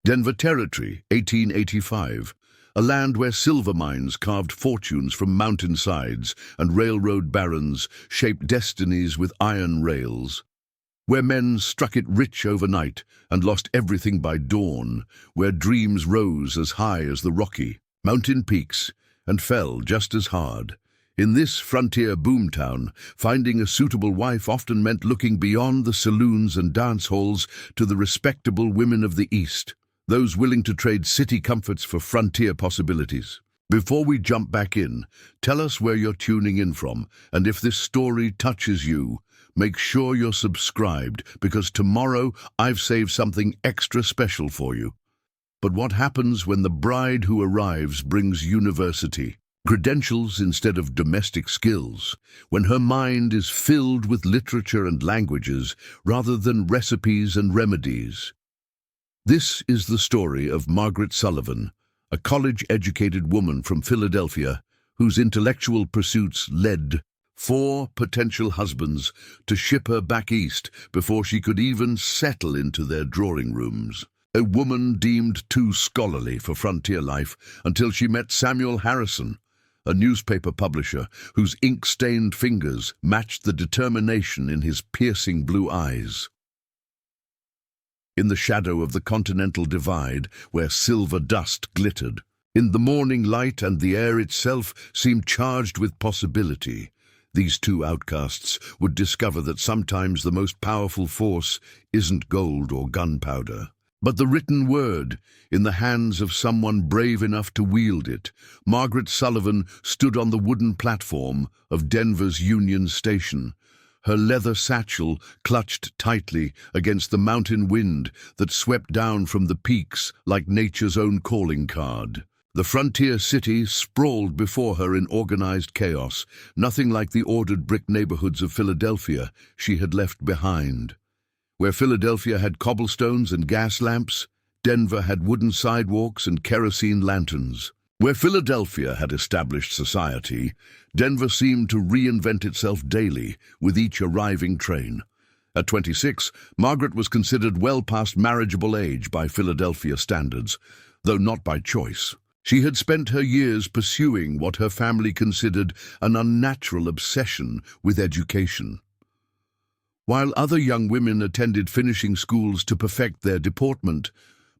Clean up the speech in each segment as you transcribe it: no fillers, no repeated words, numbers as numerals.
Denver Territory, 1885. A land where silver mines carved fortunes from mountainsides and railroad barons shaped destinies with iron rails. Where men struck it rich overnight and lost everything by dawn, where dreams rose as high as the Rocky Mountain peaks and fell just as hard. In this frontier boomtown, finding a suitable wife often meant looking beyond the saloons and dance halls to the respectable women of the East, those willing to trade city comforts for frontier possibilities. Before we jump back in, tell us where you're tuning in from, and if this story touches you, make sure you're subscribed, because tomorrow I've saved something extra special for you. But what happens when the bride who arrives brings university credentials instead of domestic skills, when her mind is filled with literature and languages rather than recipes and remedies? This is the story of Margaret Sullivan, a college-educated woman from Philadelphia whose intellectual pursuits led 4 potential husbands to ship her back east before she could even settle into their drawing rooms. A woman deemed too scholarly for frontier life until she met Samuel Harrison, a newspaper publisher whose ink-stained fingers matched the determination in his piercing blue eyes. In the shadow of the Continental Divide, where silver dust glittered, in the morning light and the air itself seemed charged with possibility, these 2 outcasts would discover that sometimes the most powerful force isn't gold or gunpowder, but the written word in the hands of someone brave enough to wield it. Margaret Sullivan stood on the wooden platform of Denver's Union Station, her leather satchel clutched tightly against the mountain wind that swept down from the peaks like nature's own calling card. The frontier city sprawled before her in organized chaos, nothing like the ordered brick neighborhoods of Philadelphia she had left behind. Where Philadelphia had cobblestones and gas lamps, Denver had wooden sidewalks and kerosene lanterns. Where Philadelphia had established society, Denver seemed to reinvent itself daily with each arriving train. At 26, Margaret was considered well past marriageable age by Philadelphia standards, though not by choice. She had spent her years pursuing what her family considered an unnatural obsession with education. While other young women attended finishing schools to perfect their deportment,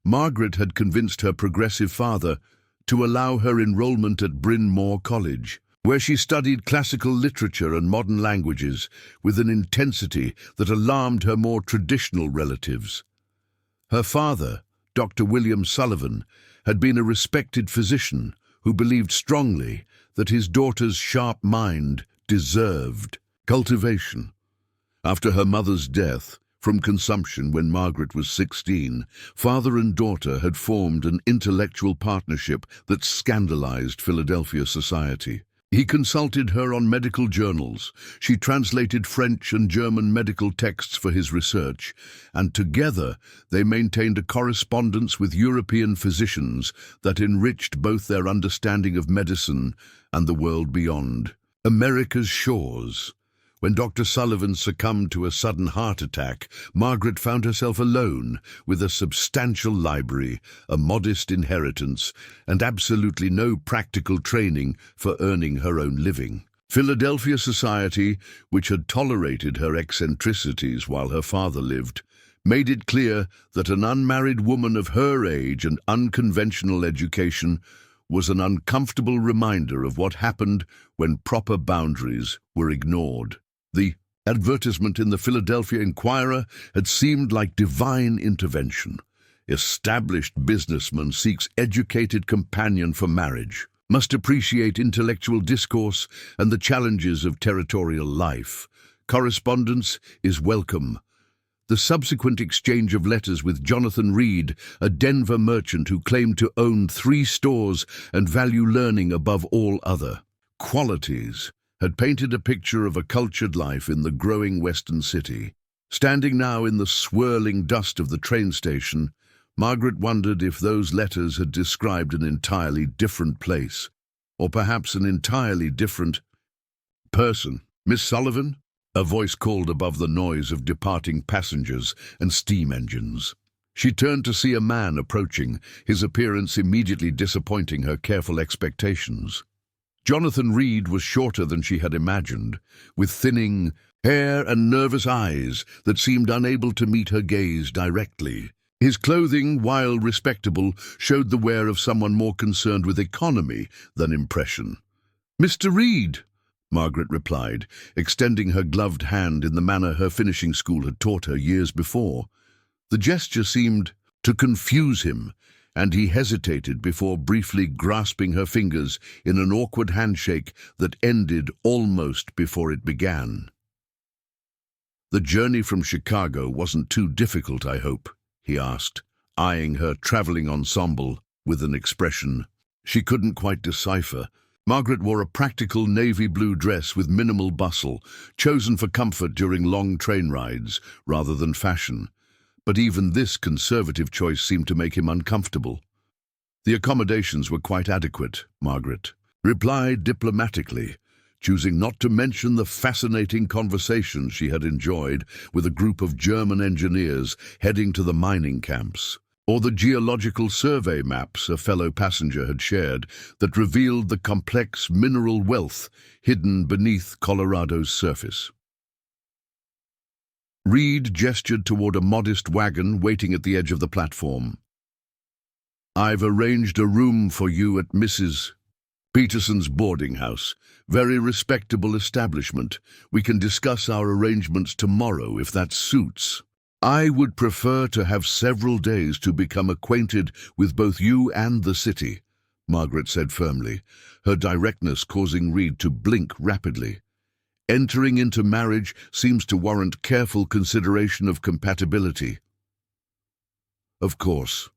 Margaret had convinced her progressive father to allow her enrollment at Bryn Mawr College, where she studied classical literature and modern languages with an intensity that alarmed her more traditional relatives. Her father, Dr. William Sullivan, had been a respected physician who believed strongly that his daughter's sharp mind deserved cultivation. After her mother's death, from consumption when Margaret was 16, father and daughter had formed an intellectual partnership that scandalized Philadelphia society. He consulted her on medical journals, she translated French and German medical texts for his research, and together they maintained a correspondence with European physicians that enriched both their understanding of medicine and the world beyond. America's shores. When Dr. Sullivan succumbed to a sudden heart attack, Margaret found herself alone with a substantial library, a modest inheritance, and absolutely no practical training for earning her own living. Philadelphia society, which had tolerated her eccentricities while her father lived, made it clear that an unmarried woman of her age and unconventional education was an uncomfortable reminder of what happened when proper boundaries were ignored. The advertisement in the Philadelphia Inquirer had seemed like divine intervention. Established businessman seeks educated companion for marriage, must appreciate intellectual discourse and the challenges of territorial life. Correspondence is welcome. The subsequent exchange of letters with Jonathan Reed, a Denver merchant who claimed to own 3 stores and value learning above all other qualities, had painted a picture of a cultured life in the growing western city. Standing now in the swirling dust of the train station, Margaret wondered if those letters had described an entirely different place, or perhaps an entirely different person. "Miss Sullivan?" A voice called above the noise of departing passengers and steam engines. She turned to see a man approaching, his appearance immediately disappointing her careful expectations. Jonathan Reed was shorter than she had imagined, with thinning hair and nervous eyes that seemed unable to meet her gaze directly. His clothing, while respectable, showed the wear of someone more concerned with economy than impression. "Mr. Reed," Margaret replied, extending her gloved hand in the manner her finishing school had taught her years before. The gesture seemed to confuse him, and he hesitated before briefly grasping her fingers in an awkward handshake that ended almost before it began. "The journey from Chicago wasn't too difficult, I hope?" he asked, eyeing her traveling ensemble with an expression she couldn't quite decipher. Margaret wore a practical navy blue dress with minimal bustle, chosen for comfort during long train rides rather than fashion. But even this conservative choice seemed to make him uncomfortable. "The accommodations were quite adequate," Margaret replied diplomatically, choosing not to mention the fascinating conversation she had enjoyed with a group of German engineers heading to the mining camps, or the geological survey maps a fellow passenger had shared that revealed the complex mineral wealth hidden beneath Colorado's surface. Reed gestured toward a modest wagon waiting at the edge of the platform. "I've arranged a room for you at Mrs. Peterson's boarding house. Very respectable establishment. We can discuss our arrangements tomorrow if that suits. I would prefer to have several days to become acquainted with both you and the city," Margaret said firmly, her directness causing Reed to blink rapidly. "Entering into marriage seems to warrant careful consideration of compatibility." Of course,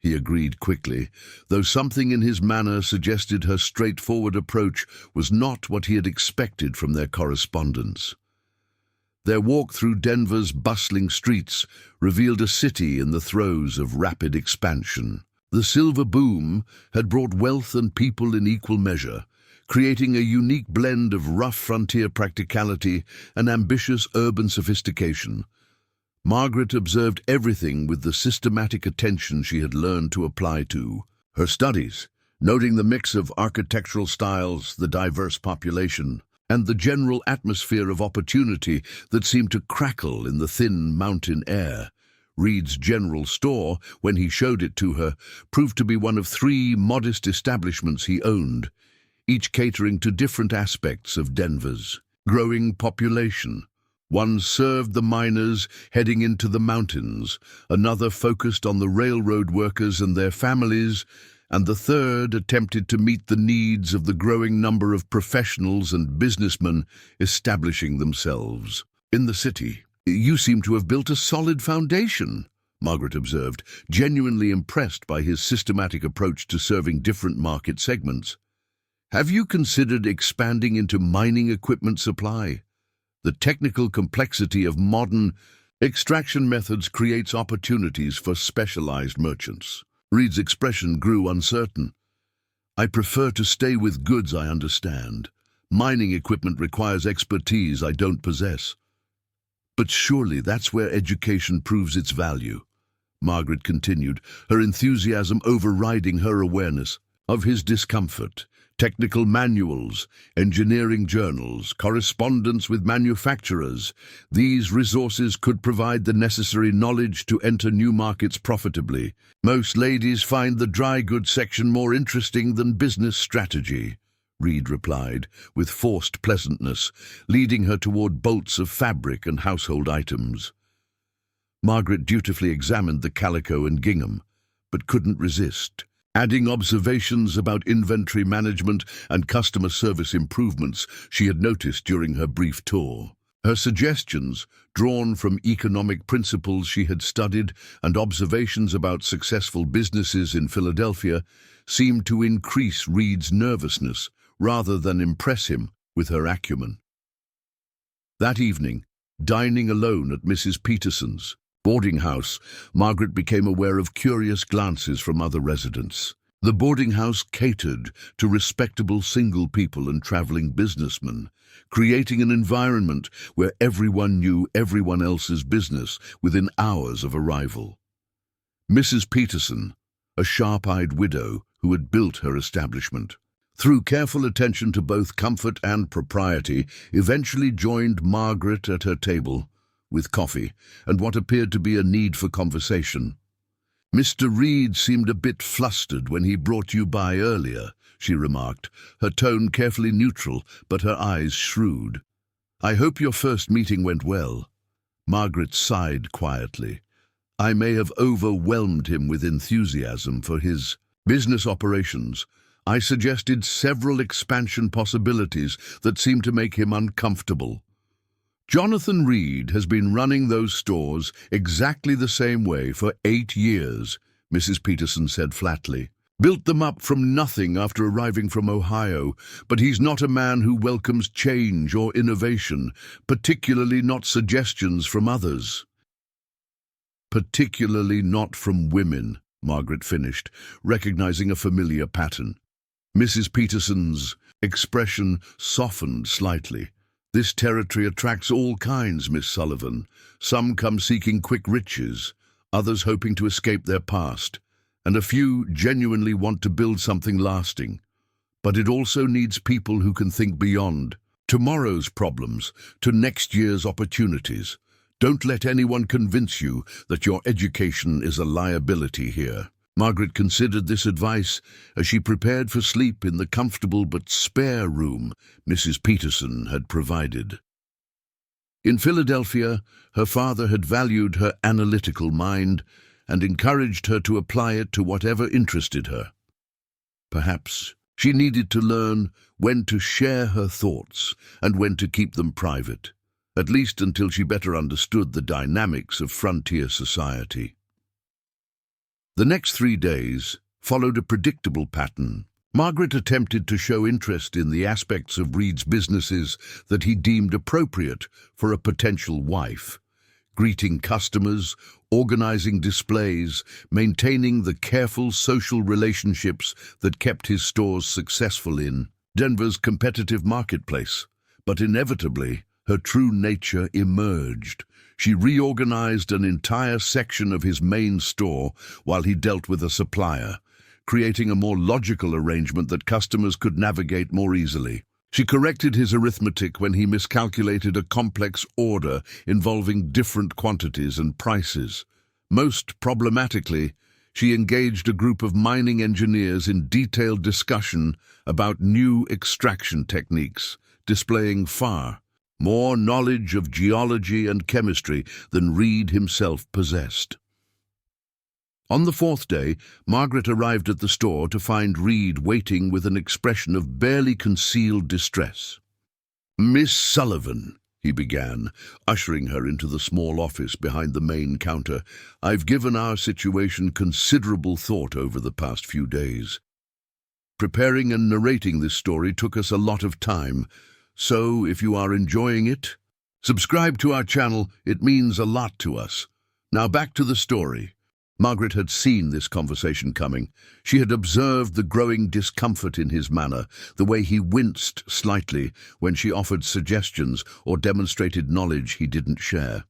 he agreed quickly, though something in his manner suggested her straightforward approach was not what he had expected from their correspondence. Their walk through Denver's bustling streets revealed a city in the throes of rapid expansion. The silver boom had brought wealth and people in equal measure, creating a unique blend of rough frontier practicality and ambitious urban sophistication. Margaret observed everything with the systematic attention she had learned to apply to her studies, noting the mix of architectural styles, the diverse population, and the general atmosphere of opportunity that seemed to crackle in the thin mountain air. Reed's general store, when he showed it to her, proved to be one of 3 modest establishments he owned, each catering to different aspects of Denver's growing population. One served the miners heading into the mountains, another focused on the railroad workers and their families, and the third attempted to meet the needs of the growing number of professionals and businessmen establishing themselves in the city. "You seem to have built a solid foundation," Margaret observed, genuinely impressed by his systematic approach to serving different market segments. "Have you considered expanding into mining equipment supply? The technical complexity of modern extraction methods creates opportunities for specialized merchants." Reed's expression grew uncertain. "I prefer to stay with goods I understand. Mining equipment requires expertise I don't possess." "But surely that's where education proves its value," Margaret continued, her enthusiasm overriding her awareness of his discomfort. "Technical manuals, engineering journals, correspondence with manufacturers. These resources could provide the necessary knowledge to enter new markets profitably. Most ladies find the dry goods section more interesting than business strategy," Reed replied, with forced pleasantness, leading her toward bolts of fabric and household items. Margaret dutifully examined the calico and gingham, but couldn't resist, adding observations about inventory management and customer service improvements she had noticed during her brief tour. Her suggestions, drawn from economic principles she had studied and observations about successful businesses in Philadelphia, seemed to increase Reed's nervousness rather than impress him with her acumen. That evening, dining alone at Mrs. Peterson's boarding house, Margaret became aware of curious glances from other residents. The boarding house catered to respectable single people and traveling businessmen, creating an environment where everyone knew everyone else's business within hours of arrival. Mrs. Peterson, a sharp-eyed widow who had built her establishment, through careful attention to both comfort and propriety, eventually joined Margaret at her table with coffee and what appeared to be a need for conversation. "Mr. Reed seemed a bit flustered when he brought you by earlier," she remarked, her tone carefully neutral but her eyes shrewd. "I hope your first meeting went well." Margaret sighed quietly. "I may have overwhelmed him with enthusiasm for his business operations. I suggested several expansion possibilities that seemed to make him uncomfortable. Jonathan Reed has been running those stores exactly the same way for 8 years, Mrs. Peterson said flatly. Built them up from nothing after arriving from Ohio, but he's not a man who welcomes change or innovation, particularly not suggestions from others. Particularly not from women, Margaret finished, recognizing a familiar pattern. Mrs. Peterson's expression softened slightly. "This territory attracts all kinds, Miss Sullivan. Some come seeking quick riches, others hoping to escape their past, and a few genuinely want to build something lasting. But it also needs people who can think beyond tomorrow's problems to next year's opportunities. Don't let anyone convince you that your education is a liability here." Margaret considered this advice as she prepared for sleep in the comfortable but spare room Mrs. Peterson had provided. In Philadelphia, her father had valued her analytical mind and encouraged her to apply it to whatever interested her. Perhaps she needed to learn when to share her thoughts and when to keep them private, at least until she better understood the dynamics of frontier society. The next 3 days followed a predictable pattern. Margaret attempted to show interest in the aspects of Reed's businesses that he deemed appropriate for a potential wife, greeting customers, organizing displays, maintaining the careful social relationships that kept his stores successful in Denver's competitive marketplace. But inevitably, her true nature emerged. She reorganized an entire section of his main store while he dealt with a supplier, creating a more logical arrangement that customers could navigate more easily. She corrected his arithmetic when he miscalculated a complex order involving different quantities and prices. Most problematically, she engaged a group of mining engineers in detailed discussion about new extraction techniques, displaying far more knowledge of geology and chemistry than Reed himself possessed. On the 4th day, Margaret arrived at the store to find Reed waiting with an expression of barely concealed distress. "Miss Sullivan," he began, ushering her into the small office behind the main counter, "I've given our situation considerable thought over the past few days. Preparing and narrating this story took us a lot of time. So, if you are enjoying it, subscribe to our channel. It means a lot to us. Now back to the story." Margaret had seen this conversation coming. She had observed the growing discomfort in his manner, the way he winced slightly when she offered suggestions or demonstrated knowledge he didn't share.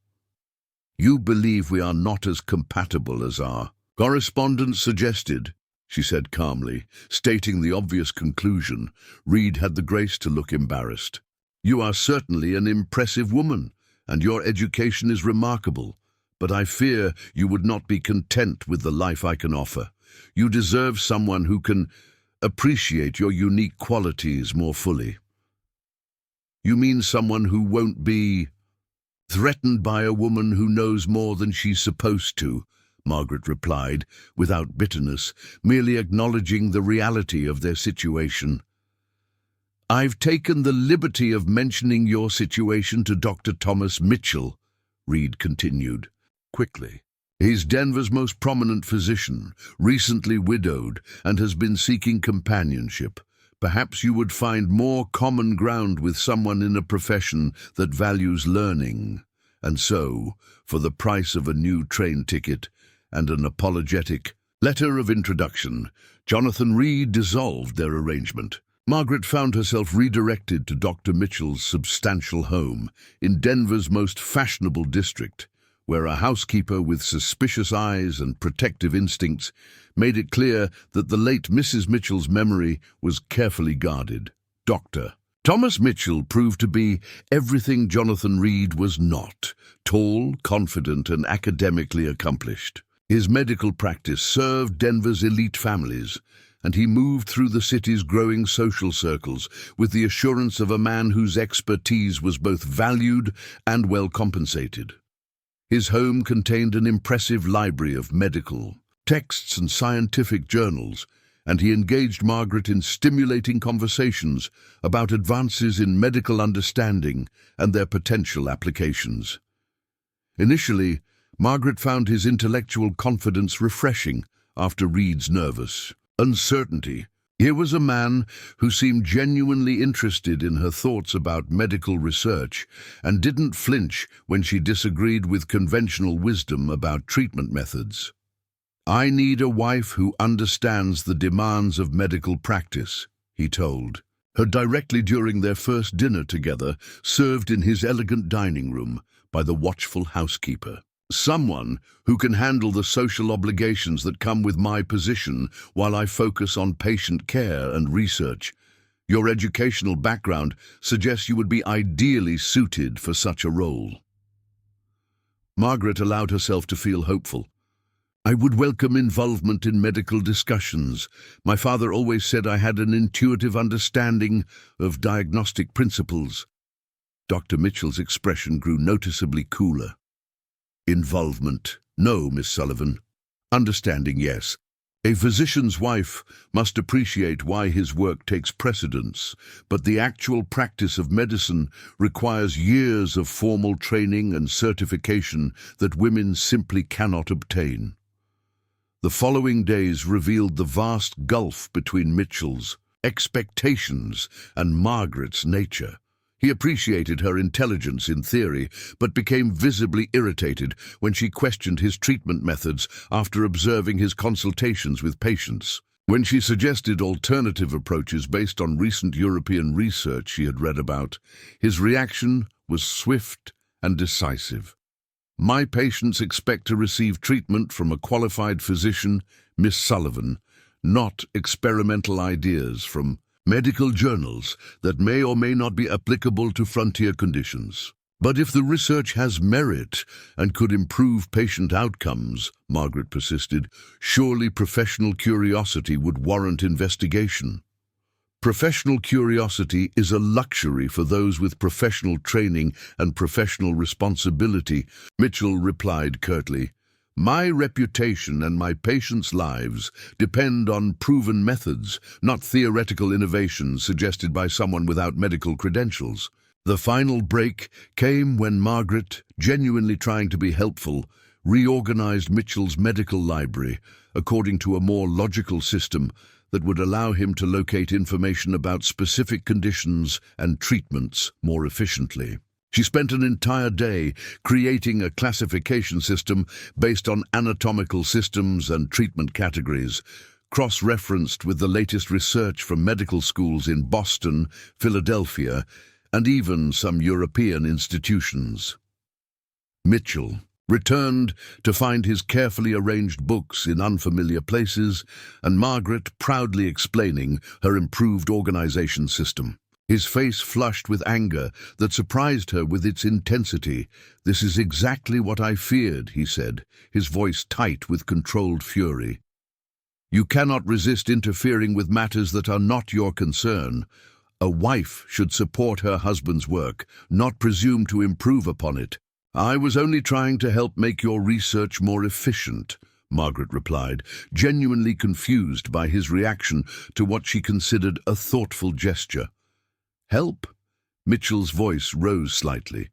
"You believe we are not as compatible as our correspondents suggested," she said calmly, stating the obvious conclusion. Reed had the grace to look embarrassed. "You are certainly an impressive woman, and your education is remarkable, but I fear you would not be content with the life I can offer. You deserve someone who can appreciate your unique qualities more fully." "You mean someone who won't be threatened by a woman who knows more than she's supposed to," Margaret replied, without bitterness, merely acknowledging the reality of their situation. "I've taken the liberty of mentioning your situation to Dr. Thomas Mitchell," Reed continued, quickly. "He's Denver's most prominent physician, recently widowed, and has been seeking companionship. Perhaps you would find more common ground with someone in a profession that values learning. And so, for the price of a new train ticket and an apologetic Letter of introduction. Jonathan Reed dissolved their arrangement. Margaret found herself redirected to Dr. Mitchell's substantial home in Denver's most fashionable district, where a housekeeper with suspicious eyes and protective instincts made it clear that the late Mrs. Mitchell's memory was carefully guarded. Dr. Thomas Mitchell proved to be everything Jonathan Reed was not: tall, confident, and academically accomplished. His medical practice served Denver's elite families, and he moved through the city's growing social circles with the assurance of a man whose expertise was both valued and well compensated. His home contained an impressive library of medical texts and scientific journals, and he engaged Margaret in stimulating conversations about advances in medical understanding and their potential applications. Initially, Margaret found his intellectual confidence refreshing after Reed's nervous uncertainty. Here was a man who seemed genuinely interested in her thoughts about medical research and didn't flinch when she disagreed with conventional wisdom about treatment methods. "I need a wife who understands the demands of medical practice," he told her directly during their first dinner together, served in his elegant dining room by the watchful housekeeper. "Someone who can handle the social obligations that come with my position while I focus on patient care and research. Your educational background suggests you would be ideally suited for such a role." Margaret allowed herself to feel hopeful. "I would welcome involvement in medical discussions. My father always said I had an intuitive understanding of diagnostic principles." Dr. Mitchell's expression grew noticeably cooler. "Involvement, no, Miss Sullivan. Understanding, yes. A physician's wife must appreciate why his work takes precedence, but the actual practice of medicine requires years of formal training and certification that women simply cannot obtain." The following days revealed the vast gulf between Mitchell's expectations and Margaret's nature. He appreciated her intelligence in theory, but became visibly irritated when she questioned his treatment methods after observing his consultations with patients. When she suggested alternative approaches based on recent European research she had read about, his reaction was swift and decisive. "My patients expect to receive treatment from a qualified physician, Miss Sullivan, not experimental ideas from medical journals that may or may not be applicable to frontier conditions." "But if the research has merit and could improve patient outcomes," Margaret persisted, "surely professional curiosity would warrant investigation." "Professional curiosity is a luxury for those with professional training and professional responsibility," Mitchell replied curtly. "My reputation and my patients' lives depend on proven methods, not theoretical innovations suggested by someone without medical credentials." The final break came when Margaret, genuinely trying to be helpful, reorganized Mitchell's medical library according to a more logical system that would allow him to locate information about specific conditions and treatments more efficiently. She spent an entire day creating a classification system based on anatomical systems and treatment categories, cross-referenced with the latest research from medical schools in Boston, Philadelphia, and even some European institutions. Mitchell returned to find his carefully arranged books in unfamiliar places, and Margaret proudly explaining her improved organization system. His face flushed with anger that surprised her with its intensity. "This is exactly what I feared," he said, his voice tight with controlled fury. "You cannot resist interfering with matters that are not your concern. A wife should support her husband's work, not presume to improve upon it." "I was only trying to help make your research more efficient," Margaret replied, genuinely confused by his reaction to what she considered a thoughtful gesture. "Help?" Mitchell's voice rose slightly.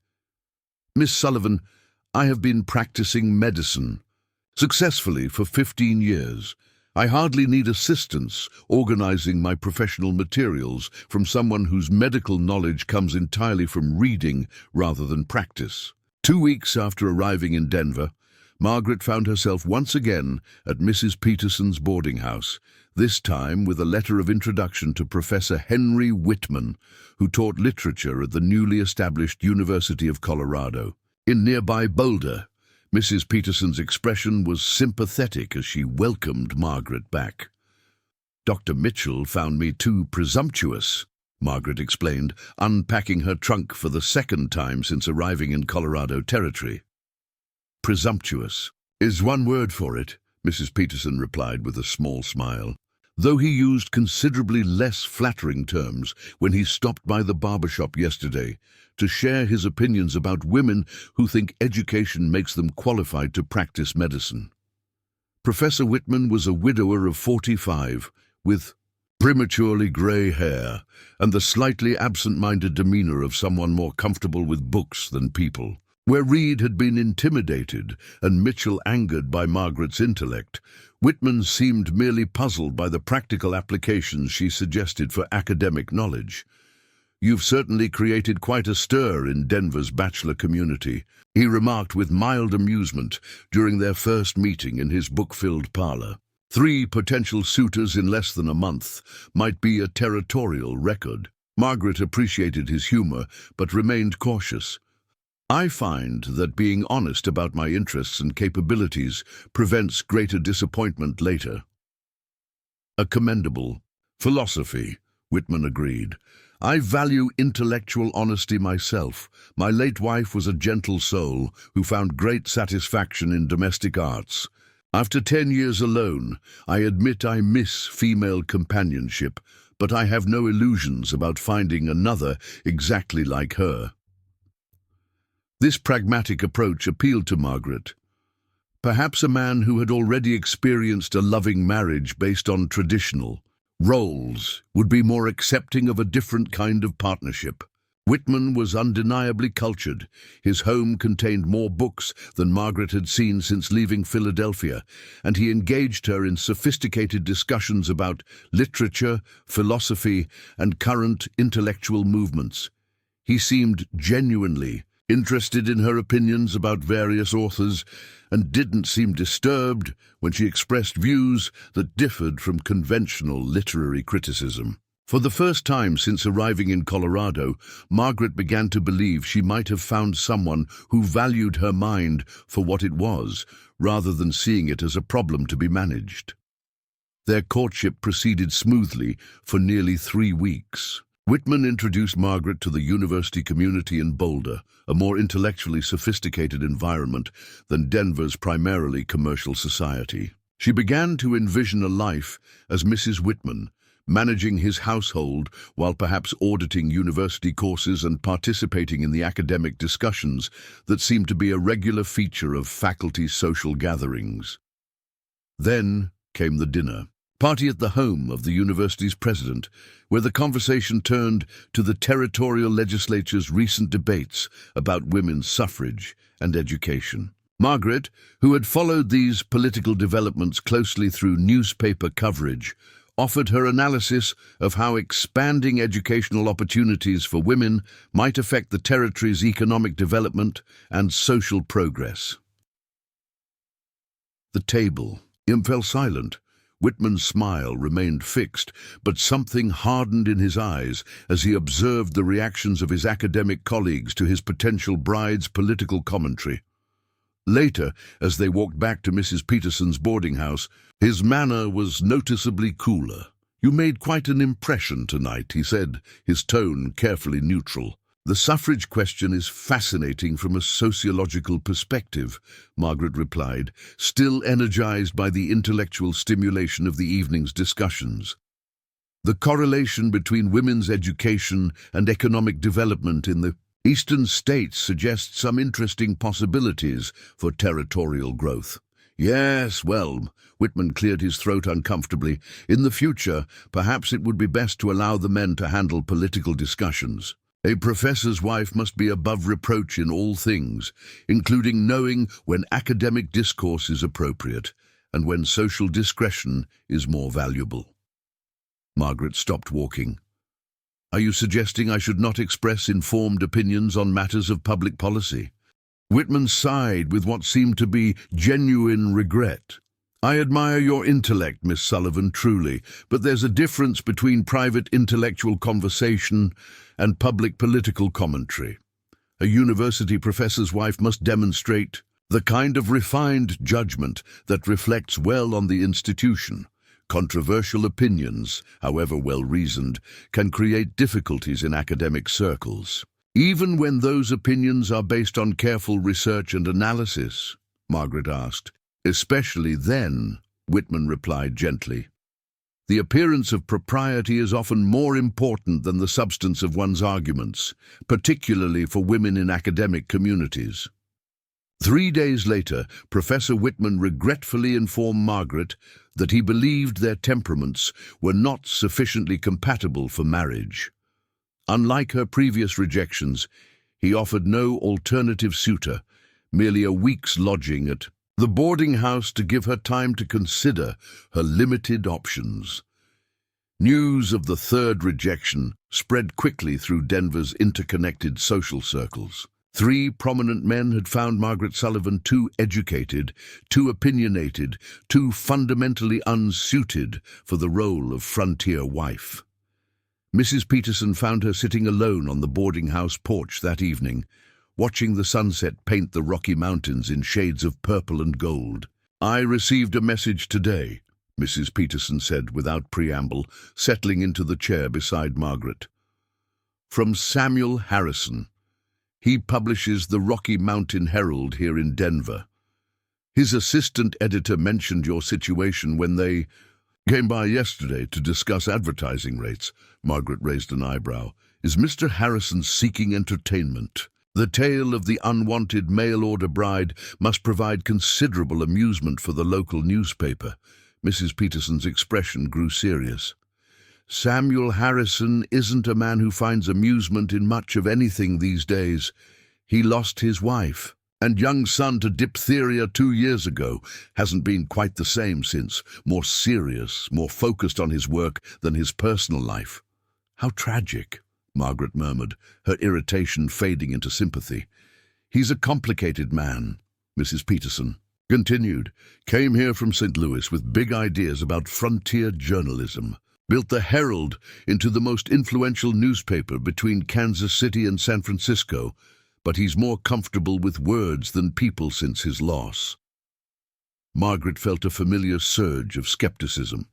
"Miss Sullivan, I have been practicing medicine successfully for 15 years. I hardly need assistance organizing my professional materials from someone whose medical knowledge comes entirely from reading rather than practice." 2 weeks after arriving in Denver, Margaret found herself once again at Mrs. Peterson's boarding house, this time with a letter of introduction to Professor Henry Whitman, who taught literature at the newly established University of Colorado. In nearby Boulder, Mrs. Peterson's expression was sympathetic as she welcomed Margaret back. "Dr. Mitchell found me too presumptuous," Margaret explained, unpacking her trunk for the second time since arriving in Colorado Territory. "Presumptuous is one word for it," Mrs. Peterson replied with a small smile, though he used considerably less flattering terms when he stopped by the barbershop yesterday to share his opinions about women who think education makes them qualified to practice medicine. Professor Whitman was a widower of 45, with prematurely grey hair and the slightly absent-minded demeanour of someone more comfortable with books than people. Where Reed had been intimidated and Mitchell angered by Margaret's intellect, Whitman seemed merely puzzled by the practical applications she suggested for academic knowledge. "You've certainly created quite a stir in Denver's bachelor community," he remarked with mild amusement during their first meeting in his book-filled parlor. 3 potential suitors in less than a month might be a territorial record. Margaret appreciated his humor, but remained cautious. "I find that being honest about my interests and capabilities prevents greater disappointment later." "A commendable philosophy," Whitman agreed. "I value intellectual honesty myself. My late wife was a gentle soul who found great satisfaction in domestic arts. After 10 years alone, I admit I miss female companionship, but I have no illusions about finding another exactly like her." This pragmatic approach appealed to Margaret. Perhaps a man who had already experienced a loving marriage based on traditional roles would be more accepting of a different kind of partnership. Whitman was undeniably cultured. His home contained more books than Margaret had seen since leaving Philadelphia, and he engaged her in sophisticated discussions about literature, philosophy, and current intellectual movements. He seemed genuinely interested in her opinions about various authors, and didn't seem disturbed when she expressed views that differed from conventional literary criticism. For the first time since arriving in Colorado, Margaret began to believe she might have found someone who valued her mind for what it was, rather than seeing it as a problem to be managed. Their courtship proceeded smoothly for nearly 3 weeks. Whitman introduced Margaret to the university community in Boulder, a more intellectually sophisticated environment than Denver's primarily commercial society. She began to envision a life as Mrs. Whitman, managing his household while perhaps auditing university courses and participating in the academic discussions that seemed to be a regular feature of faculty social gatherings. Then came the dinner party at the home of the university's president, where the conversation turned to the territorial legislature's recent debates about women's suffrage and education. Margaret, who had followed these political developments closely through newspaper coverage, offered her analysis of how expanding educational opportunities for women might affect the territory's economic development and social progress. The table fell silent. Whitman's smile remained fixed, but something hardened in his eyes as he observed the reactions of his academic colleagues to his potential bride's political commentary. Later, as they walked back to Mrs. Peterson's boarding house, his manner was noticeably cooler. "You made quite an impression tonight," he said, his tone carefully neutral. "The suffrage question is fascinating from a sociological perspective," Margaret replied, still energized by the intellectual stimulation of the evening's discussions. "The correlation between women's education and economic development in the eastern states suggests some interesting possibilities for territorial growth." "Yes, well," Whitman cleared his throat uncomfortably, "in the future, perhaps it would be best to allow the men to handle political discussions. A professor's wife must be above reproach in all things, including knowing when academic discourse is appropriate and when social discretion is more valuable." Margaret stopped walking. "Are you suggesting I should not express informed opinions on matters of public policy?" Whitman sighed with what seemed to be genuine regret. "I admire your intellect, Miss Sullivan, truly, but there's a difference between private intellectual conversation and public political commentary. A university professor's wife must demonstrate the kind of refined judgment that reflects well on the institution. Controversial opinions, however well-reasoned, can create difficulties in academic circles. Even when those opinions are based on careful research and analysis," Margaret asked. "Especially then," Whitman replied gently. "The appearance of propriety is often more important than the substance of one's arguments, particularly for women in academic communities." 3 days later, Professor Whitman regretfully informed Margaret that he believed their temperaments were not sufficiently compatible for marriage. Unlike her previous rejections, he offered no alternative suitor, merely a week's lodging at the boarding house to give her time to consider her limited options. News of the third rejection spread quickly through Denver's interconnected social circles. 3 prominent men had found Margaret Sullivan too educated, too opinionated, too fundamentally unsuited for the role of frontier wife. Mrs. Peterson found her sitting alone on the boarding house porch that evening, watching the sunset paint the Rocky Mountains in shades of purple and gold. "I received a message today," Mrs. Peterson said without preamble, settling into the chair beside Margaret. "From Samuel Harrison. He publishes the Rocky Mountain Herald here in Denver. His assistant editor mentioned your situation when they came by yesterday to discuss advertising rates." Margaret raised an eyebrow. "Is Mr. Harrison seeking entertainment? The tale of the unwanted mail-order bride must provide considerable amusement for the local newspaper." Mrs. Peterson's expression grew serious. "Samuel Harrison isn't a man who finds amusement in much of anything these days. He lost his wife and young son to diphtheria 2 years ago. Hasn't been quite the same since, more serious, more focused on his work than his personal life." "How tragic," Margaret murmured, her irritation fading into sympathy. "He's a complicated man," Mrs. Peterson continued. "Came here from St. Louis with big ideas about frontier journalism. Built the Herald into the most influential newspaper between Kansas City and San Francisco, but he's more comfortable with words than people since his loss." Margaret felt a familiar surge of skepticism.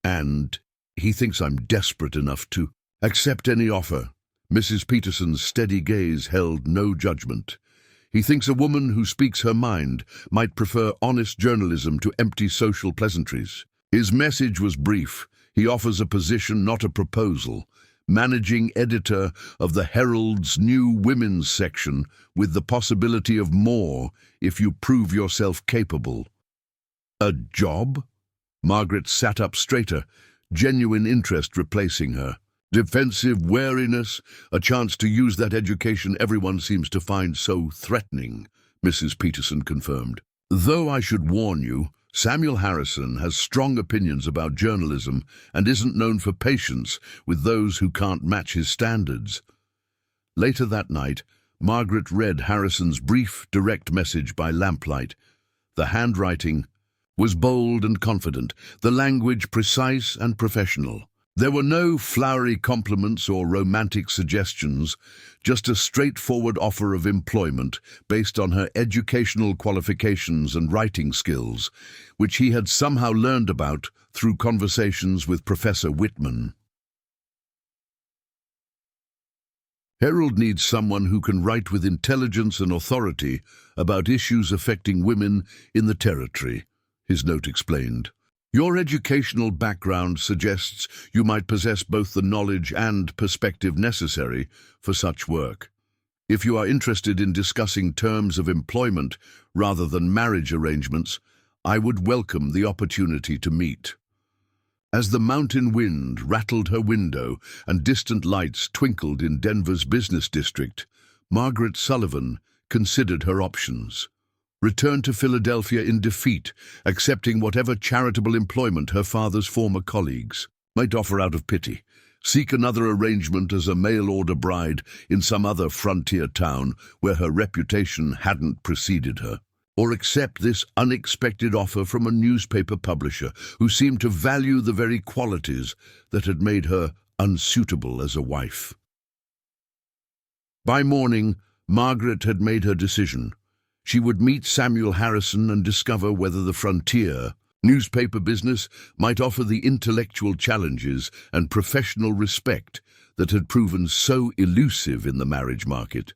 "And he thinks I'm desperate enough to accept any offer." Mrs. Peterson's steady gaze held no judgment. "He thinks a woman who speaks her mind might prefer honest journalism to empty social pleasantries." His message was brief. He offers a position, not a proposal. Managing editor of the Herald's new women's section, with the possibility of more if you prove yourself capable. "A job?" Margaret sat up straighter, genuine interest replacing her. "Defensive wariness, a chance to use that education everyone seems to find so threatening," Mrs. Peterson confirmed. "Though I should warn you, Samuel Harrison has strong opinions about journalism and isn't known for patience with those who can't match his standards." Later that night, Margaret read Harrison's brief, direct message by lamplight. The handwriting was bold and confident, the language precise and professional. There were no flowery compliments or romantic suggestions, just a straightforward offer of employment based on her educational qualifications and writing skills, which he had somehow learned about through conversations with Professor Whitman. "Herald needs someone who can write with intelligence and authority about issues affecting women in the territory," his note explained. "Your educational background suggests you might possess both the knowledge and perspective necessary for such work. If you are interested in discussing terms of employment rather than marriage arrangements, I would welcome the opportunity to meet." As the mountain wind rattled her window and distant lights twinkled in Denver's business district, Margaret Sullivan considered her options. Return to Philadelphia in defeat, accepting whatever charitable employment her father's former colleagues might offer out of pity, seek another arrangement as a mail-order bride in some other frontier town where her reputation hadn't preceded her, or accept this unexpected offer from a newspaper publisher who seemed to value the very qualities that had made her unsuitable as a wife. By morning, Margaret had made her decision. She would meet Samuel Harrison and discover whether the frontier newspaper business might offer the intellectual challenges and professional respect that had proven so elusive in the marriage market.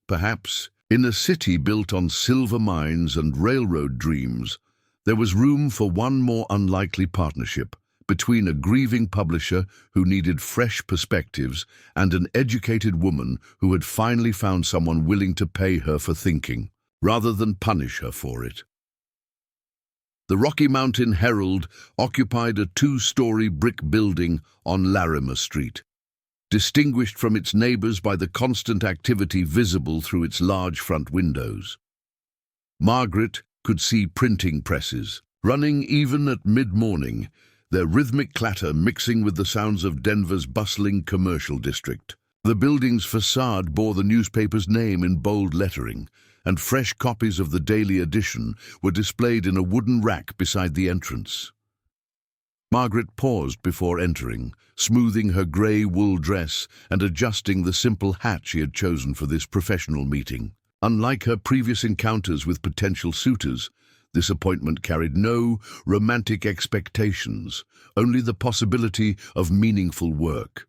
Perhaps, in a city built on silver mines and railroad dreams, there was room for one more unlikely partnership between a grieving publisher who needed fresh perspectives and an educated woman who had finally found someone willing to pay her for thinking, rather than punish her for it. The Rocky Mountain Herald occupied a two-story brick building on Larimer Street, distinguished from its neighbors by the constant activity visible through its large front windows. Margaret could see printing presses, running even at mid-morning, their rhythmic clatter mixing with the sounds of Denver's bustling commercial district. The building's facade bore the newspaper's name in bold lettering, and fresh copies of the daily edition were displayed in a wooden rack beside the entrance. Margaret paused before entering, smoothing her grey wool dress and adjusting the simple hat she had chosen for this professional meeting. Unlike her previous encounters with potential suitors, this appointment carried no romantic expectations, only the possibility of meaningful work.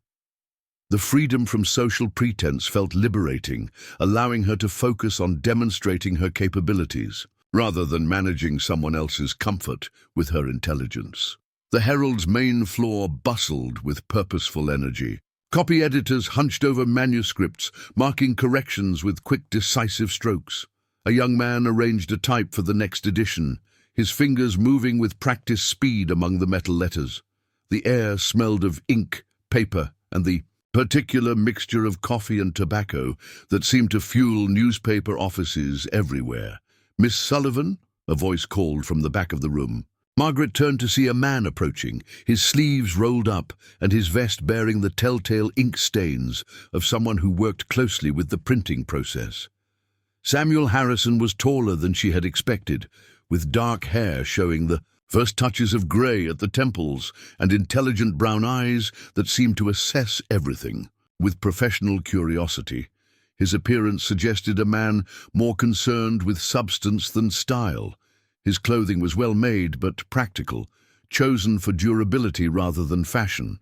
The freedom from social pretense felt liberating, allowing her to focus on demonstrating her capabilities, rather than managing someone else's comfort with her intelligence. The Herald's main floor bustled with purposeful energy. Copy editors hunched over manuscripts, marking corrections with quick, decisive strokes. A young man arranged a type for the next edition, his fingers moving with practiced speed among the metal letters. The air smelled of ink, paper, and the particular mixture of coffee and tobacco that seemed to fuel newspaper offices everywhere. "Miss Sullivan?" a voice called from the back of the room. Margaret turned to see a man approaching, his sleeves rolled up and his vest bearing the telltale ink stains of someone who worked closely with the printing process. Samuel Harrison was taller than she had expected, with dark hair showing the first touches of grey at the temples and intelligent brown eyes that seemed to assess everything with professional curiosity. His appearance suggested a man more concerned with substance than style. His clothing was well made but practical, chosen for durability rather than fashion.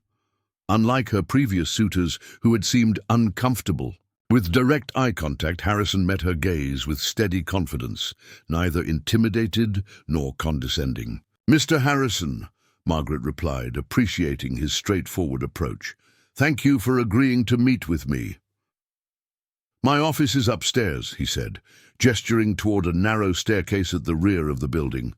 Unlike her previous suitors who had seemed uncomfortable. With direct eye contact, Harrison met her gaze with steady confidence, neither intimidated nor condescending. "Mr. Harrison," Margaret replied, appreciating his straightforward approach. "Thank you for agreeing to meet with me." "My office is upstairs," he said, gesturing toward a narrow staircase at the rear of the building.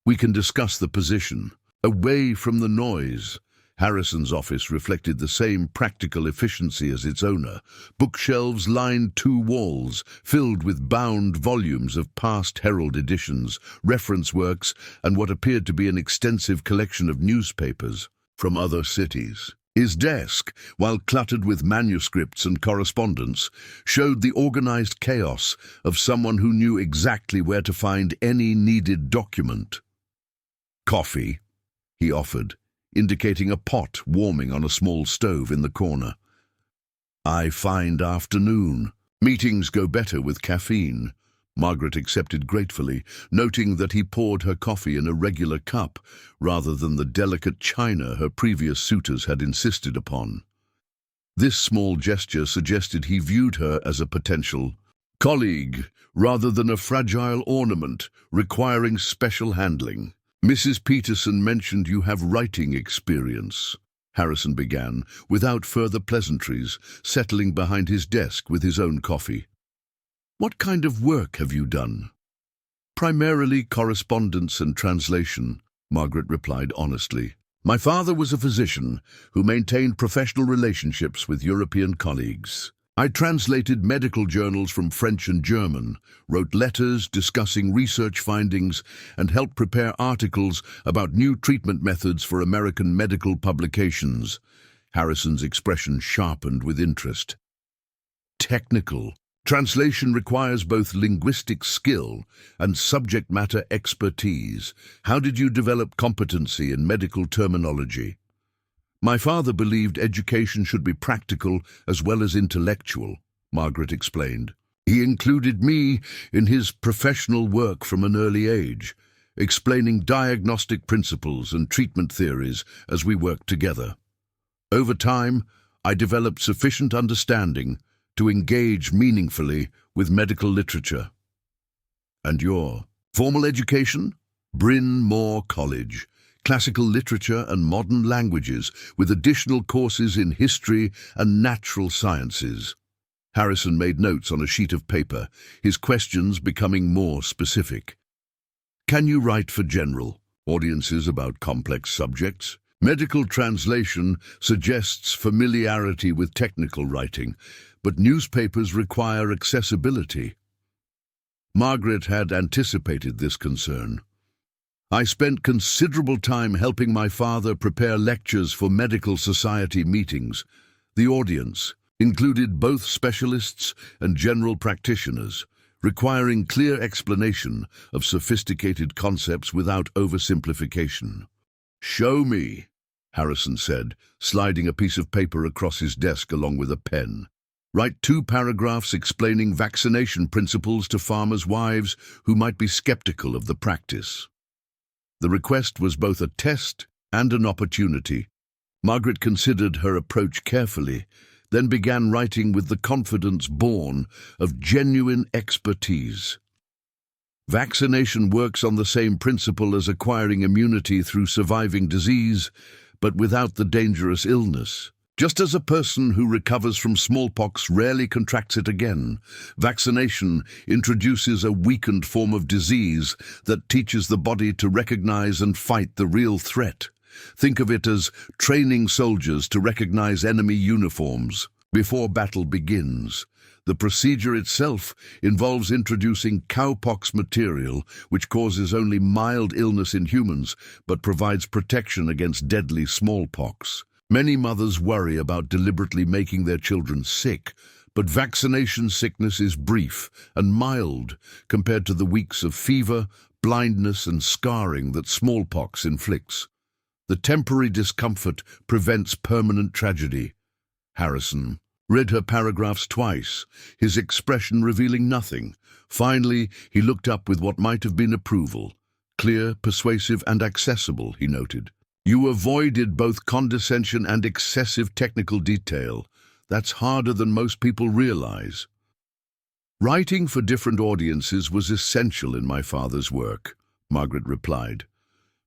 "We can discuss the position, away from the noise." Harrison's office reflected the same practical efficiency as its owner. Bookshelves lined two walls, filled with bound volumes of past Herald editions, reference works, and what appeared to be an extensive collection of newspapers from other cities. His desk, while cluttered with manuscripts and correspondence, showed the organized chaos of someone who knew exactly where to find any needed document. "Coffee," he offered, indicating a pot warming on a small stove in the corner. "I find afternoon. Meetings go better with caffeine." Margaret accepted gratefully, noting that he poured her coffee in a regular cup rather than the delicate china her previous suitors had insisted upon. This small gesture suggested he viewed her as a potential colleague rather than a fragile ornament requiring special handling. "Mrs. Peterson mentioned you have writing experience," Harrison began, without further pleasantries, settling behind his desk with his own coffee. "What kind of work have you done?" "Primarily correspondence and translation," Margaret replied honestly. "My father was a physician who maintained professional relationships with European colleagues. I translated medical journals from French and German, wrote letters discussing research findings, and helped prepare articles about new treatment methods for American medical publications." Harrison's expression sharpened with interest. Technical. Translation requires both linguistic skill and subject matter expertise. How did you develop competency in medical terminology? My father believed education should be practical as well as intellectual, Margaret explained. He included me in his professional work from an early age, explaining diagnostic principles and treatment theories as we worked together. Over time, I developed sufficient understanding to engage meaningfully with medical literature. And your formal education? Bryn Mawr College, classical literature and modern languages, with additional courses in history and natural sciences. Harrison made notes on a sheet of paper, his questions becoming more specific. Can you write for general audiences about complex subjects? Medical translation suggests familiarity with technical writing, but newspapers require accessibility. Margaret had anticipated this concern. I spent considerable time helping my father prepare lectures for medical society meetings. The audience included both specialists and general practitioners, requiring clear explanation of sophisticated concepts without oversimplification. Show me, Harrison said, sliding a piece of paper across his desk along with a pen. Write 2 paragraphs explaining vaccination principles to farmers' wives who might be skeptical of the practice. The request was both a test and an opportunity. Margaret considered her approach carefully, then began writing with the confidence born of genuine expertise. Vaccination works on the same principle as acquiring immunity through surviving disease, but without the dangerous illness. Just as a person who recovers from smallpox rarely contracts it again, vaccination introduces a weakened form of disease that teaches the body to recognize and fight the real threat. Think of it as training soldiers to recognize enemy uniforms before battle begins. The procedure itself involves introducing cowpox material, which causes only mild illness in humans, but provides protection against deadly smallpox. Many mothers worry about deliberately making their children sick, but vaccination sickness is brief and mild compared to the weeks of fever, blindness, and scarring that smallpox inflicts. The temporary discomfort prevents permanent tragedy. Harrison read her paragraphs twice, his expression revealing nothing. Finally, he looked up with what might have been approval. Clear, persuasive, and accessible, he noted. You avoided both condescension and excessive technical detail. That's harder than most people realize. Writing for different audiences was essential in my father's work, Margaret replied.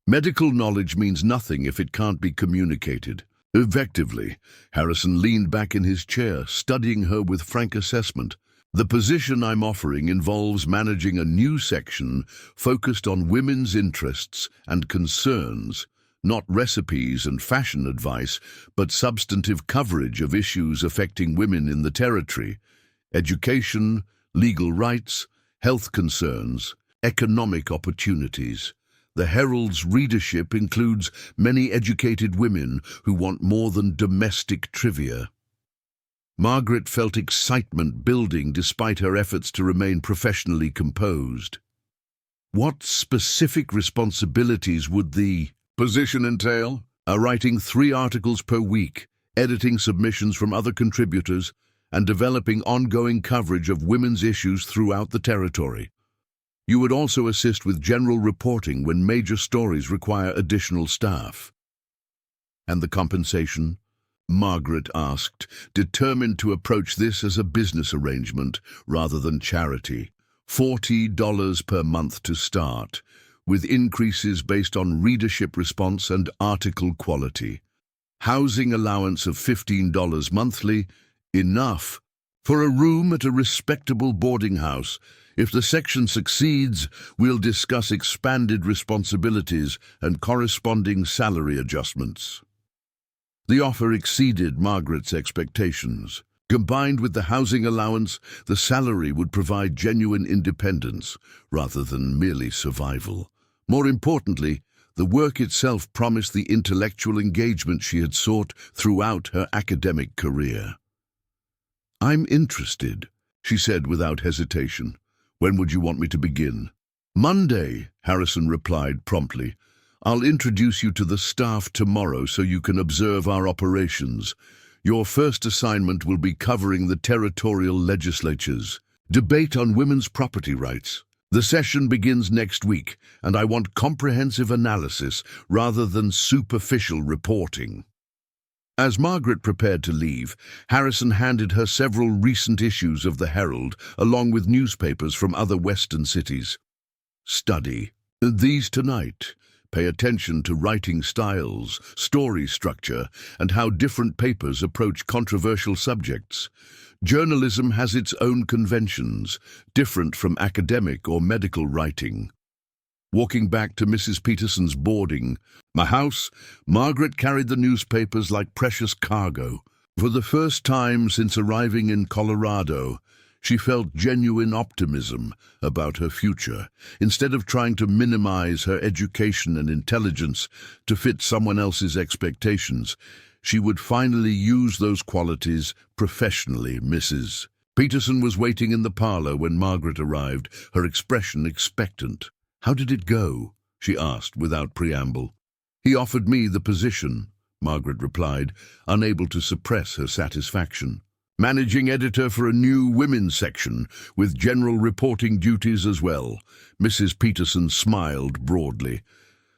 Medical knowledge means nothing if it can't be communicated effectively. Harrison leaned back in his chair, studying her with frank assessment. The position I'm offering involves managing a new section focused on women's interests and concerns, not recipes and fashion advice, but substantive coverage of issues affecting women in the territory: education, legal rights, health concerns, economic opportunities. The Herald's readership includes many educated women who want more than domestic trivia. Margaret felt excitement building despite her efforts to remain professionally composed. What specific responsibilities would the position entail? Writing 3 articles per week, editing submissions from other contributors, and developing ongoing coverage of women's issues throughout the territory. You would also assist with general reporting when major stories require additional staff. And the compensation? Margaret asked, determined to approach this as a business arrangement rather than charity. $40 per month to start, with increases based on readership response and article quality. Housing allowance of $15 monthly, enough for a room at a respectable boarding house. If the section succeeds, we'll discuss expanded responsibilities and corresponding salary adjustments. The offer exceeded Margaret's expectations. Combined with the housing allowance, the salary would provide genuine independence rather than merely survival. More importantly, The work itself promised the intellectual engagement she had sought throughout her academic career. "I'm interested," she said without hesitation. "When would you want me to begin?" "Monday," Harrison replied promptly. "I'll introduce you to the staff tomorrow so you can observe our operations. Your first assignment will be covering the territorial legislatures. Debate on women's property rights. The session begins next week, and I want comprehensive analysis rather than superficial reporting." As Margaret prepared to leave, Harrison handed her several recent issues of the Herald, along with newspapers from other Western cities. "Study these tonight. Pay attention to writing styles, story structure, and how different papers approach controversial subjects. Journalism has its own conventions, different from academic or medical writing." Walking back to Mrs. Peterson's boarding house, Margaret carried the newspapers like precious cargo. For the first time since arriving in Colorado, she felt genuine optimism about her future. Instead of trying to minimize her education and intelligence to fit someone else's expectations, she would finally use those qualities professionally. Mrs. Peterson was waiting in the parlor when Margaret arrived, her expression expectant. "How did it go?" she asked without preamble. "He offered me the position," Margaret replied, unable to suppress her satisfaction. "Managing editor for a new women's section, with general reporting duties as well." Mrs. Peterson smiled broadly.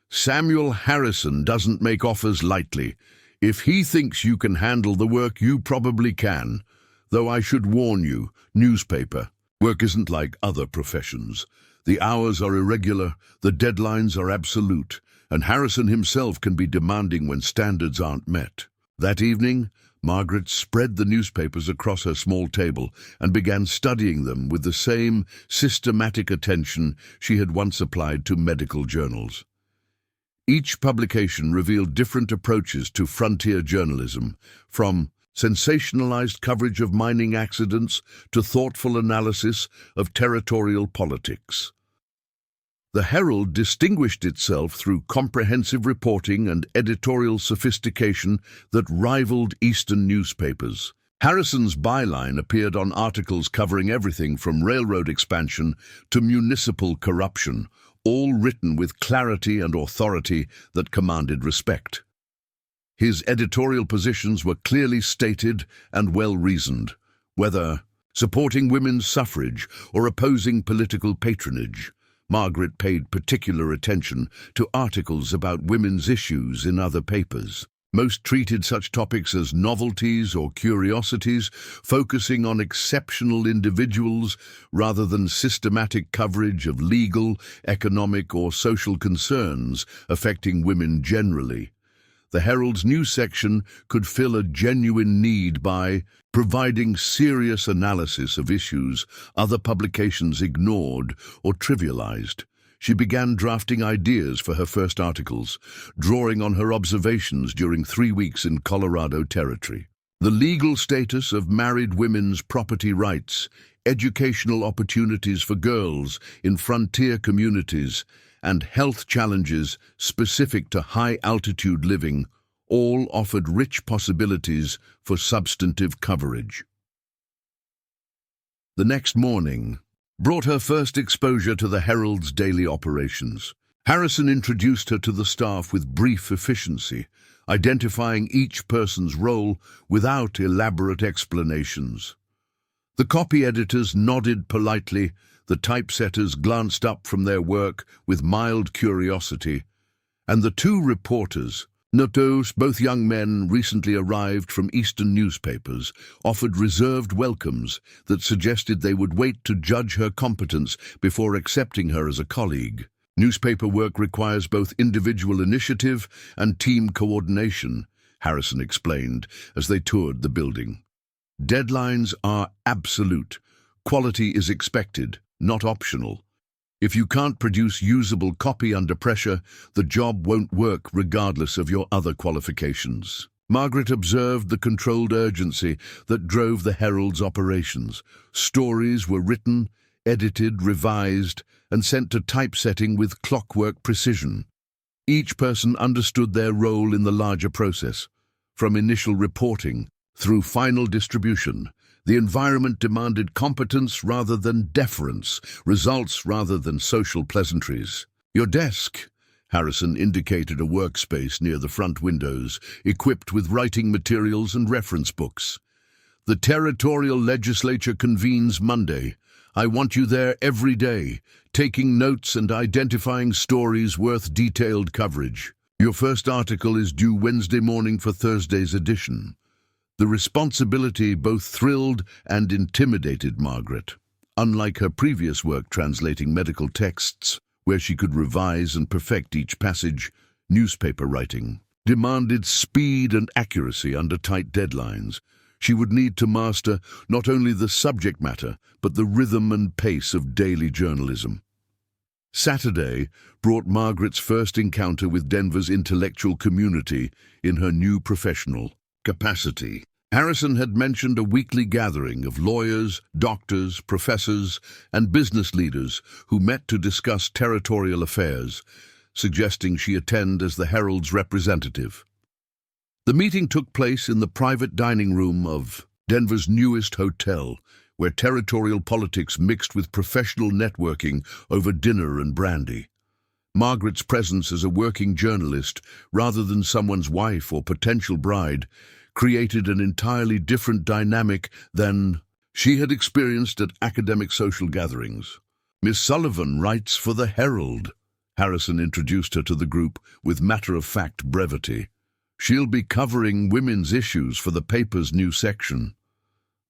"Samuel Harrison doesn't make offers lightly. If he thinks you can handle the work, you probably can. Though I should warn you, newspaper work isn't like other professions. The hours are irregular, the deadlines are absolute, and Harrison himself can be demanding when standards aren't met." That evening, Margaret spread the newspapers across her small table and began studying them with the same systematic attention she had once applied to medical journals. Each publication revealed different approaches to frontier journalism, from sensationalized coverage of mining accidents to thoughtful analysis of territorial politics. The Herald distinguished itself through comprehensive reporting and editorial sophistication that rivaled Eastern newspapers. Harrison's byline appeared on articles covering everything from railroad expansion to municipal corruption, all written with clarity and authority that commanded respect. His editorial positions were clearly stated and well-reasoned, whether supporting women's suffrage or opposing political patronage. Margaret paid particular attention to articles about women's issues in other papers. Most treated such topics as novelties or curiosities, focusing on exceptional individuals rather than systematic coverage of legal, economic, or social concerns affecting women generally. The Herald's news section could fill a genuine need by providing serious analysis of issues other publications ignored or trivialized. She began drafting ideas for her first articles, drawing on her observations during 3 weeks in Colorado Territory. The legal status of married women's property rights, educational opportunities for girls in frontier communities, and health challenges specific to high-altitude living all offered rich possibilities for substantive coverage. The next morning brought her first exposure to the Herald's daily operations. Harrison introduced her to the staff with brief efficiency, identifying each person's role without elaborate explanations. The copy editors nodded politely, the typesetters glanced up from their work with mild curiosity, and the 2 reporters, both young men recently arrived from Eastern newspapers, offered reserved welcomes that suggested they would wait to judge her competence before accepting her as a colleague. "Newspaper work requires both individual initiative and team coordination," Harrison explained as they toured the building. "Deadlines are absolute. Quality is expected, not optional. If you can't produce usable copy under pressure, the job won't work regardless of your other qualifications." Margaret observed the controlled urgency that drove the Herald's operations. Stories were written, edited, revised, and sent to typesetting with clockwork precision. Each person understood their role in the larger process. From initial reporting through final distribution, the environment demanded competence rather than deference, results rather than social pleasantries. Your desk, Harrison indicated a workspace near the front windows, equipped with writing materials and reference books. The territorial legislature convenes Monday. I want you there every day, taking notes and identifying stories worth detailed coverage. Your first article is due Wednesday morning for Thursday's edition. The responsibility both thrilled and intimidated Margaret. Unlike her previous work translating medical texts, where she could revise and perfect each passage, newspaper writing demanded speed and accuracy under tight deadlines. She would need to master not only the subject matter, but the rhythm and pace of daily journalism. Saturday brought Margaret's first encounter with Denver's intellectual community in her new professional capacity. Harrison had mentioned a weekly gathering of lawyers, doctors, professors, and business leaders who met to discuss territorial affairs, suggesting she attend as the Herald's representative. The meeting took place in the private dining room of Denver's newest hotel, where territorial politics mixed with professional networking over dinner and brandy. Margaret's presence as a working journalist, rather than someone's wife or potential bride, created an entirely different dynamic than she had experienced at academic social gatherings. Miss Sullivan writes for the Herald. Harrison introduced her to the group with matter-of-fact brevity. She'll be covering women's issues for the paper's new section.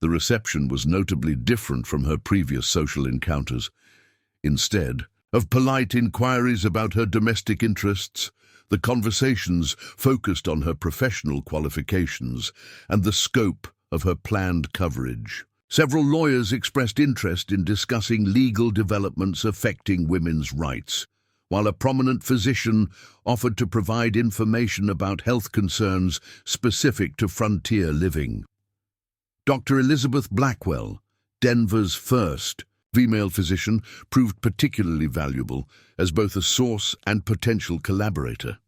The reception was notably different from her previous social encounters. Instead of polite inquiries about her domestic interests, the conversations focused on her professional qualifications and the scope of her planned coverage. Several lawyers expressed interest in discussing legal developments affecting women's rights, while a prominent physician offered to provide information about health concerns specific to frontier living. Dr. Elizabeth Blackwell, Denver's first female physician, proved particularly valuable as both a source and potential collaborator.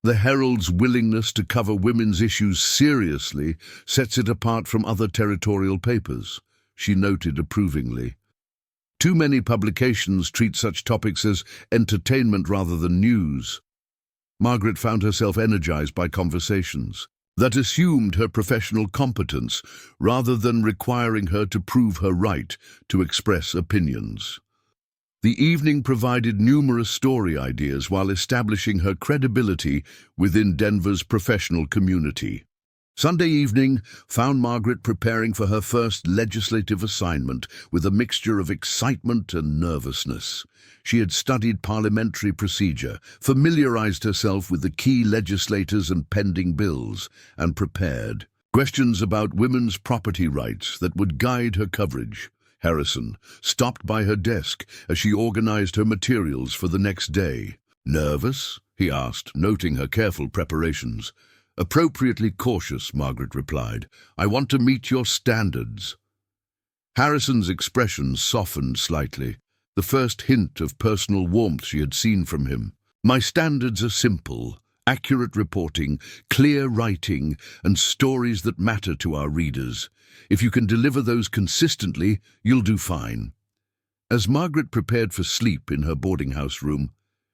The Herald's willingness to cover women's issues seriously sets it apart from other territorial papers, she noted approvingly. Too many publications treat such topics as entertainment rather than news. Margaret found herself energized by conversations that assumed her professional competence rather than requiring her to prove her right to express opinions. The evening provided numerous story ideas while establishing her credibility within Denver's professional community. Sunday evening found Margaret preparing for her first legislative assignment with a mixture of excitement and nervousness. She had studied parliamentary procedure, familiarized herself with the key legislators and pending bills, and prepared questions about women's property rights that would guide her coverage. Harrison stopped by her desk as she organized her materials for the next day. "Nervous?" he asked, noting her careful preparations. "Appropriately cautious," Margaret replied. "I want to meet your standards." Harrison's expression softened slightly, the first hint of personal warmth she had seen from him. "My standards are simple: accurate reporting, clear writing, and stories that matter to our readers. If you can deliver those consistently, you'll do fine." As Margaret prepared for sleep in her boarding house room,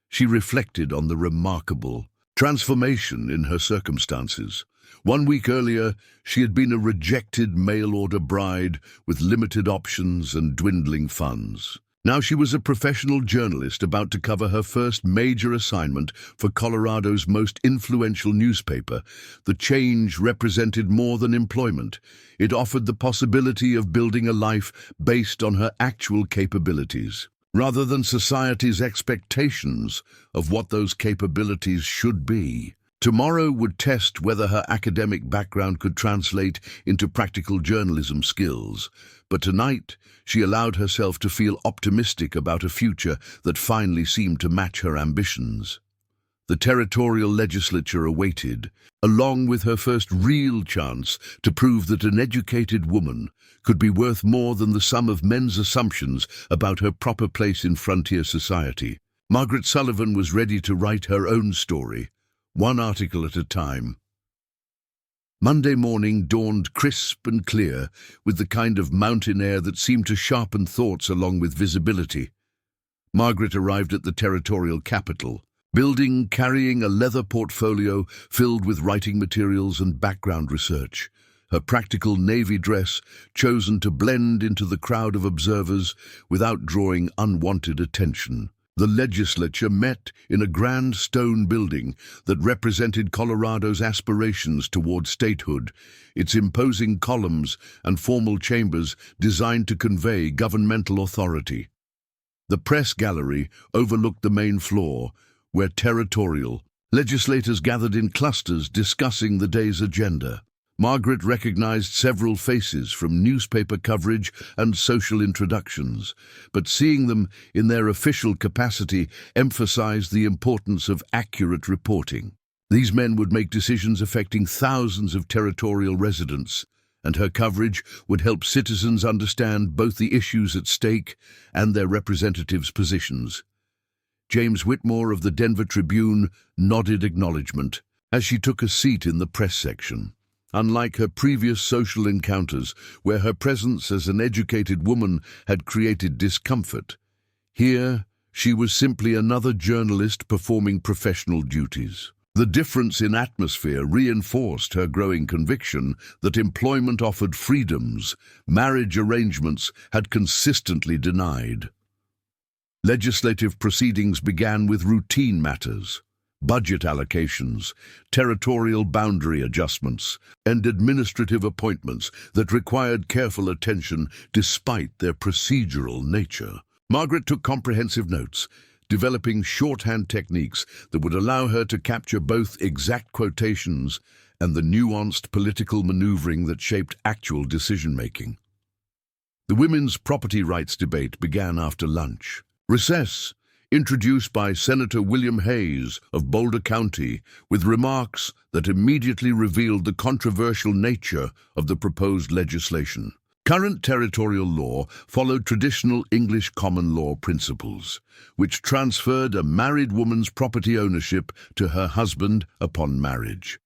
she reflected on the remarkable transformation in her circumstances. 1 week earlier, she had been a rejected mail-order bride with limited options and dwindling funds. Now she was a professional journalist about to cover her first major assignment for Colorado's most influential newspaper. The change represented more than employment. It offered the possibility of building a life based on her actual capabilities, rather than society's expectations of what those capabilities should be. Tomorrow would test whether her academic background could translate into practical journalism skills, but tonight she allowed herself to feel optimistic about a future that finally seemed to match her ambitions. The territorial legislature awaited, along with her first real chance to prove that an educated woman could be worth more than the sum of men's assumptions about her proper place in frontier society. Margaret Sullivan was ready to write her own story, one article at a time. Monday morning dawned crisp and clear, with the kind of mountain air that seemed to sharpen thoughts along with visibility. Margaret arrived at the territorial capital, building carrying a leather portfolio filled with writing materials and background research. Her practical navy dress chosen to blend into the crowd of observers without drawing unwanted attention. The legislature met in a grand stone building that represented Colorado's aspirations toward statehood, its imposing columns and formal chambers designed to convey governmental authority. The press gallery overlooked the main floor, where territorial legislators gathered in clusters discussing the day's agenda. Margaret recognized several faces from newspaper coverage and social introductions, but seeing them in their official capacity emphasized the importance of accurate reporting. These men would make decisions affecting thousands of territorial residents, and her coverage would help citizens understand both the issues at stake and their representatives' positions. James Whitmore of the Denver Tribune nodded acknowledgement as she took a seat in the press section. Unlike her previous social encounters, where her presence as an educated woman had created discomfort, here she was simply another journalist performing professional duties. The difference in atmosphere reinforced her growing conviction that employment offered freedoms marriage arrangements had consistently denied. Legislative proceedings began with routine matters: budget allocations, territorial boundary adjustments, and administrative appointments that required careful attention despite their procedural nature. Margaret took comprehensive notes, developing shorthand techniques that would allow her to capture both exact quotations and the nuanced political maneuvering that shaped actual decision-making. The women's property rights debate began after lunch. Recess, introduced by Senator William Hayes of Boulder County, with remarks that immediately revealed the controversial nature of the proposed legislation. Current territorial law followed traditional English common law principles, which transferred a married woman's property ownership to her husband upon marriage.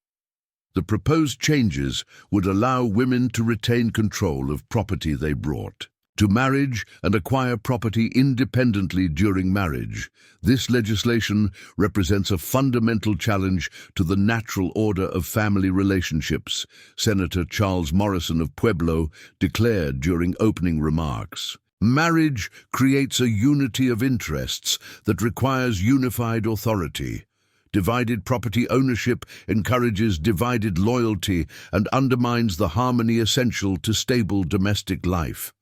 The proposed changes would allow women to retain control of property they brought to marriage and acquire property independently during marriage. This legislation represents a fundamental challenge to the natural order of family relationships, Senator Charles Morrison of Pueblo declared during opening remarks. Marriage creates a unity of interests that requires unified authority. Divided property ownership encourages divided loyalty and undermines the harmony essential to stable domestic life.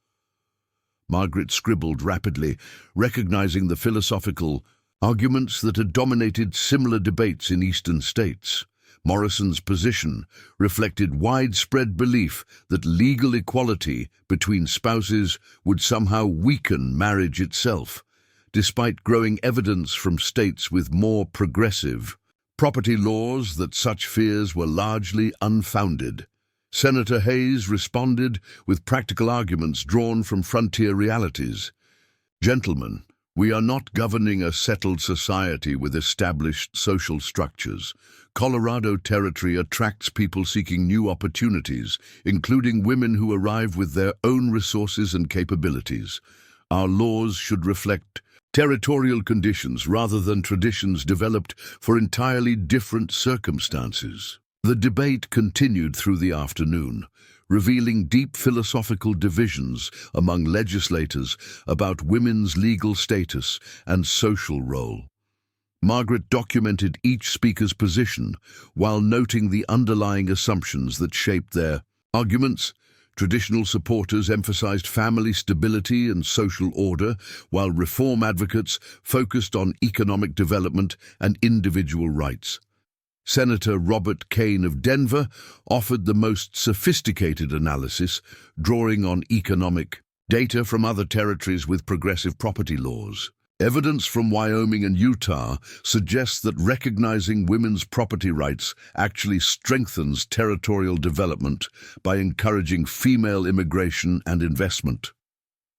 Margaret scribbled rapidly, recognizing the philosophical arguments that had dominated similar debates in eastern states. Morrison's position reflected widespread belief that legal equality between spouses would somehow weaken marriage itself, despite growing evidence from states with more progressive property laws that such fears were largely unfounded. Senator Hayes responded with practical arguments drawn from frontier realities. Gentlemen, we are not governing a settled society with established social structures. Colorado territory attracts people seeking new opportunities, including women who arrive with their own resources and capabilities. Our laws should reflect territorial conditions rather than traditions developed for entirely different circumstances. The debate continued through the afternoon, revealing deep philosophical divisions among legislators about women's legal status and social role. Margaret documented each speaker's position while noting the underlying assumptions that shaped their arguments. Traditional supporters emphasized family stability and social order, while reform advocates focused on economic development and individual rights. Senator Robert Kane of Denver offered the most sophisticated analysis, drawing on economic data from other territories with progressive property laws. Evidence from Wyoming and Utah suggests that recognizing women's property rights actually strengthens territorial development by encouraging female immigration and investment.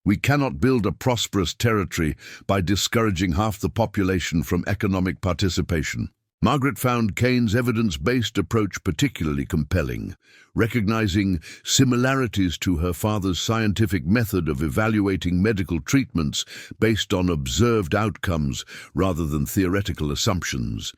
We cannot build a prosperous territory by discouraging half the population from economic participation. Margaret found Kane's evidence-based approach particularly compelling, recognizing similarities to her father's scientific method of evaluating medical treatments based on observed outcomes rather than theoretical assumptions.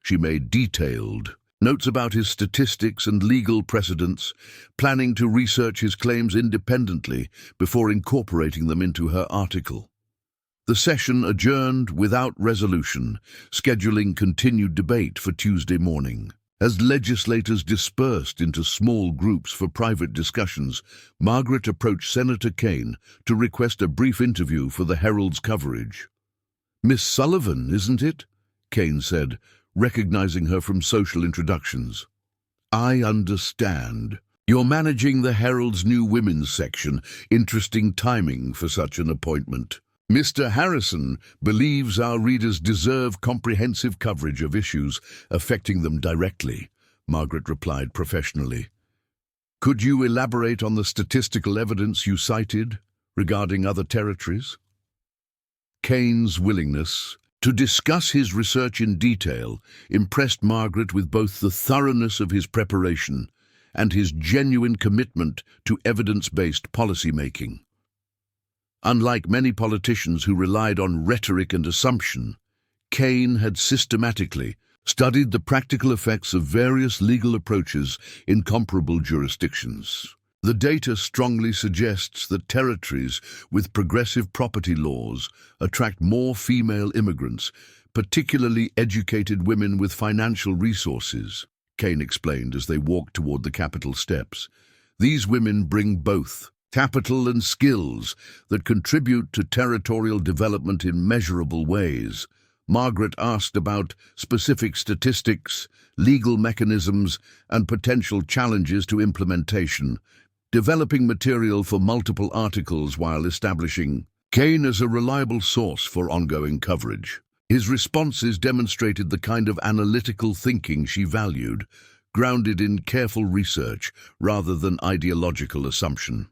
She made detailed notes about his statistics and legal precedents, planning to research his claims independently before incorporating them into her article. The session adjourned without resolution, scheduling continued debate for Tuesday morning. As legislators dispersed into small groups for private discussions, Margaret approached Senator Kane to request a brief interview for the Herald's coverage. "Miss Sullivan, isn't it?" Kane said, recognizing her from social introductions. "I understand. You're managing the Herald's new women's section. Interesting timing for such an appointment. Mr. Harrison believes our readers deserve comprehensive coverage of issues affecting them directly," Margaret replied professionally. "Could you elaborate on the statistical evidence you cited regarding other territories?" Kane's willingness to discuss his research in detail impressed Margaret with both the thoroughness of his preparation and his genuine commitment to evidence-based policy-making. Unlike many politicians who relied on rhetoric and assumption, Kane had systematically studied the practical effects of various legal approaches in comparable jurisdictions. The data strongly suggests that territories with progressive property laws attract more female immigrants, particularly educated women with financial resources, Kane explained as they walked toward the Capitol steps. These women bring both capital and skills that contribute to territorial development in measurable ways. Margaret asked about specific statistics, legal mechanisms, and potential challenges to implementation, developing material for multiple articles while establishing Kane as a reliable source for ongoing coverage. His responses demonstrated the kind of analytical thinking she valued, grounded in careful research rather than ideological assumption.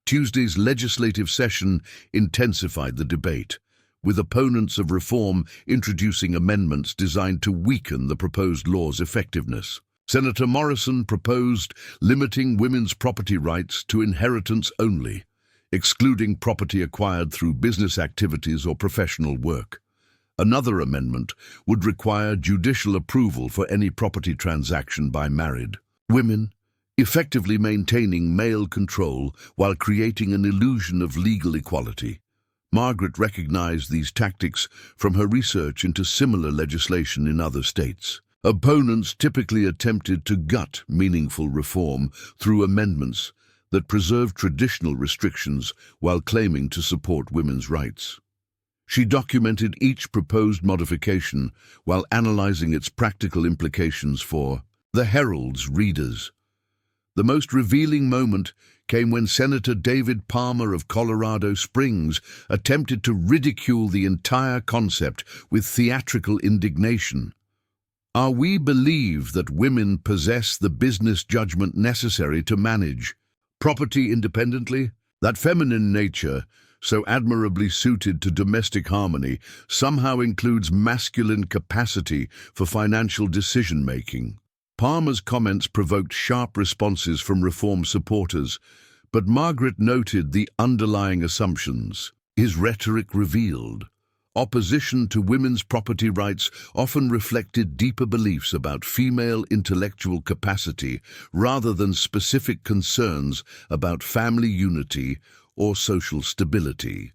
Tuesday's legislative session intensified the debate, with opponents of reform introducing amendments designed to weaken the proposed law's effectiveness. Senator Morrison proposed limiting women's property rights to inheritance only, excluding property acquired through business activities or professional work. Another amendment would require judicial approval for any property transaction by married women, effectively maintaining male control while creating an illusion of legal equality. Margaret recognized these tactics from her research into similar legislation in other states. Opponents typically attempted to gut meaningful reform through amendments that preserved traditional restrictions while claiming to support women's rights. She documented each proposed modification while analyzing its practical implications for the Herald's readers. The most revealing moment came when Senator David Palmer of Colorado Springs attempted to ridicule the entire concept with theatrical indignation. "Are we believe that women possess the business judgment necessary to manage property independently? That feminine nature, so admirably suited to domestic harmony, somehow includes masculine capacity for financial decision-making." Palmer's comments provoked sharp responses from reform supporters, but Margaret noted the underlying assumptions his rhetoric revealed. Opposition to women's property rights often reflected deeper beliefs about female intellectual capacity rather than specific concerns about family unity or social stability.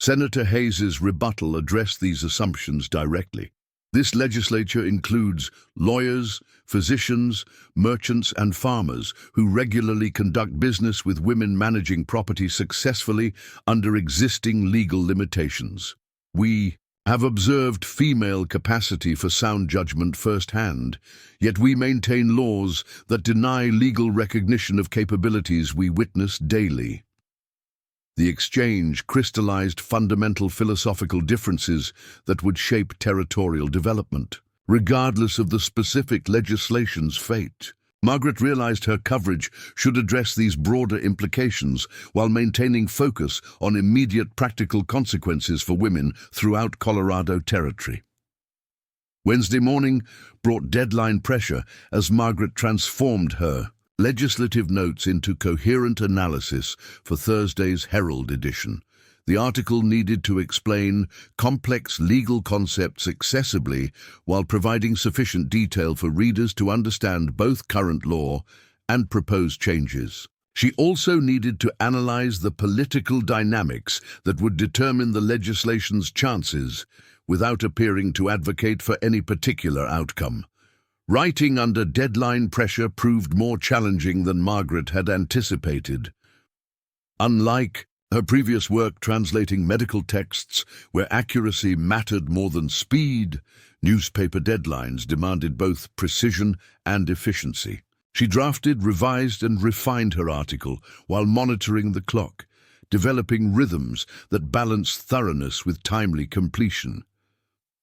Senator Hayes's rebuttal addressed these assumptions directly. This legislature includes lawyers, physicians, merchants, and farmers who regularly conduct business with women managing property successfully under existing legal limitations. We have observed female capacity for sound judgment firsthand, yet we maintain laws that deny legal recognition of capabilities we witness daily. The exchange crystallized fundamental philosophical differences that would shape territorial development, regardless of the specific legislation's fate. Margaret realized her coverage should address these broader implications while maintaining focus on immediate practical consequences for women throughout Colorado Territory. Wednesday morning brought deadline pressure as Margaret transformed her legislative notes into coherent analysis for Thursday's Herald edition. The article needed to explain complex legal concepts accessibly while providing sufficient detail for readers to understand both current law and proposed changes. She also needed to analyze the political dynamics that would determine the legislation's chances without appearing to advocate for any particular outcome. Writing under deadline pressure proved more challenging than Margaret had anticipated. Unlike her previous work translating medical texts where accuracy mattered more than speed, newspaper deadlines demanded both precision and efficiency. She drafted, revised, and refined her article while monitoring the clock, developing rhythms that balanced thoroughness with timely completion.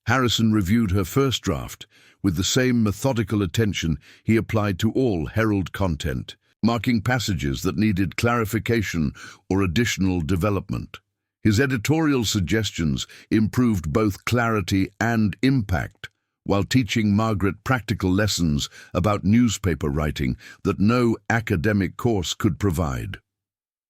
Harrison reviewed her first draft with the same methodical attention he applied to all Herald content, marking passages that needed clarification or additional development. His editorial suggestions improved both clarity and impact, while teaching Margaret practical lessons about newspaper writing that no academic course could provide.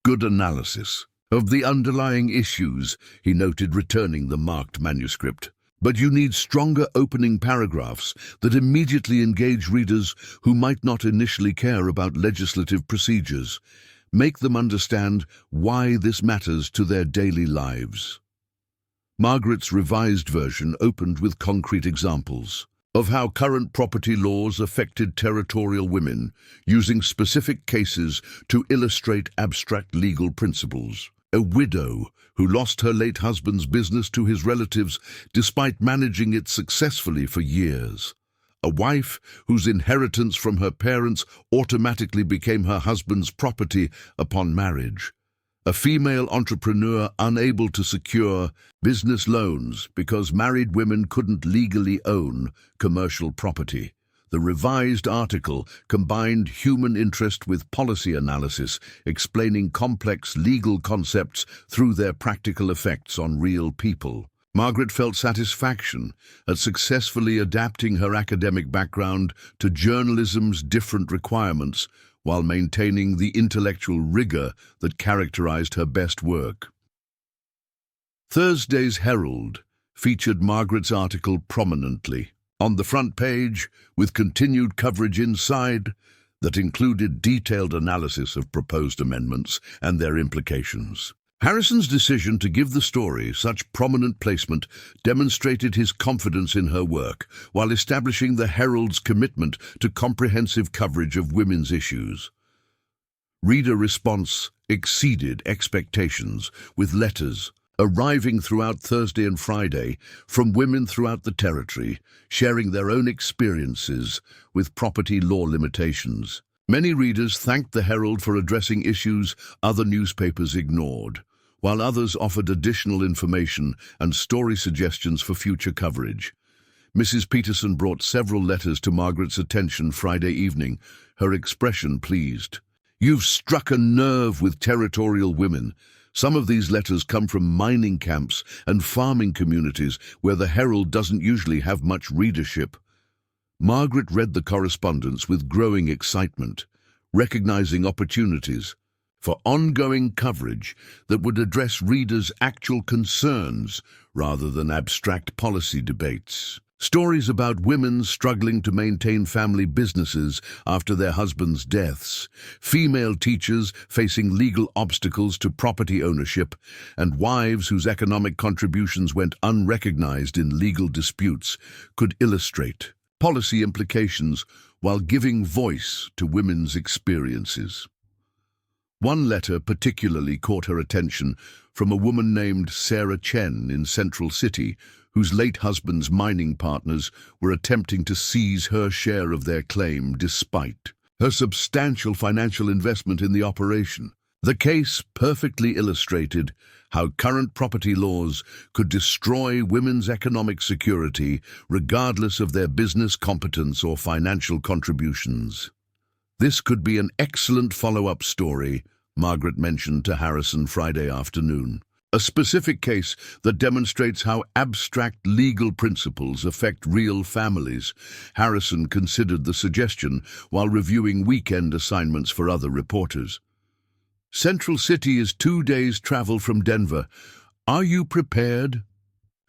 Good analysis of the underlying issues, he noted, returning the marked manuscript. But you need stronger opening paragraphs that immediately engage readers who might not initially care about legislative procedures. Make them understand why this matters to their daily lives. Margaret's revised version opened with concrete examples of how current property laws affected territorial women, using specific cases to illustrate abstract legal principles. A widow who lost her late husband's business to his relatives despite managing it successfully for years. A wife whose inheritance from her parents automatically became her husband's property upon marriage. A female entrepreneur unable to secure business loans because married women couldn't legally own commercial property. The revised article combined human interest with policy analysis, explaining complex legal concepts through their practical effects on real people. Margaret felt satisfaction at successfully adapting her academic background to journalism's different requirements while maintaining the intellectual rigor that characterized her best work. Thursday's Herald featured Margaret's article prominently on the front page, with continued coverage inside that included detailed analysis of proposed amendments and their implications. Harrison's decision to give the story such prominent placement demonstrated his confidence in her work, while establishing the Herald's commitment to comprehensive coverage of women's issues. Reader response exceeded expectations, with letters arriving throughout Thursday and Friday from women throughout the territory, sharing their own experiences with property law limitations. Many readers thanked the Herald for addressing issues other newspapers ignored, while others offered additional information and story suggestions for future coverage. Mrs. Peterson brought several letters to Margaret's attention Friday evening, her expression pleased. "You've struck a nerve with territorial women. Some of these letters come from mining camps and farming communities where the Herald doesn't usually have much readership." Margaret read the correspondence with growing excitement, recognizing opportunities for ongoing coverage that would address readers' actual concerns rather than abstract policy debates. Stories about women struggling to maintain family businesses after their husbands' deaths, female teachers facing legal obstacles to property ownership, and wives whose economic contributions went unrecognized in legal disputes could illustrate policy implications while giving voice to women's experiences. One letter particularly caught her attention, from a woman named Sarah Chen in Central City, whose late husband's mining partners were attempting to seize her share of their claim despite her substantial financial investment in the operation. The case perfectly illustrated how current property laws could destroy women's economic security regardless of their business competence or financial contributions. "This could be an excellent follow-up story," Margaret mentioned to Harrison Friday afternoon. "A specific case that demonstrates how abstract legal principles affect real families." Harrison considered the suggestion while reviewing weekend assignments for other reporters. "Central City is 2 days' travel from Denver. Are you prepared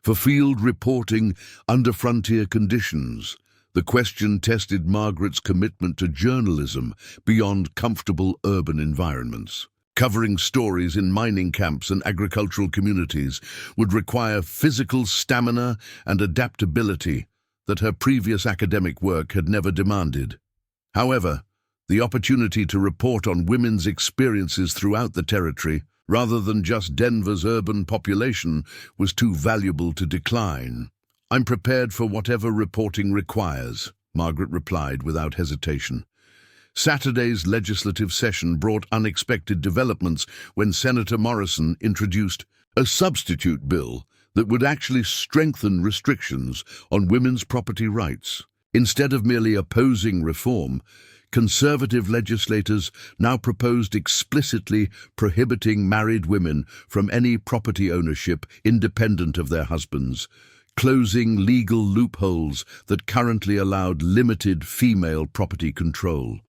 for field reporting under frontier conditions?" The question tested Margaret's commitment to journalism beyond comfortable urban environments. Covering stories in mining camps and agricultural communities would require physical stamina and adaptability that her previous academic work had never demanded. However, the opportunity to report on women's experiences throughout the territory, rather than just Denver's urban population, was too valuable to decline. "I'm prepared for whatever reporting requires," Margaret replied without hesitation. Saturday's legislative session brought unexpected developments when Senator Morrison introduced a substitute bill that would actually strengthen restrictions on women's property rights. Instead of merely opposing reform, conservative legislators now proposed explicitly prohibiting married women from any property ownership independent of their husbands, closing legal loopholes that currently allowed limited female property control.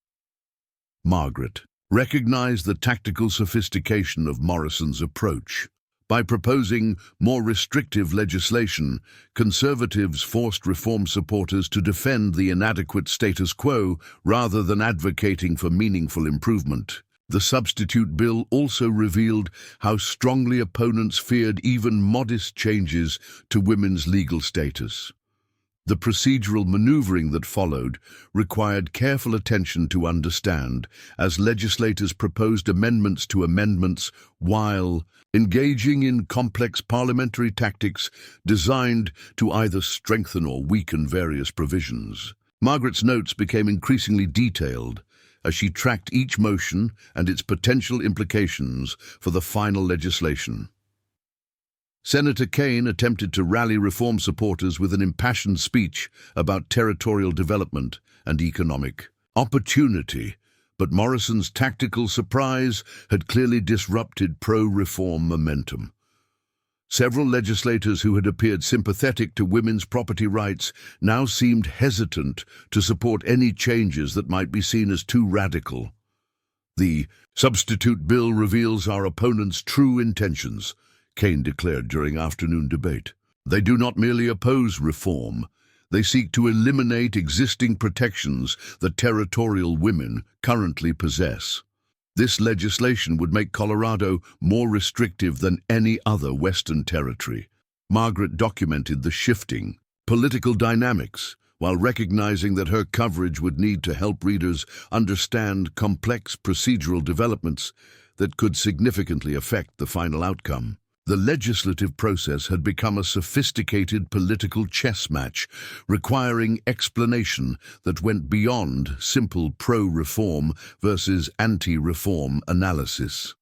Margaret recognized the tactical sophistication of Morrison's approach. By proposing more restrictive legislation, conservatives forced reform supporters to defend the inadequate status quo rather than advocating for meaningful improvement. The substitute bill also revealed how strongly opponents feared even modest changes to women's legal status. The procedural maneuvering that followed required careful attention to understand, as legislators proposed amendments to amendments while engaging in complex parliamentary tactics designed to either strengthen or weaken various provisions. Margaret's notes became increasingly detailed as she tracked each motion and its potential implications for the final legislation. Senator Kaine attempted to rally reform supporters with an impassioned speech about territorial development and economic opportunity, but Morrison's tactical surprise had clearly disrupted pro-reform momentum. Several legislators who had appeared sympathetic to women's property rights now seemed hesitant to support any changes that might be seen as too radical. "The substitute bill reveals our opponents' true intentions," Kaine declared during afternoon debate. "They do not merely oppose reform, they seek to eliminate existing protections that territorial women currently possess. This legislation would make Colorado more restrictive than any other Western territory." Margaret documented the shifting political dynamics while recognizing that her coverage would need to help readers understand complex procedural developments that could significantly affect the final outcome. The legislative process had become a sophisticated political chess match, requiring explanation that went beyond simple pro-reform versus anti-reform analysis.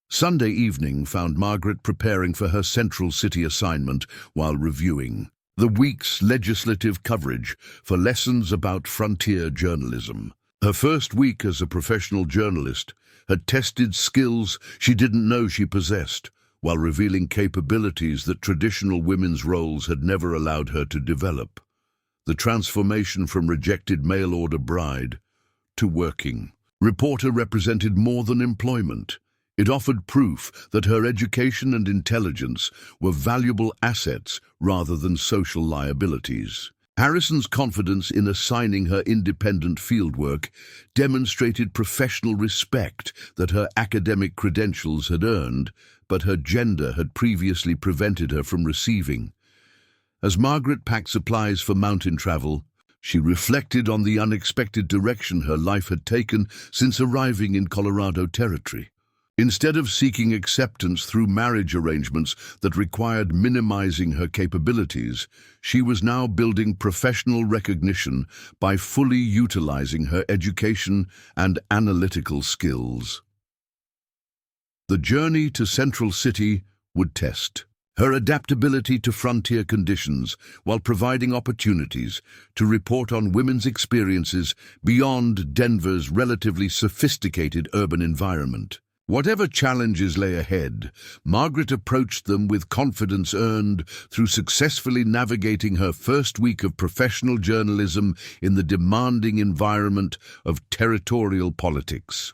Sunday evening found Margaret preparing for her Central City assignment while reviewing the week's legislative coverage for lessons about frontier journalism. Her first week as a professional journalist had tested skills she didn't know she possessed, while revealing capabilities that traditional women's roles had never allowed her to develop. The transformation from rejected mail-order bride to working reporter represented more than employment. It offered proof that her education and intelligence were valuable assets rather than social liabilities. Harrison's confidence in assigning her independent fieldwork demonstrated professional respect that her academic credentials had earned, but her gender had previously prevented her from receiving. As Margaret packed supplies for mountain travel, she reflected on the unexpected direction her life had taken since arriving in Colorado Territory. Instead of seeking acceptance through marriage arrangements that required minimizing her capabilities, she was now building professional recognition by fully utilizing her education and analytical skills. The journey to Central City would test her adaptability to frontier conditions while providing opportunities to report on women's experiences beyond Denver's relatively sophisticated urban environment. Whatever challenges lay ahead, Margaret approached them with confidence earned through successfully navigating her first week of professional journalism in the demanding environment of territorial politics.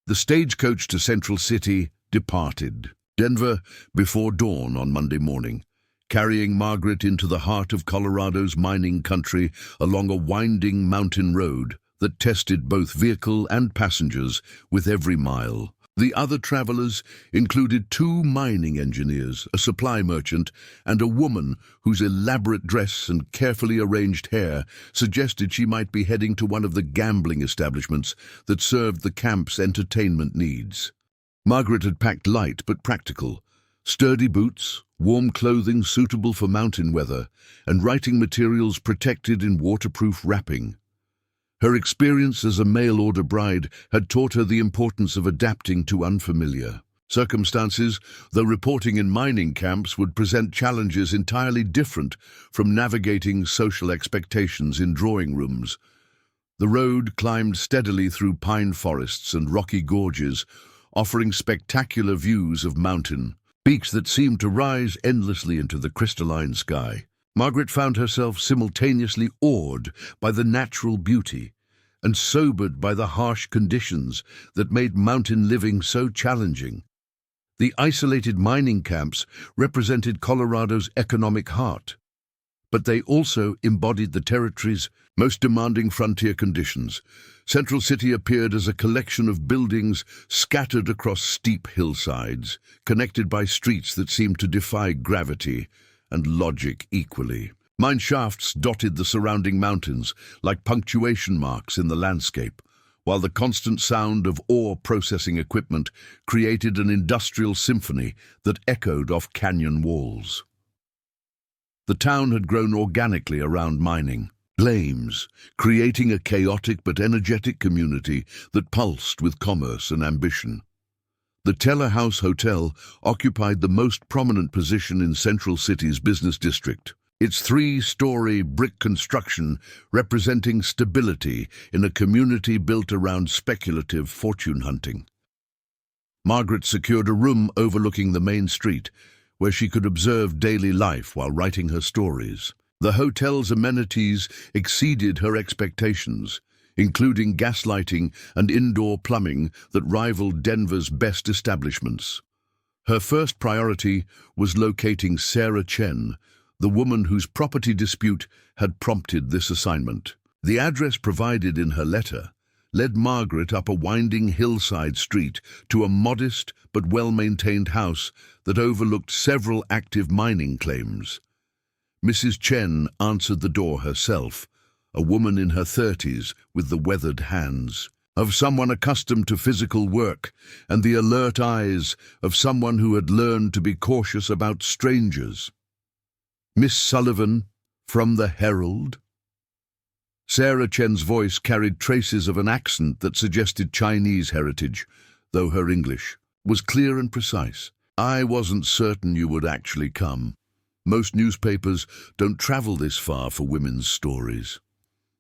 The stagecoach to Central City departed Denver before dawn on Monday morning, carrying Margaret into the heart of Colorado's mining country along a winding mountain road that tested both vehicle and passengers with every mile. The other travelers included two mining engineers, a supply merchant, and a woman whose elaborate dress and carefully arranged hair suggested she might be heading to one of the gambling establishments that served the camp's entertainment needs. Margaret had packed light but practical, sturdy boots, warm clothing suitable for mountain weather, and writing materials protected in waterproof wrapping. Her experience as a mail-order bride had taught her the importance of adapting to unfamiliar circumstances, though reporting in mining camps would present challenges entirely different from navigating social expectations in drawing rooms. The road climbed steadily through pine forests and rocky gorges, offering spectacular views of mountain peaks that seemed to rise endlessly into the crystalline sky. Margaret found herself simultaneously awed by the natural beauty and sobered by the harsh conditions that made mountain living so challenging. The isolated mining camps represented Colorado's economic heart, but they also embodied the territory's most demanding frontier conditions. Central City appeared as a collection of buildings scattered across steep hillsides, connected by streets that seemed to defy gravity and logic equally. Mine shafts dotted the surrounding mountains like punctuation marks in the landscape, while the constant sound of ore processing equipment created an industrial symphony that echoed off canyon walls. The town had grown organically around mining claims, creating a chaotic but energetic community that pulsed with commerce and ambition. The Teller House Hotel occupied the most prominent position in Central City's business district, its three-story brick construction representing stability in a community built around speculative fortune hunting. Margaret secured a room overlooking the main street, where she could observe daily life while writing her stories. The hotel's amenities exceeded her expectations, including gaslighting and indoor plumbing that rivaled Denver's best establishments. Her first priority was locating Sarah Chen, the woman whose property dispute had prompted this assignment. The address provided in her letter led Margaret up a winding hillside street to a modest but well-maintained house that overlooked several active mining claims. Mrs. Chen answered the door herself, a woman in her 30s with the weathered hands of someone accustomed to physical work and the alert eyes of someone who had learned to be cautious about strangers. "Miss Sullivan, from the Herald?" Sarah Chen's voice carried traces of an accent that suggested Chinese heritage, though her English was clear and precise. "I wasn't certain you would actually come. Most newspapers don't travel this far for women's stories."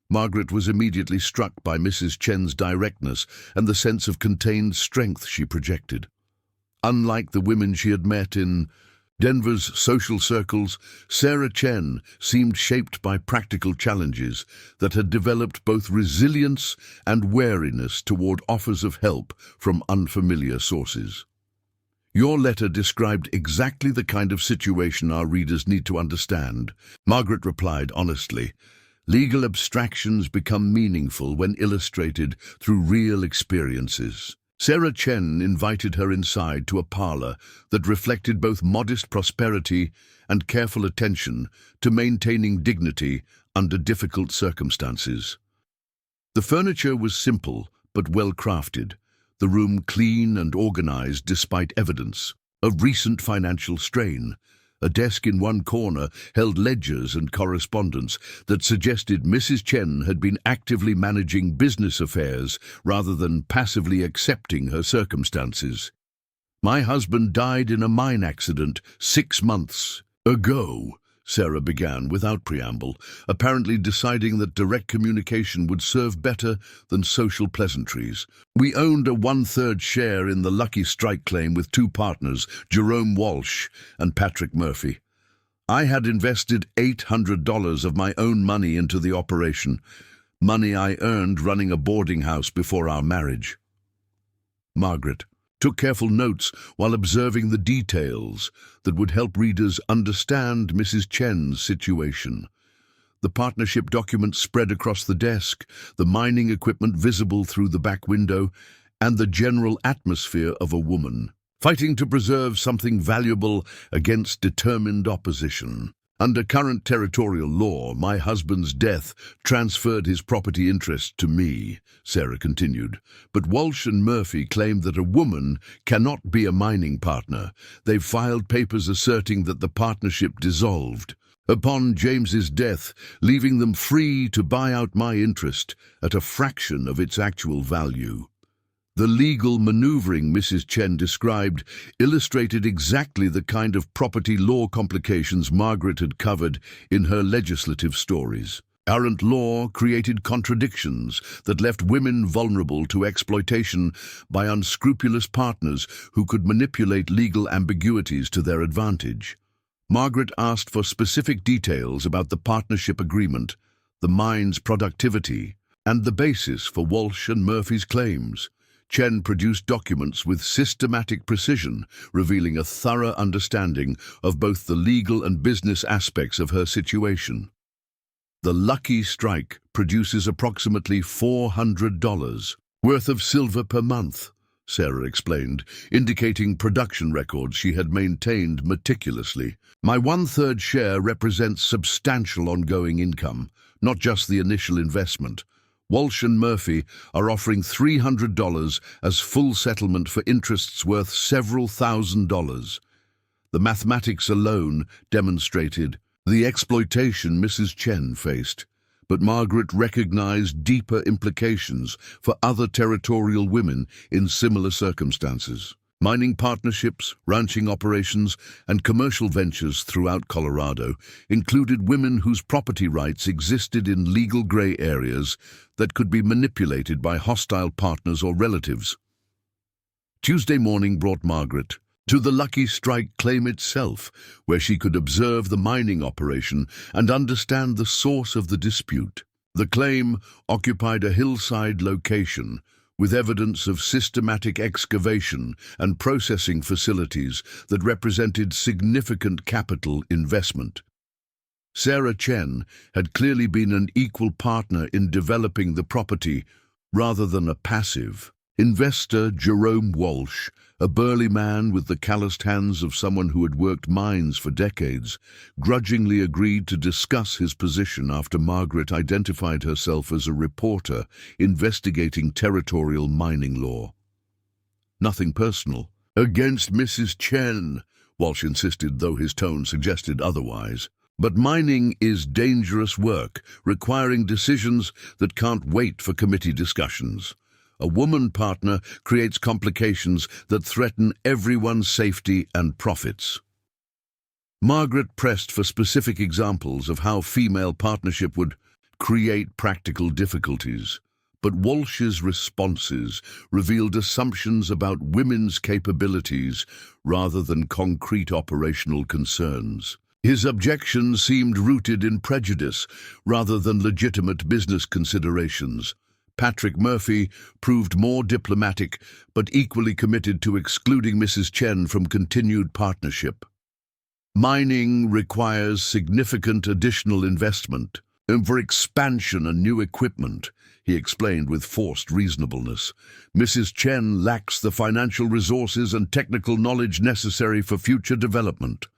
Margaret was immediately struck by Mrs. Chen's directness and the sense of contained strength she projected. Unlike the women she had met in Denver's social circles, Sarah Chen seemed shaped by practical challenges that had developed both resilience and wariness toward offers of help from unfamiliar sources. "Your letter described exactly the kind of situation our readers need to understand," Margaret replied honestly. "Legal abstractions become meaningful when illustrated through real experiences." Sarah Chen invited her inside to a parlor that reflected both modest prosperity and careful attention to maintaining dignity under difficult circumstances. The furniture was simple but well crafted, the room clean and organized despite evidence of recent financial strain. A desk in one corner held ledgers and correspondence that suggested Mrs. Chen had been actively managing business affairs rather than passively accepting her circumstances. "My husband died in a mine accident 6 months ago," Sarah began without preamble, apparently deciding that direct communication would serve better than social pleasantries. "We owned a 1/3 share in the Lucky Strike claim with 2 partners, Jerome Walsh and Patrick Murphy. I had invested $800 of my own money into the operation, money I earned running a boarding house before our marriage." Margaret took careful notes while observing the details that would help readers understand Mrs. Chen's situation. The partnership documents spread across the desk, the mining equipment visible through the back window, and the general atmosphere of a woman fighting to preserve something valuable against determined opposition. "Under current territorial law, my husband's death transferred his property interest to me," Sarah continued. "But Walsh and Murphy claim that a woman cannot be a mining partner. They've filed papers asserting that the partnership dissolved upon James's death, leaving them free to buy out my interest at a fraction of its actual value." The legal maneuvering Mrs. Chen described illustrated exactly the kind of property law complications Margaret had covered in her legislative stories. Current law created contradictions that left women vulnerable to exploitation by unscrupulous partners who could manipulate legal ambiguities to their advantage. Margaret asked for specific details about the partnership agreement, the mine's productivity, and the basis for Walsh and Murphy's claims. Chen produced documents with systematic precision, revealing a thorough understanding of both the legal and business aspects of her situation. "The Lucky Strike produces approximately $400 worth of silver per month," Sarah explained, indicating production records she had maintained meticulously. "My 1/3 share represents substantial ongoing income, not just the initial investment. Walsh and Murphy are offering $300 as full settlement for interests worth several $1,000s. The mathematics alone demonstrated the exploitation Mrs. Chen faced, but Margaret recognized deeper implications for other territorial women in similar circumstances. Mining partnerships, ranching operations, and commercial ventures throughout Colorado included women whose property rights existed in legal gray areas that could be manipulated by hostile partners or relatives. Tuesday morning brought Margaret to the Lucky Strike claim itself, where she could observe the mining operation and understand the source of the dispute. The claim occupied a hillside location with evidence of systematic excavation and processing facilities that represented significant capital investment. Sarah Chen had clearly been an equal partner in developing the property rather than a passive. Investor Jerome Walsh, a burly man with the calloused hands of someone who had worked mines for decades, grudgingly agreed to discuss his position after Margaret identified herself as a reporter investigating territorial mining law. "Nothing personal against Mrs. Chen," Walsh insisted, though his tone suggested otherwise. "But mining is dangerous work, requiring decisions that can't wait for committee discussions. A woman partner creates complications that threaten everyone's safety and profits." Margaret pressed for specific examples of how female partnership would create practical difficulties, but Walsh's responses revealed assumptions about women's capabilities rather than concrete operational concerns. His objections seemed rooted in prejudice rather than legitimate business considerations. Patrick Murphy proved more diplomatic but equally committed to excluding Mrs. Chen from continued partnership. "Mining requires significant additional investment for expansion and new equipment," he explained with forced reasonableness. "Mrs. Chen lacks the financial resources and technical knowledge necessary for future development."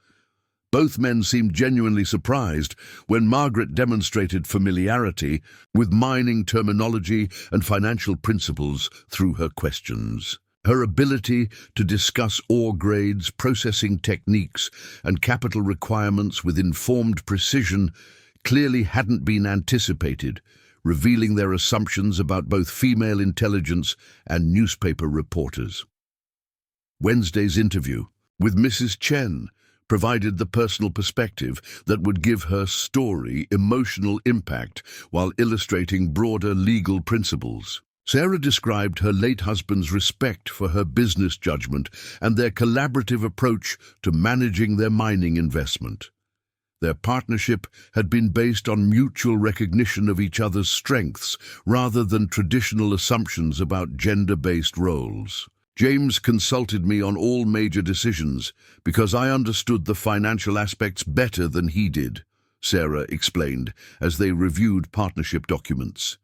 Both men seemed genuinely surprised when Margaret demonstrated familiarity with mining terminology and financial principles through her questions. Her ability to discuss ore grades, processing techniques, and capital requirements with informed precision clearly hadn't been anticipated, revealing their assumptions about both female intelligence and newspaper reporters. Wednesday's interview with Mrs. Chen provided the personal perspective that would give her story emotional impact while illustrating broader legal principles. Sarah described her late husband's respect for her business judgment and their collaborative approach to managing their mining investment. Their partnership had been based on mutual recognition of each other's strengths rather than traditional assumptions about gender-based roles. James consulted me on all major decisions because I understood the financial aspects better than he did, Sarah explained as they reviewed partnership documents.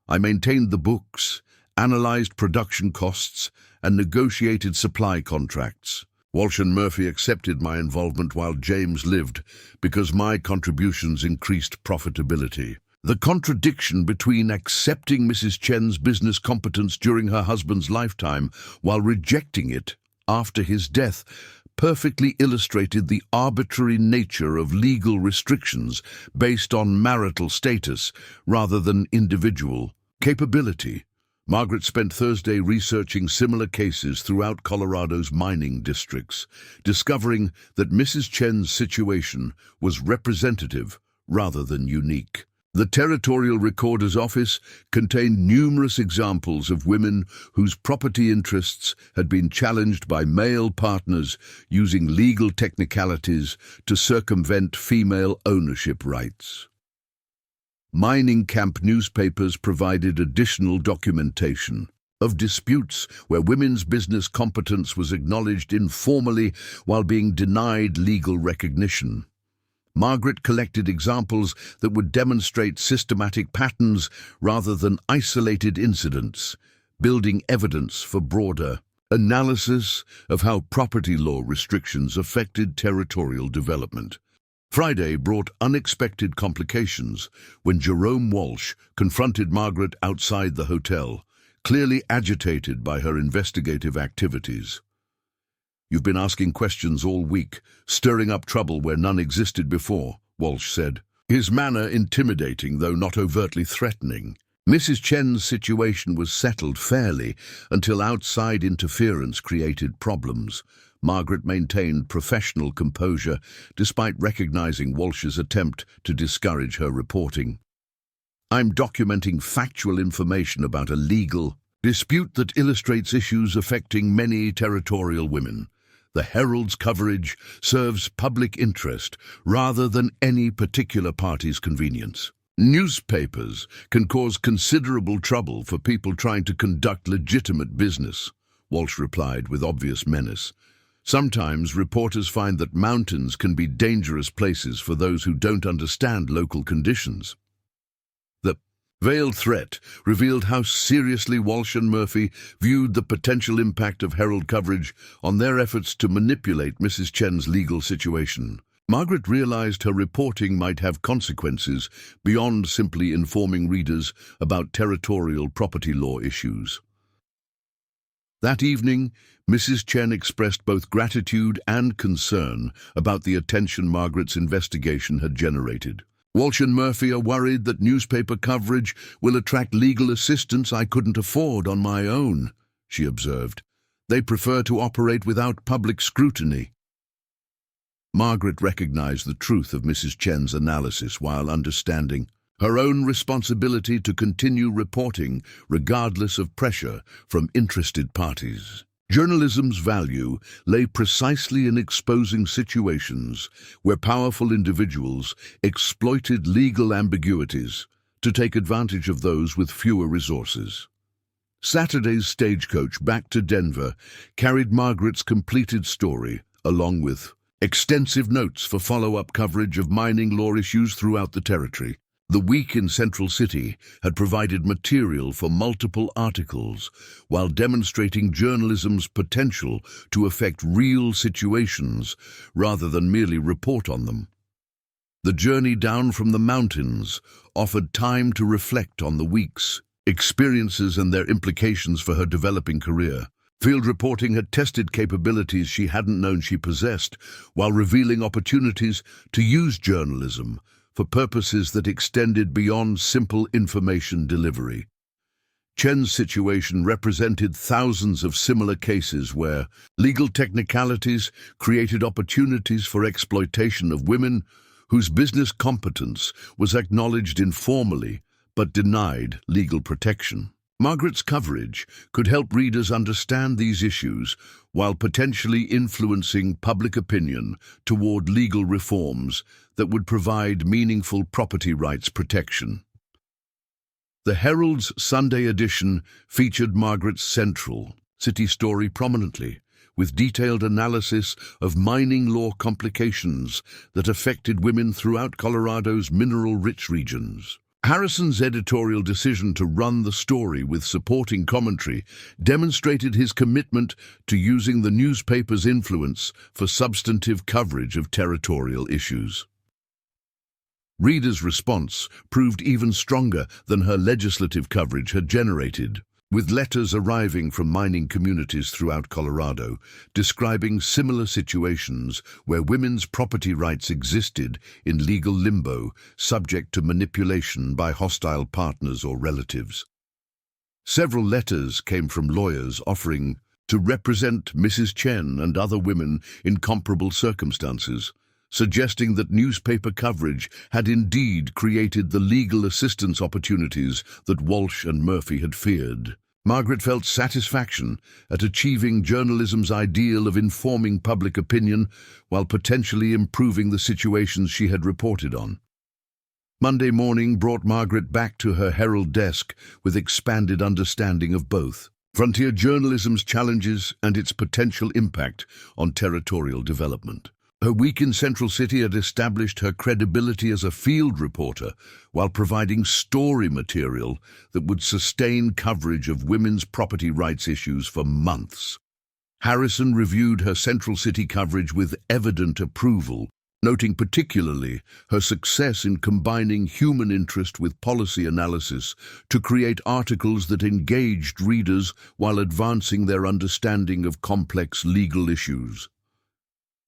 I maintained the books, analyzed production costs, and negotiated supply contracts. Walsh and Murphy accepted my involvement while James lived because my contributions increased profitability. The contradiction between accepting Mrs. Chen's business competence during her husband's lifetime while rejecting it after his death perfectly illustrated the arbitrary nature of legal restrictions based on marital status rather than individual capability. Margaret spent Thursday researching similar cases throughout Colorado's mining districts, discovering that Mrs. Chen's situation was representative rather than unique. The Territorial Recorder's Office contained numerous examples of women whose property interests had been challenged by male partners using legal technicalities to circumvent female ownership rights. Mining camp newspapers provided additional documentation of disputes where women's business competence was acknowledged informally while being denied legal recognition. Margaret collected examples that would demonstrate systematic patterns rather than isolated incidents, building evidence for broader analysis of how property law restrictions affected territorial development. Friday brought unexpected complications when Jerome Walsh confronted Margaret outside the hotel, clearly agitated by her investigative activities. "You've been asking questions all week, stirring up trouble where none existed before," Walsh said, his manner intimidating though not overtly threatening. Mrs. Chen's situation was settled fairly until outside interference created problems. Margaret maintained professional composure despite recognizing Walsh's attempt to discourage her reporting. "I'm documenting factual information about a legal dispute that illustrates issues affecting many territorial women. The Herald's coverage serves public interest rather than any particular party's convenience. Newspapers can cause considerable trouble for people trying to conduct legitimate business," Walsh replied with obvious menace. "Sometimes reporters find that mountains can be dangerous places for those who don't understand local conditions." The veiled threat revealed how seriously Walsh and Murphy viewed the potential impact of Herald coverage on their efforts to manipulate Mrs. Chen's legal situation. Margaret realized her reporting might have consequences beyond simply informing readers about territorial property law issues. That evening, Mrs. Chen expressed both gratitude and concern about the attention Margaret's investigation had generated. "Walsh and Murphy are worried that newspaper coverage will attract legal assistance I couldn't afford on my own," she observed. "They prefer to operate without public scrutiny." Margaret recognized the truth of Mrs. Chen's analysis while understanding her own responsibility to continue reporting regardless of pressure from interested parties. Journalism's value lay precisely in exposing situations where powerful individuals exploited legal ambiguities to take advantage of those with fewer resources. Saturday's stagecoach back to Denver carried Margaret's completed story, along with extensive notes for follow-up coverage of mining law issues throughout the territory. The week in Central City had provided material for multiple articles while demonstrating journalism's potential to affect real situations rather than merely report on them. The journey down from the mountains offered time to reflect on the week's experiences and their implications for her developing career. Field reporting had tested capabilities she hadn't known she possessed, while revealing opportunities to use journalism for purposes that extended beyond simple information delivery. Chen's situation represented thousands of similar cases where legal technicalities created opportunities for exploitation of women whose business competence was acknowledged informally but denied legal protection. Margaret's coverage could help readers understand these issues while potentially influencing public opinion toward legal reforms that would provide meaningful property rights protection. The Herald's Sunday edition featured Margaret's central city story prominently, with detailed analysis of mining law complications that affected women throughout Colorado's mineral-rich regions. Harrison's editorial decision to run the story with supporting commentary demonstrated his commitment to using the newspaper's influence for substantive coverage of territorial issues. Readers' response proved even stronger than her legislative coverage had generated, with letters arriving from mining communities throughout Colorado describing similar situations where women's property rights existed in legal limbo, subject to manipulation by hostile partners or relatives. Several letters came from lawyers offering to represent Mrs. Chen and other women in comparable circumstances, suggesting that newspaper coverage had indeed created the legal assistance opportunities that Walsh and Murphy had feared. Margaret felt satisfaction at achieving journalism's ideal of informing public opinion while potentially improving the situations she had reported on. Monday morning brought Margaret back to her Herald desk with expanded understanding of both frontier journalism's challenges and its potential impact on territorial development. Her week in Central City had established her credibility as a field reporter while providing story material that would sustain coverage of women's property rights issues for months. Harrison reviewed her Central City coverage with evident approval, noting particularly her success in combining human interest with policy analysis to create articles that engaged readers while advancing their understanding of complex legal issues.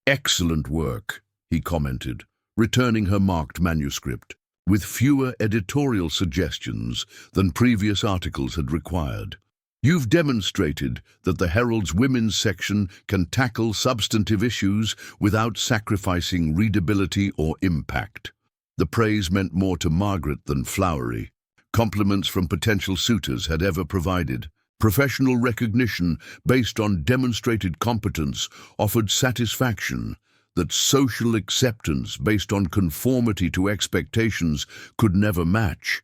"Excellent work," he commented, returning her marked manuscript, with fewer editorial suggestions than previous articles had required. "You've demonstrated that the Herald's women's section can tackle substantive issues without sacrificing readability or impact." The praise meant more to Margaret than flowery compliments from potential suitors had ever provided. Professional recognition based on demonstrated competence offered satisfaction that social acceptance based on conformity to expectations could never match.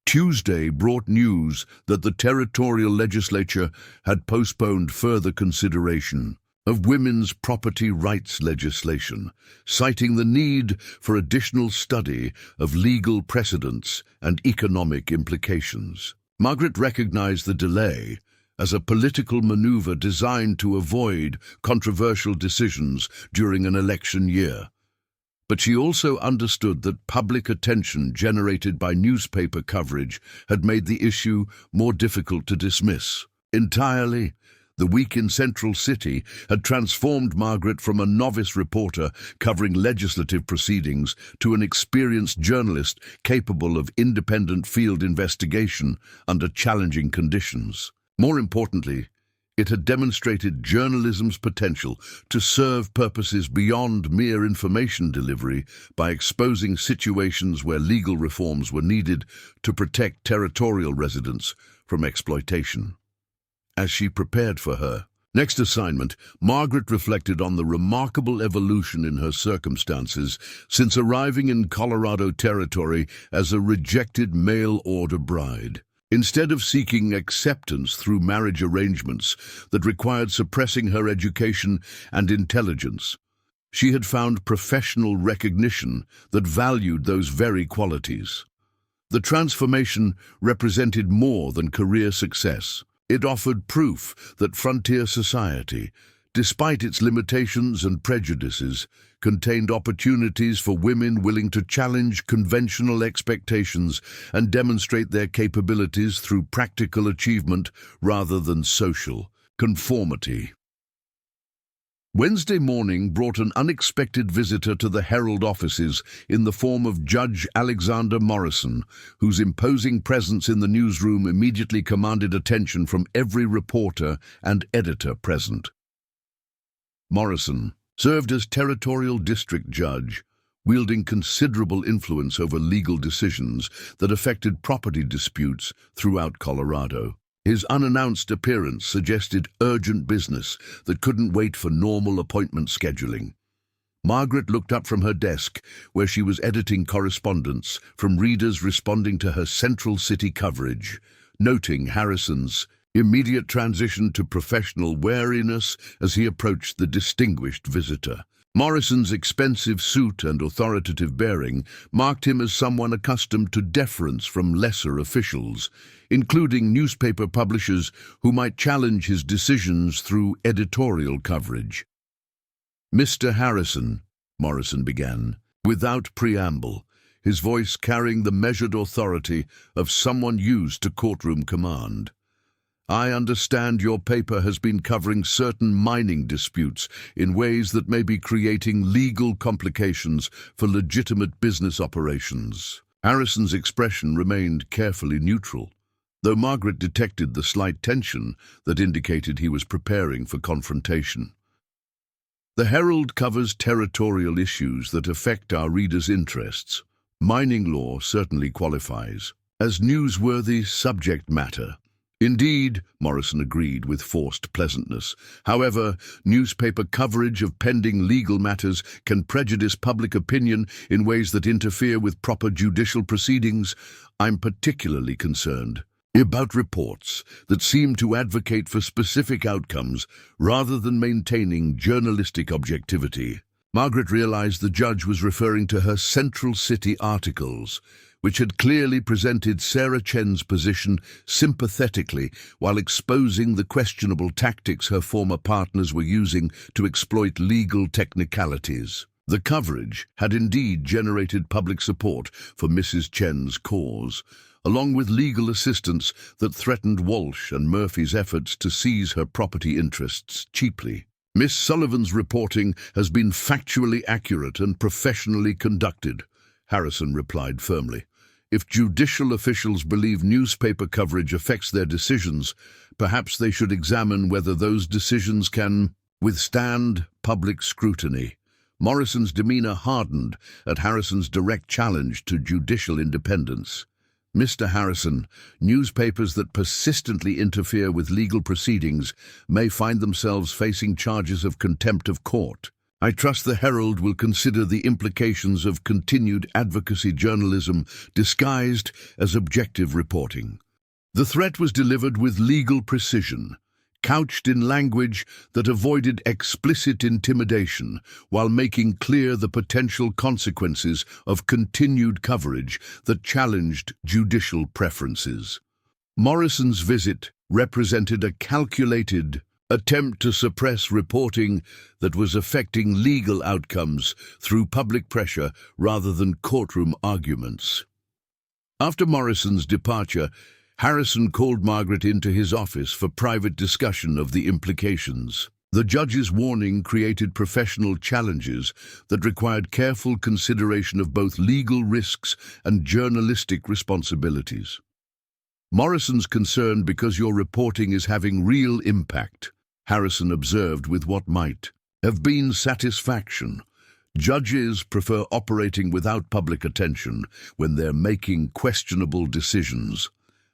Tuesday brought news that the territorial legislature had postponed further consideration of women's property rights legislation, citing the need for additional study of legal precedents and economic implications. Margaret recognized the delay as a political maneuver designed to avoid controversial decisions during an election year. But she also understood that public attention generated by newspaper coverage had made the issue more difficult to dismiss entirely. The week in Central City had transformed Margaret from a novice reporter covering legislative proceedings to an experienced journalist capable of independent field investigation under challenging conditions. More importantly, it had demonstrated journalism's potential to serve purposes beyond mere information delivery by exposing situations where legal reforms were needed to protect territorial residents from exploitation. As she prepared for her next assignment, Margaret reflected on the remarkable evolution in her circumstances since arriving in Colorado territory as a rejected mail-order bride. Instead of seeking acceptance through marriage arrangements that required suppressing her education and intelligence, she had found professional recognition that valued those very qualities. The transformation represented more than career success. It offered proof that frontier society, despite its limitations and prejudices, contained opportunities for women willing to challenge conventional expectations and demonstrate their capabilities through practical achievement rather than social Conformity. Wednesday morning brought an unexpected visitor to the Herald offices in the form of Judge Alexander Morrison, whose imposing presence in the newsroom immediately commanded attention from every reporter and editor present. Morrison served as territorial district judge, wielding considerable influence over legal decisions that affected property disputes throughout Colorado. His unannounced appearance suggested urgent business that couldn't wait for normal appointment scheduling. Margaret looked up from her desk, where she was editing correspondence from readers responding to her Central City coverage, noting Harrison's immediate transition to professional wariness as he approached the distinguished visitor. Morrison's expensive suit and authoritative bearing marked him as someone accustomed to deference from lesser officials, including newspaper publishers who might challenge his decisions through editorial coverage. "Mr. Harrison," Morrison began, without preamble, his voice carrying the measured authority of someone used to courtroom command. "I understand your paper has been covering certain mining disputes in ways that may be creating legal complications for legitimate business operations." Harrison's expression remained carefully neutral, though Margaret detected the slight tension that indicated he was preparing for confrontation. The Herald covers territorial issues that affect our readers' interests. Mining law certainly qualifies as newsworthy subject matter. "Indeed," Morrison agreed with forced pleasantness. "However, newspaper coverage of pending legal matters can prejudice public opinion in ways that interfere with proper judicial proceedings. I'm particularly concerned about reports that seem to advocate for specific outcomes rather than maintaining journalistic objectivity." Margaret realized the judge was referring to her Central City articles, which had clearly presented Sarah Chen's position sympathetically while exposing the questionable tactics her former partners were using to exploit legal technicalities. The coverage had indeed generated public support for Mrs. Chen's cause, along with legal assistance that threatened Walsh and Murphy's efforts to seize her property interests cheaply. "Miss Sullivan's reporting has been factually accurate and professionally conducted," Harrison replied firmly. "If judicial officials believe newspaper coverage affects their decisions, perhaps they should examine whether those decisions can withstand public scrutiny." Morrison's demeanor hardened at Harrison's direct challenge to judicial independence. "Mr. Harrison, newspapers that persistently interfere with legal proceedings may find themselves facing charges of contempt of court. I trust the Herald will consider the implications of continued advocacy journalism disguised as objective reporting." The threat was delivered with legal precision, couched in language that avoided explicit intimidation while making clear the potential consequences of continued coverage that challenged judicial preferences. Morrison's visit represented a calculated attempt to suppress reporting that was affecting legal outcomes through public pressure rather than courtroom arguments. After Morrison's departure, Harrison called Margaret into his office for private discussion of the implications. The judge's warning created professional challenges that required careful consideration of both legal risks and journalistic responsibilities. "Morrison's concerned because your reporting is having real impact," Harrison observed with what might have been satisfaction. "Judges prefer operating without public attention when they're making questionable decisions."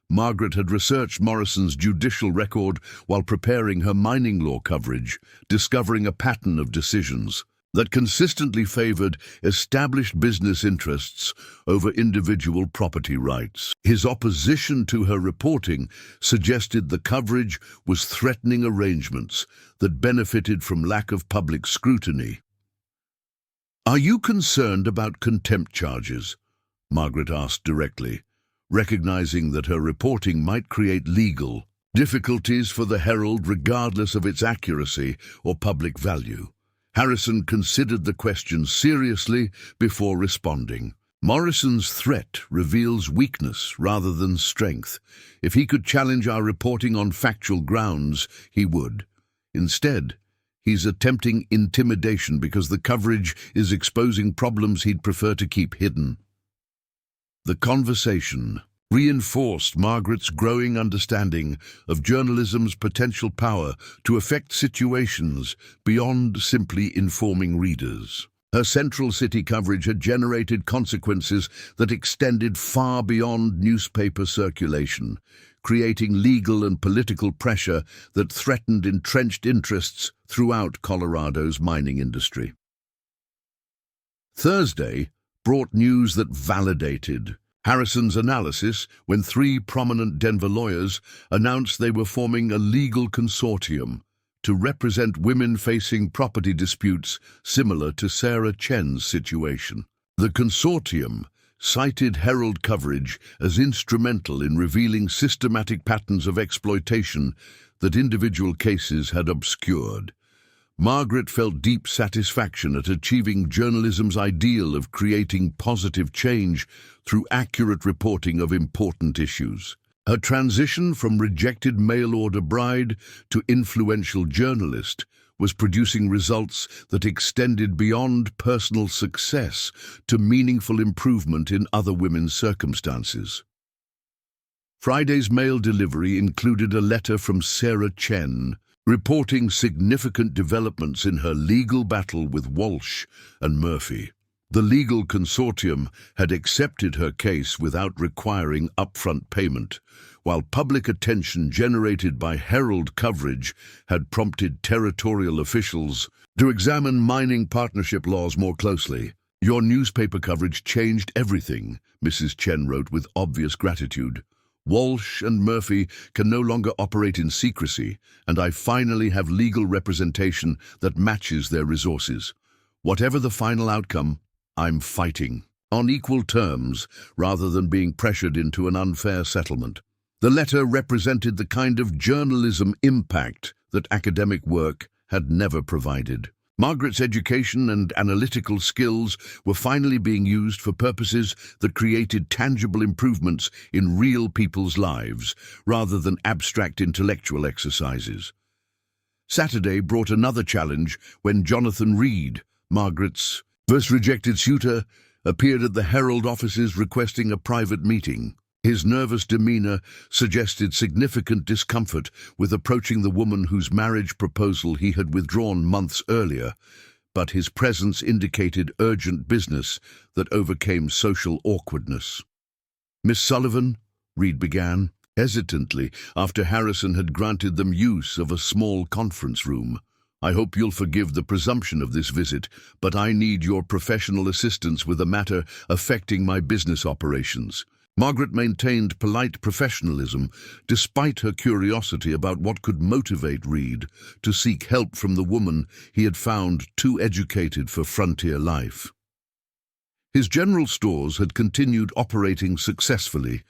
Margaret had researched Morrison's judicial record while preparing her mining law coverage, discovering a pattern of decisions that consistently favored established business interests over individual property rights. His opposition to her reporting suggested the coverage was threatening arrangements that benefited from lack of public scrutiny. "Are you concerned about contempt charges?" Margaret asked directly, recognizing that her reporting might create legal difficulties for the Herald regardless of its accuracy or public value. Harrison considered the question seriously before responding. Morrison's threat reveals weakness rather than strength. If he could challenge our reporting on factual grounds, he would. Instead, he's attempting intimidation because the coverage is exposing problems he'd prefer to keep hidden. The conversation reinforced Margaret's growing understanding of journalism's potential power to affect situations beyond simply informing readers. Her Central City coverage had generated consequences that extended far beyond newspaper circulation, creating legal and political pressure that threatened entrenched interests throughout Colorado's mining industry. Thursday brought news that validated Harrison's analysis when three prominent Denver lawyers announced they were forming a legal consortium to represent women facing property disputes similar to Sarah Chen's situation. The consortium cited Herald coverage as instrumental in revealing systematic patterns of exploitation that individual cases had obscured. Margaret felt deep satisfaction at achieving journalism's ideal of creating positive change through accurate reporting of important issues. Her transition from rejected mail-order bride to influential journalist was producing results that extended beyond personal success to meaningful improvement in other women's circumstances. Friday's mail delivery included a letter from Sarah Chen, reporting significant developments in her legal battle with Walsh and Murphy. The legal consortium had accepted her case without requiring upfront payment, while public attention generated by Herald coverage had prompted territorial officials to examine mining partnership laws more closely. "Your newspaper coverage changed everything," Mrs. Chen wrote with obvious gratitude. "Walsh and Murphy can no longer operate in secrecy, and I finally have legal representation that matches their resources. Whatever the final outcome, I'm fighting on equal terms rather than being pressured into an unfair settlement." The letter represented the kind of journalism impact that academic work had never provided. Margaret's education and analytical skills were finally being used for purposes that created tangible improvements in real people's lives, rather than abstract intellectual exercises. Saturday brought another challenge when Jonathan Reed, Margaret's first rejected suitor, appeared at the Herald offices requesting a private meeting. His nervous demeanor suggested significant discomfort with approaching the woman whose marriage proposal he had withdrawn months earlier, but his presence indicated urgent business that overcame social awkwardness. "Miss Sullivan," Reed began, hesitantly, after Harrison had granted them use of a small conference room. "I hope you'll forgive the presumption of this visit, but I need your professional assistance with a matter affecting my business operations." Margaret maintained polite professionalism, despite her curiosity about what could motivate Reed to seek help from the woman he had found too educated for frontier life. His general stores had continued operating successfully,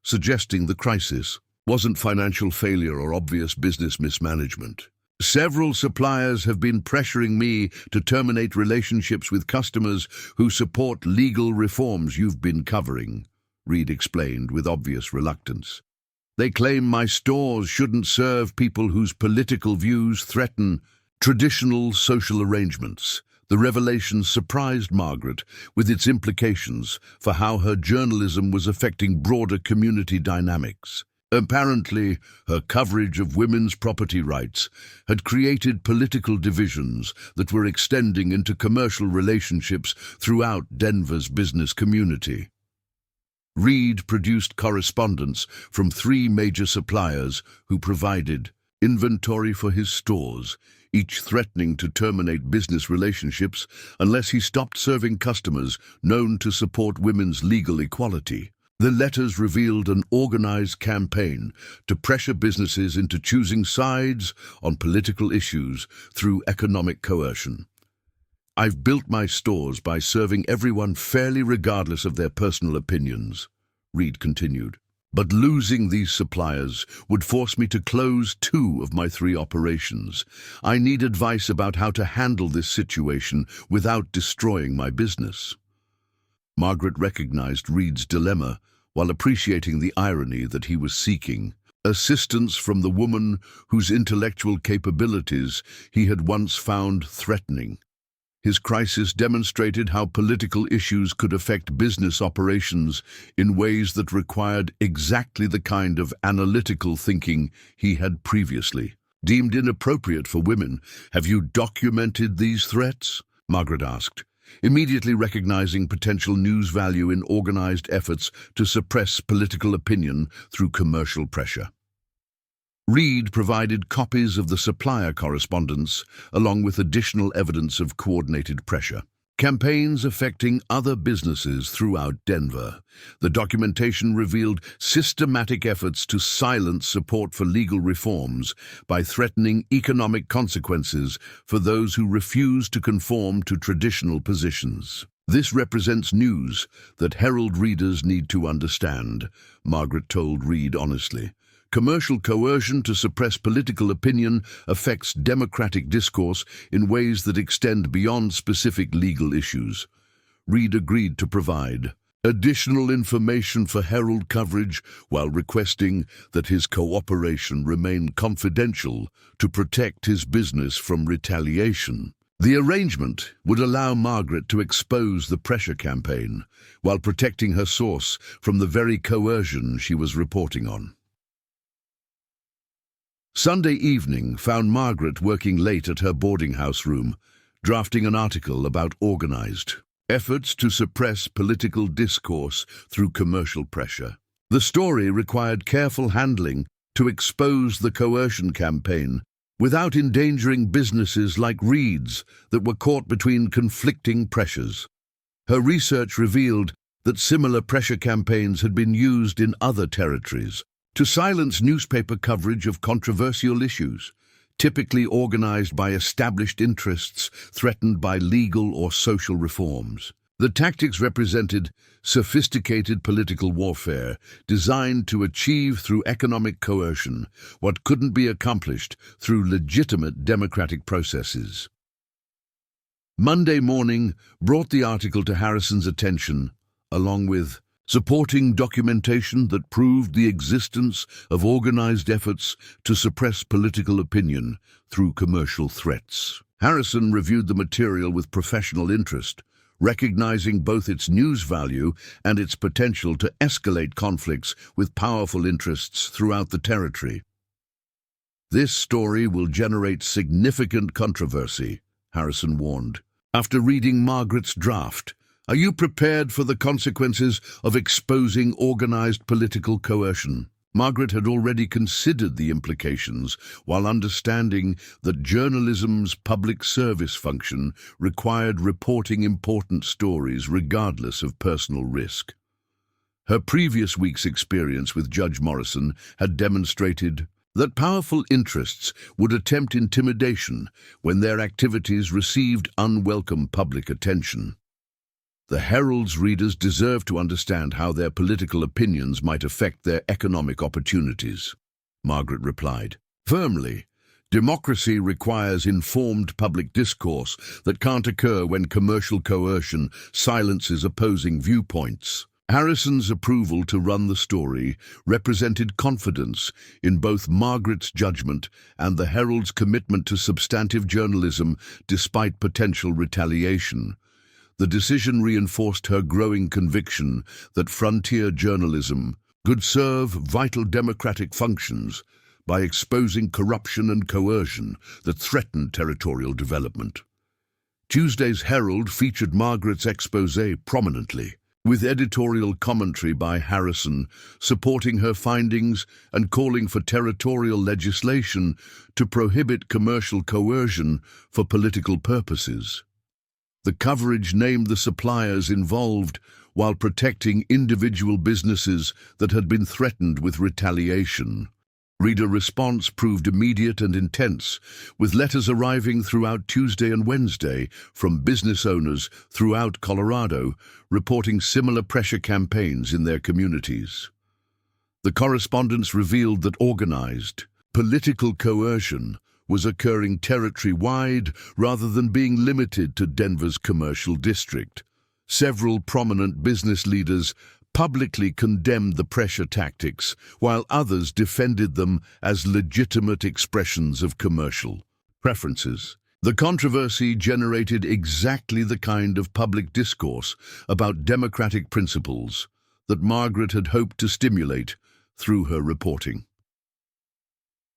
suggesting the crisis wasn't financial failure or obvious business mismanagement. "Several suppliers have been pressuring me to terminate relationships with customers who support legal reforms you've been covering," Reed explained with obvious reluctance. "They claim my stores shouldn't serve people whose political views threaten traditional social arrangements." The revelation surprised Margaret with its implications for how her journalism was affecting broader community dynamics. Apparently, her coverage of women's property rights had created political divisions that were extending into commercial relationships throughout Denver's business community. Reed produced correspondence from three major suppliers who provided inventory for his stores, each threatening to terminate business relationships unless he stopped serving customers known to support women's legal equality. The letters revealed an organized campaign to pressure businesses into choosing sides on political issues through economic coercion. "I've built my stores by serving everyone fairly regardless of their personal opinions," Reed continued. "But losing these suppliers would force me to close 2 of my 3 operations. I need advice about how to handle this situation without destroying my business." Margaret recognized Reed's dilemma while appreciating the irony that he was seeking assistance from the woman whose intellectual capabilities he had once found threatening. His crisis demonstrated how political issues could affect business operations in ways that required exactly the kind of analytical thinking he had previously deemed inappropriate for women. "Have you documented these threats?" Margaret asked, immediately recognizing potential news value in organized efforts to suppress political opinion through commercial pressure. Reed provided copies of the supplier correspondence, along with additional evidence of coordinated pressure. Campaigns affecting other businesses throughout Denver. The documentation revealed systematic efforts to silence support for legal reforms by threatening economic consequences for those who refuse to conform to traditional positions. "This represents news that Herald readers need to understand," Margaret told Reed honestly. "Commercial coercion to suppress political opinion affects democratic discourse in ways that extend beyond specific legal issues." Reed agreed to provide additional information for Herald coverage while requesting that his cooperation remain confidential to protect his business from retaliation. The arrangement would allow Margaret to expose the pressure campaign while protecting her source from the very coercion she was reporting on. Sunday evening found Margaret working late at her boarding house room, drafting an article about organized efforts to suppress political discourse through commercial pressure. The story required careful handling to expose the coercion campaign without endangering businesses like Reed's that were caught between conflicting pressures. Her research revealed that similar pressure campaigns had been used in other territories to silence newspaper coverage of controversial issues, typically organized by established interests threatened by legal or social reforms. The tactics represented sophisticated political warfare designed to achieve through economic coercion what couldn't be accomplished through legitimate democratic processes. Monday morning brought the article to Harrison's attention, along with supporting documentation that proved the existence of organized efforts to suppress political opinion through commercial threats. Harrison reviewed the material with professional interest, recognizing both its news value and its potential to escalate conflicts with powerful interests throughout the territory. "This story will generate significant controversy," Harrison warned. "After reading Margaret's draft, are you prepared for the consequences of exposing organized political coercion?" Margaret had already considered the implications while understanding that journalism's public service function required reporting important stories regardless of personal risk. Her previous week's experience with Judge Morrison had demonstrated that powerful interests would attempt intimidation when their activities received unwelcome public attention. The Herald's readers deserve to understand how their political opinions might affect their economic opportunities, Margaret replied firmly. "Democracy requires informed public discourse that can't occur when commercial coercion silences opposing viewpoints." Harrison's approval to run the story represented confidence in both Margaret's judgment and the Herald's commitment to substantive journalism despite potential retaliation. The decision reinforced her growing conviction that frontier journalism could serve vital democratic functions by exposing corruption and coercion that threatened territorial development. Tuesday's Herald featured Margaret's exposé prominently, with editorial commentary by Harrison supporting her findings and calling for territorial legislation to prohibit commercial coercion for political purposes. The coverage named the suppliers involved while protecting individual businesses that had been threatened with retaliation. Reader response proved immediate and intense, with letters arriving throughout Tuesday and Wednesday from business owners throughout Colorado reporting similar pressure campaigns in their communities. The correspondence revealed that organized political coercion was occurring territory-wide rather than being limited to Denver's commercial district. Several prominent business leaders publicly condemned the pressure tactics, while others defended them as legitimate expressions of commercial preferences. The controversy generated exactly the kind of public discourse about democratic principles that Margaret had hoped to stimulate through her reporting.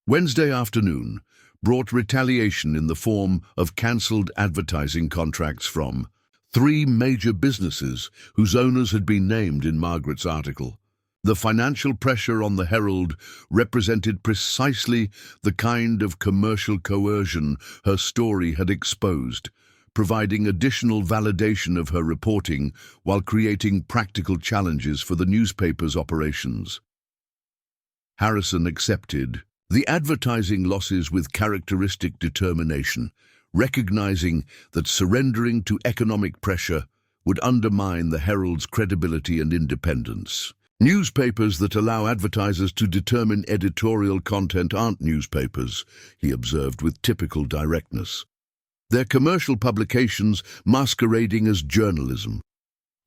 Wednesday afternoon brought retaliation in the form of cancelled advertising contracts from 3 major businesses whose owners had been named in Margaret's article. The financial pressure on the Herald represented precisely the kind of commercial coercion her story had exposed, providing additional validation of her reporting while creating practical challenges for the newspaper's operations. Harrison accepted the advertising losses with characteristic determination, recognizing that surrendering to economic pressure would undermine the Herald's credibility and independence. Newspapers that allow advertisers to determine editorial content aren't newspapers, he observed with typical directness. They're commercial publications masquerading as journalism.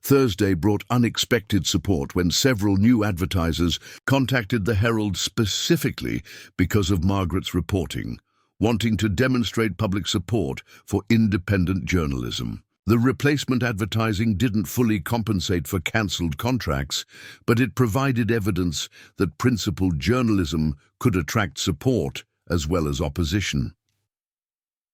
Thursday brought unexpected support when several new advertisers contacted the Herald specifically because of Margaret's reporting, wanting to demonstrate public support for independent journalism. The replacement advertising didn't fully compensate for cancelled contracts, but it provided evidence that principled journalism could attract support as well as opposition.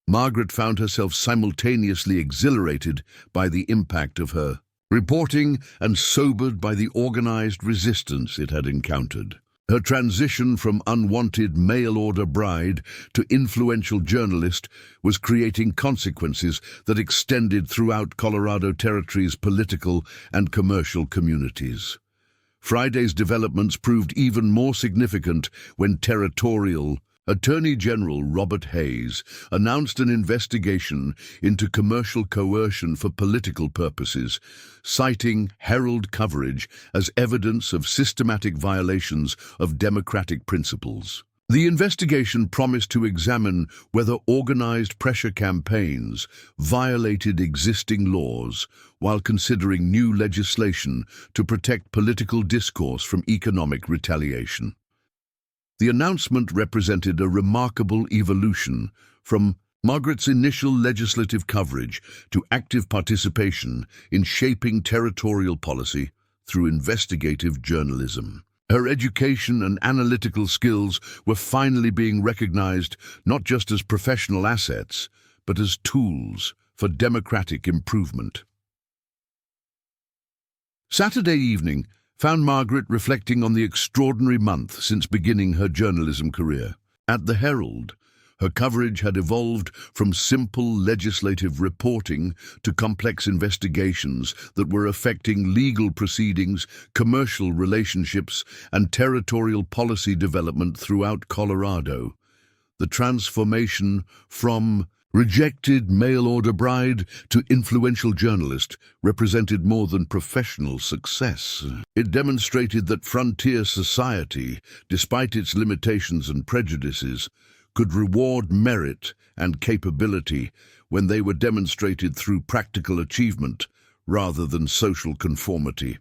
Margaret found herself simultaneously exhilarated by the impact of her reporting and sobered by the organized resistance it had encountered. Her transition from unwanted mail-order bride to influential journalist was creating consequences that extended throughout Colorado Territory's political and commercial communities. Friday's developments proved even more significant when territorial Attorney General Robert Hayes announced an investigation into commercial coercion for political purposes, citing Herald coverage as evidence of systematic violations of democratic principles. The investigation promised to examine whether organized pressure campaigns violated existing laws while considering new legislation to protect political discourse from economic retaliation. The announcement represented a remarkable evolution from Margaret's initial legislative coverage to active participation in shaping territorial policy through investigative journalism. Her education and analytical skills were finally being recognized not just as professional assets, but as tools for democratic improvement. Saturday evening found Margaret reflecting on the extraordinary month since beginning her journalism career. At the Herald, her coverage had evolved from simple legislative reporting to complex investigations that were affecting legal proceedings, commercial relationships, and territorial policy development throughout Colorado. The transformation from rejected mail-order bride to influential journalist represented more than professional success. It demonstrated that frontier society, despite its limitations and prejudices, could reward merit and capability when they were demonstrated through practical achievement rather than social conformity.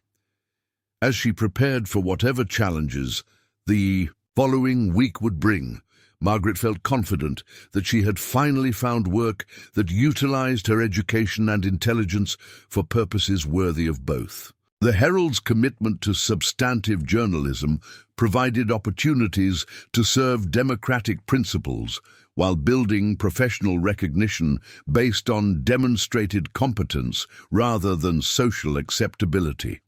As she prepared for whatever challenges the following week would bring, Margaret felt confident that she had finally found work that utilized her education and intelligence for purposes worthy of both. The Herald's commitment to substantive journalism provided opportunities to serve democratic principles while building professional recognition based on demonstrated competence rather than social acceptability.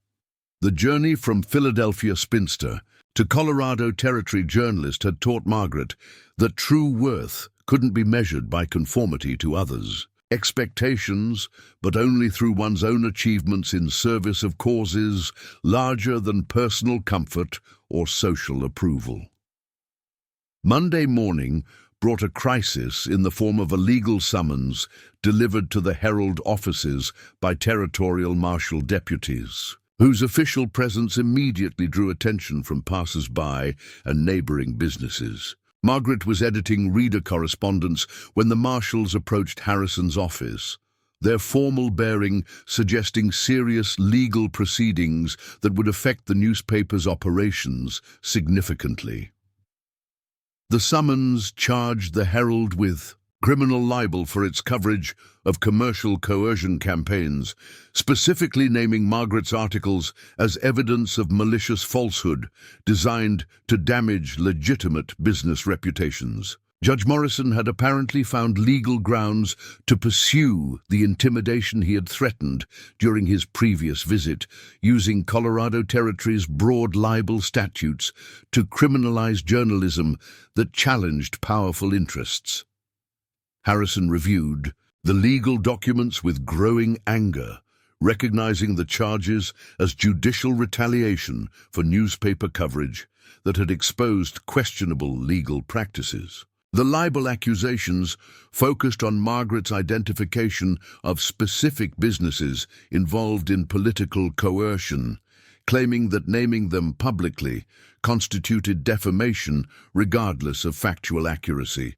The journey from Philadelphia spinster to Colorado Territory journalist had taught Margaret that true worth couldn't be measured by conformity to others' expectations, but only through one's own achievements in service of causes larger than personal comfort or social approval. Monday morning brought a crisis in the form of a legal summons delivered to the Herald offices by territorial marshal deputies, whose official presence immediately drew attention from passers-by and neighboring businesses. Margaret was editing reader correspondence when the marshals approached Harrison's office, their formal bearing suggesting serious legal proceedings that would affect the newspaper's operations significantly. The summons charged the Herald with criminal libel for its coverage of commercial coercion campaigns, specifically naming Margaret's articles as evidence of malicious falsehood designed to damage legitimate business reputations. Judge Morrison had apparently found legal grounds to pursue the intimidation he had threatened during his previous visit, using Colorado Territory's broad libel statutes to criminalize journalism that challenged powerful interests. Harrison reviewed the legal documents with growing anger, recognizing the charges as judicial retaliation for newspaper coverage that had exposed questionable legal practices. The libel accusations focused on Margaret's identification of specific businesses involved in political coercion, claiming that naming them publicly constituted defamation regardless of factual accuracy.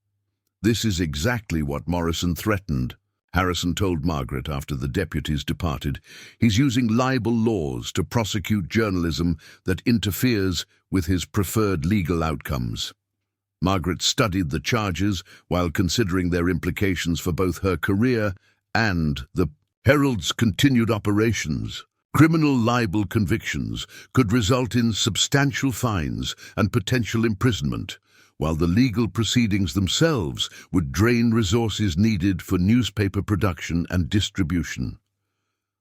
"This is exactly what Morrison threatened," Harrison told Margaret after the deputies departed. "He's using libel laws to prosecute journalism that interferes with his preferred legal outcomes." Margaret studied the charges while considering their implications for both her career and the Herald's continued operations. Criminal libel convictions could result in substantial fines and potential imprisonment, while the legal proceedings themselves would drain resources needed for newspaper production and distribution.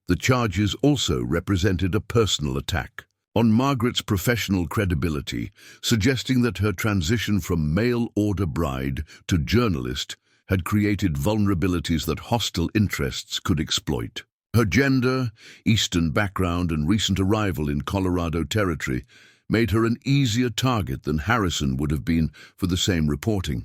The charges also represented a personal attack on Margaret's professional credibility, suggesting that her transition from mail-order bride to journalist had created vulnerabilities that hostile interests could exploit. Her gender, Eastern background, and recent arrival in Colorado Territory made her an easier target than Harrison would have been for the same reporting.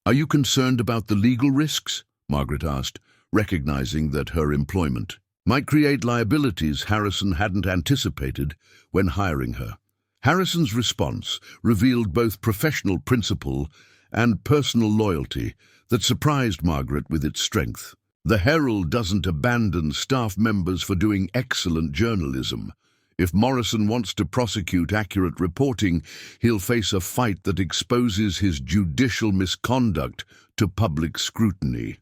"Are you concerned about the legal risks?" Margaret asked, recognizing that her employment might create liabilities Harrison hadn't anticipated when hiring her. Harrison's response revealed both professional principle and personal loyalty that surprised Margaret with its strength. The Herald doesn't abandon staff members for doing excellent journalism. If Morrison wants to prosecute accurate reporting, he'll face a fight that exposes his judicial misconduct to public scrutiny.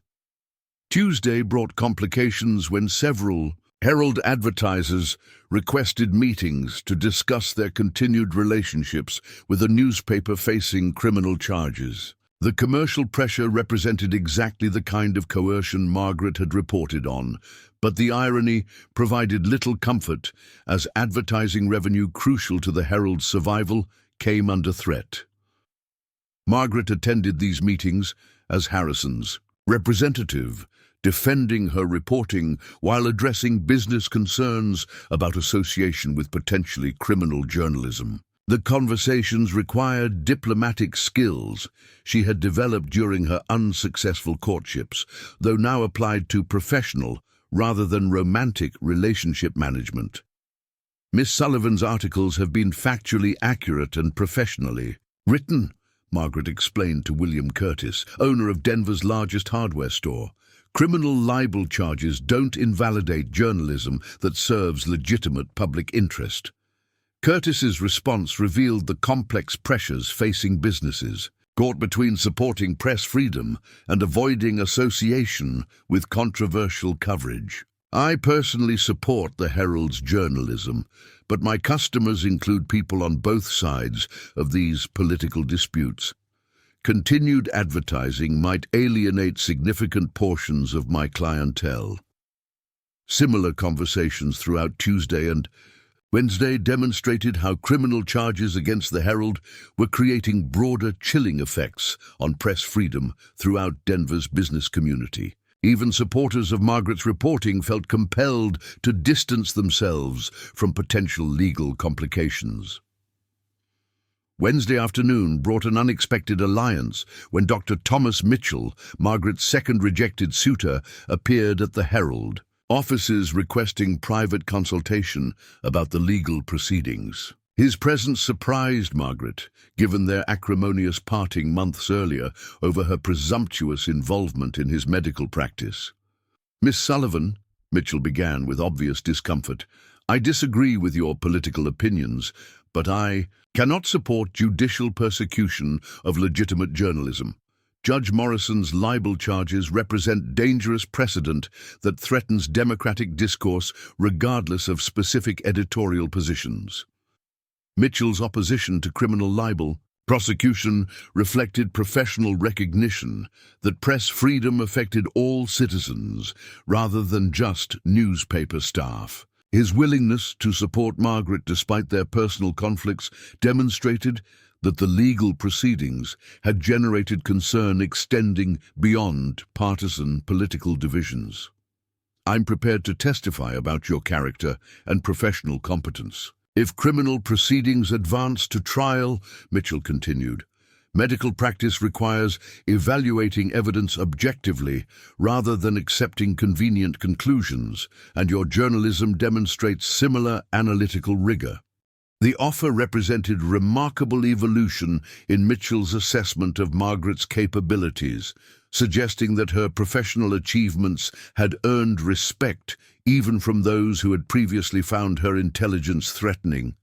Tuesday brought complications when several Herald advertisers requested meetings to discuss their continued relationships with a newspaper facing criminal charges. The commercial pressure represented exactly the kind of coercion Margaret had reported on, but the irony provided little comfort as advertising revenue crucial to the Herald's survival came under threat. Margaret attended these meetings as Harrison's representative, defending her reporting while addressing business concerns about association with potentially criminal journalism. The conversations required diplomatic skills she had developed during her unsuccessful courtships, though now applied to professional rather than romantic relationship management. Miss Sullivan's articles have been factually accurate and professionally written, Margaret explained to William Curtis, owner of Denver's largest hardware store. Criminal libel charges don't invalidate journalism that serves legitimate public interest. Curtis's response revealed the complex pressures facing businesses, caught between supporting press freedom and avoiding association with controversial coverage. "I personally support the Herald's journalism, but my customers include people on both sides of these political disputes. Continued advertising might alienate significant portions of my clientele." Similar conversations throughout Tuesday and Wednesday demonstrated how criminal charges against the Herald were creating broader chilling effects on press freedom throughout Denver's business community. Even supporters of Margaret's reporting felt compelled to distance themselves from potential legal complications. Wednesday afternoon brought an unexpected alliance when Dr. Thomas Mitchell, Margaret's second rejected suitor, appeared at the Herald, offices requesting private consultation about the legal proceedings. His presence surprised Margaret, given their acrimonious parting months earlier over her presumptuous involvement in his medical practice. Miss Sullivan, Mitchell began with obvious discomfort, I disagree with your political opinions, but I cannot support judicial persecution of legitimate journalism. Judge Morrison's libel charges represent dangerous precedent that threatens democratic discourse regardless of specific editorial positions. Mitchell's opposition to criminal libel prosecution reflected professional recognition that press freedom affected all citizens rather than just newspaper staff. His willingness to support Margaret despite their personal conflicts demonstrated that the legal proceedings had generated concern extending beyond partisan political divisions. I'm prepared to testify about your character and professional competence. If criminal proceedings advance to trial, Mitchell continued, medical practice requires evaluating evidence objectively rather than accepting convenient conclusions, and your journalism demonstrates similar analytical rigor. The offer represented remarkable evolution in Mitchell's assessment of Margaret's capabilities, suggesting that her professional achievements had earned respect even from those who had previously found her intelligence threatening.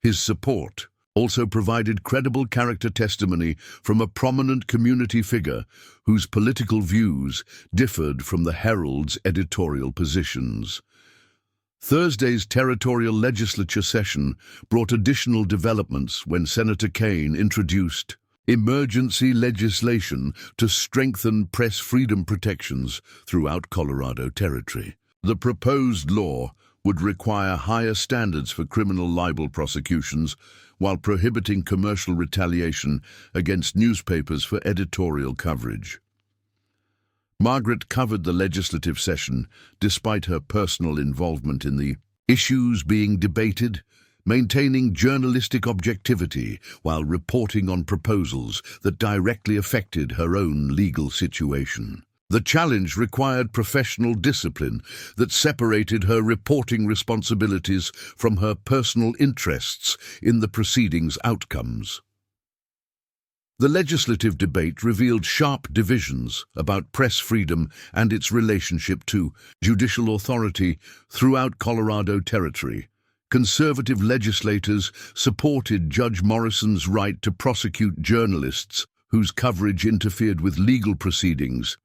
His support also provided credible character testimony from a prominent community figure whose political views differed from the Herald's editorial positions. Thursday's territorial legislature session brought additional developments when Senator Kaine introduced emergency legislation to strengthen press freedom protections throughout Colorado Territory. The proposed law would require higher standards for criminal libel prosecutions while prohibiting commercial retaliation against newspapers for editorial coverage. Margaret covered the legislative session despite her personal involvement in the issues being debated, maintaining journalistic objectivity while reporting on proposals that directly affected her own legal situation. The challenge required professional discipline that separated her reporting responsibilities from her personal interests in the proceedings' outcomes. The legislative debate revealed sharp divisions about press freedom and its relationship to judicial authority throughout Colorado Territory. Conservative legislators supported Judge Morrison's right to prosecute journalists whose coverage interfered with legal proceedings,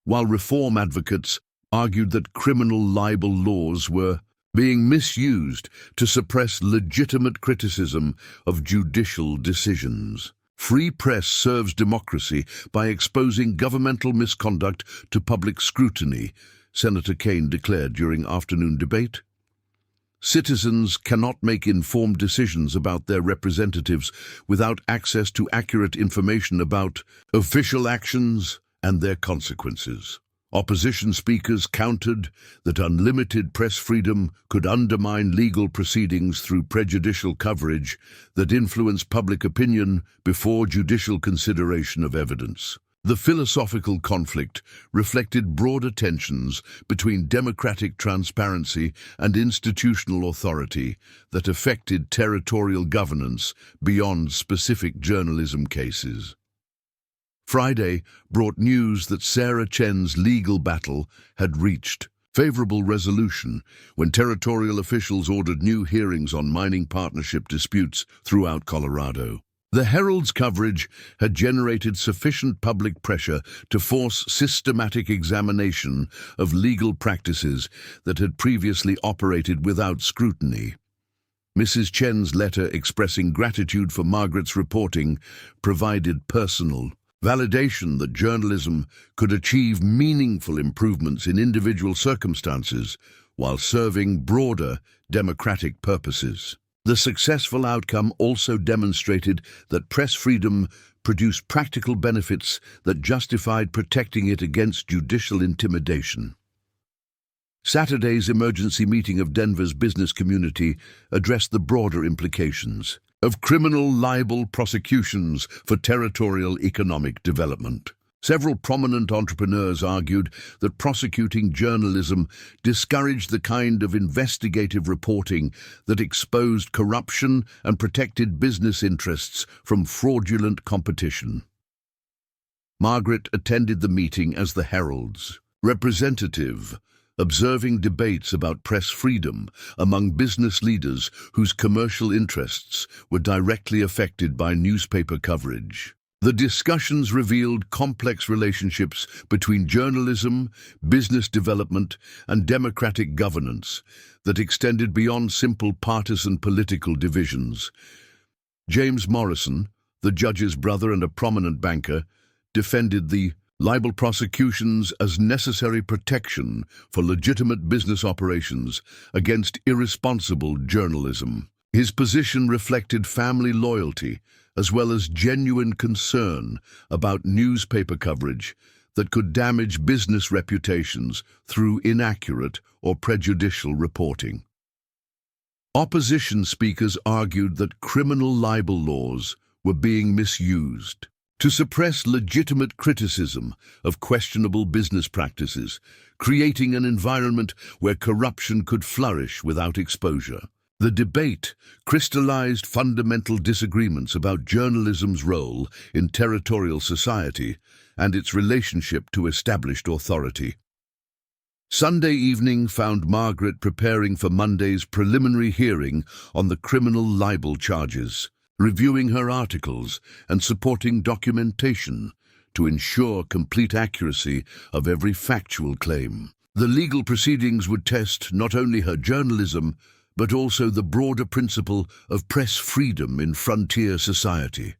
while reform advocates argued that criminal libel laws were being misused to suppress legitimate criticism of judicial decisions. Free press serves democracy by exposing governmental misconduct to public scrutiny, Senator Kaine declared during afternoon debate. Citizens cannot make informed decisions about their representatives without access to accurate information about official actions and their consequences. Opposition speakers countered that unlimited press freedom could undermine legal proceedings through prejudicial coverage that influenced public opinion before judicial consideration of evidence. The philosophical conflict reflected broader tensions between democratic transparency and institutional authority that affected territorial governance beyond specific journalism cases. Friday brought news that Sarah Chen's legal battle had reached favorable resolution when territorial officials ordered new hearings on mining partnership disputes throughout Colorado. The Herald's coverage had generated sufficient public pressure to force systematic examination of legal practices that had previously operated without scrutiny. Mrs. Chen's letter expressing gratitude for Margaret's reporting provided personal validation that journalism could achieve meaningful improvements in individual circumstances while serving broader democratic purposes. The successful outcome also demonstrated that press freedom produced practical benefits that justified protecting it against judicial intimidation. Saturday's emergency meeting of Denver's business community addressed the broader implications of criminal libel prosecutions for territorial economic development. Several prominent entrepreneurs argued that prosecuting journalism discouraged the kind of investigative reporting that exposed corruption and protected business interests from fraudulent competition. Margaret attended the meeting as the Herald's representative, observing debates about press freedom among business leaders whose commercial interests were directly affected by newspaper coverage. The discussions revealed complex relationships between journalism, business development, and democratic governance that extended beyond simple partisan political divisions. James Morrison, the judge's brother and a prominent banker, defended the libel prosecutions as necessary protection for legitimate business operations against irresponsible journalism. His position reflected family loyalty as well as genuine concern about newspaper coverage that could damage business reputations through inaccurate or prejudicial reporting. Opposition speakers argued that criminal libel laws were being misused to suppress legitimate criticism of questionable business practices, creating an environment where corruption could flourish without exposure. The debate crystallized fundamental disagreements about journalism's role in territorial society and its relationship to established authority. Sunday evening found Margaret preparing for Monday's preliminary hearing on the criminal libel charges, reviewing her articles and supporting documentation to ensure complete accuracy of every factual claim. The legal proceedings would test not only her journalism, but also the broader principle of press freedom in frontier society.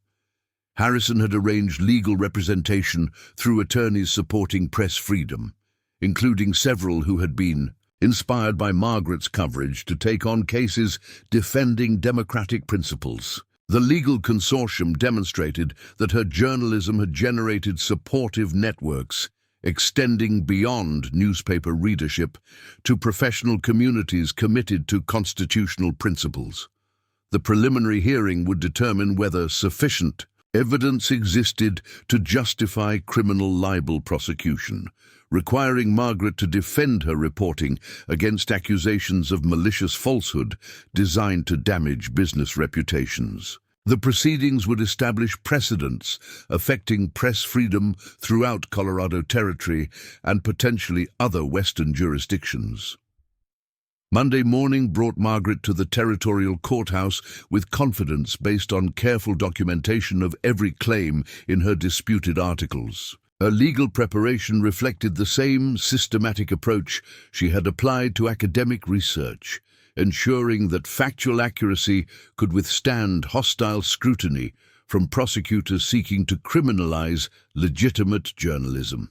Harrison had arranged legal representation through attorneys supporting press freedom, including several who had been inspired by Margaret's coverage to take on cases defending democratic principles. The legal consortium demonstrated that her journalism had generated supportive networks extending beyond newspaper readership to professional communities committed to constitutional principles. The preliminary hearing would determine whether sufficient evidence existed to justify criminal libel prosecution, requiring Margaret to defend her reporting against accusations of malicious falsehood designed to damage business reputations. The proceedings would establish precedents affecting press freedom throughout Colorado Territory and potentially other Western jurisdictions. Monday morning brought Margaret to the territorial courthouse with confidence based on careful documentation of every claim in her disputed articles. Her legal preparation reflected the same systematic approach she had applied to academic research, ensuring that factual accuracy could withstand hostile scrutiny from prosecutors seeking to criminalize legitimate journalism.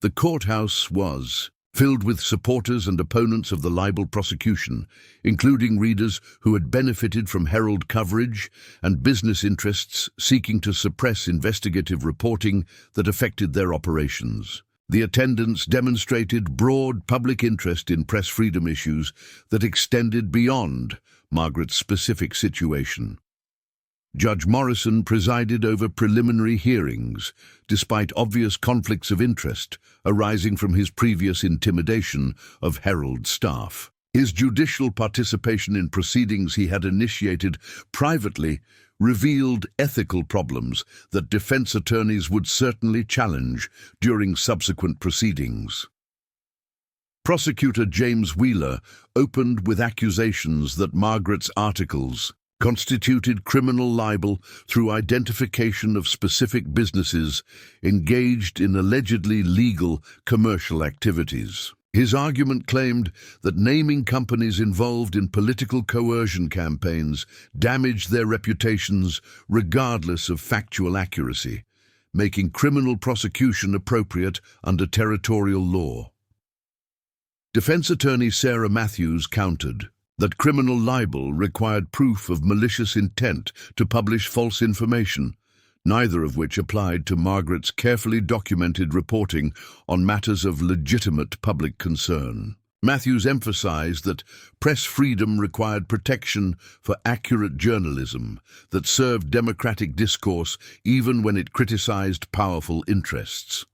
The courthouse was filled with supporters and opponents of the libel prosecution, including readers who had benefited from Herald coverage and business interests seeking to suppress investigative reporting that affected their operations. The attendance demonstrated broad public interest in press freedom issues that extended beyond Margaret's specific situation. Judge Morrison presided over preliminary hearings, despite obvious conflicts of interest arising from his previous intimidation of Herald staff. His judicial participation in proceedings he had initiated privately revealed ethical problems that defense attorneys would certainly challenge during subsequent proceedings. Prosecutor James Wheeler opened with accusations that Margaret's articles constituted criminal libel through identification of specific businesses engaged in allegedly legal commercial activities. His argument claimed that naming companies involved in political coercion campaigns damaged their reputations regardless of factual accuracy, making criminal prosecution appropriate under territorial law. Defense attorney Sarah Matthews countered that criminal libel required proof of malicious intent to publish false information, neither of which applied to Margaret's carefully documented reporting on matters of legitimate public concern. Matthews emphasized that press freedom required protection for accurate journalism that served democratic discourse even when it criticized powerful interests.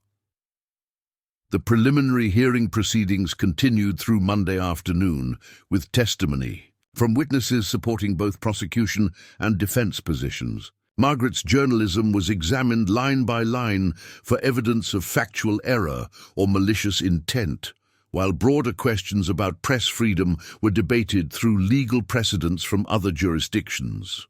The preliminary hearing proceedings continued through Monday afternoon with testimony from witnesses supporting both prosecution and defense positions. Margaret's journalism was examined line by line for evidence of factual error or malicious intent, while broader questions about press freedom were debated through legal precedents from other jurisdictions.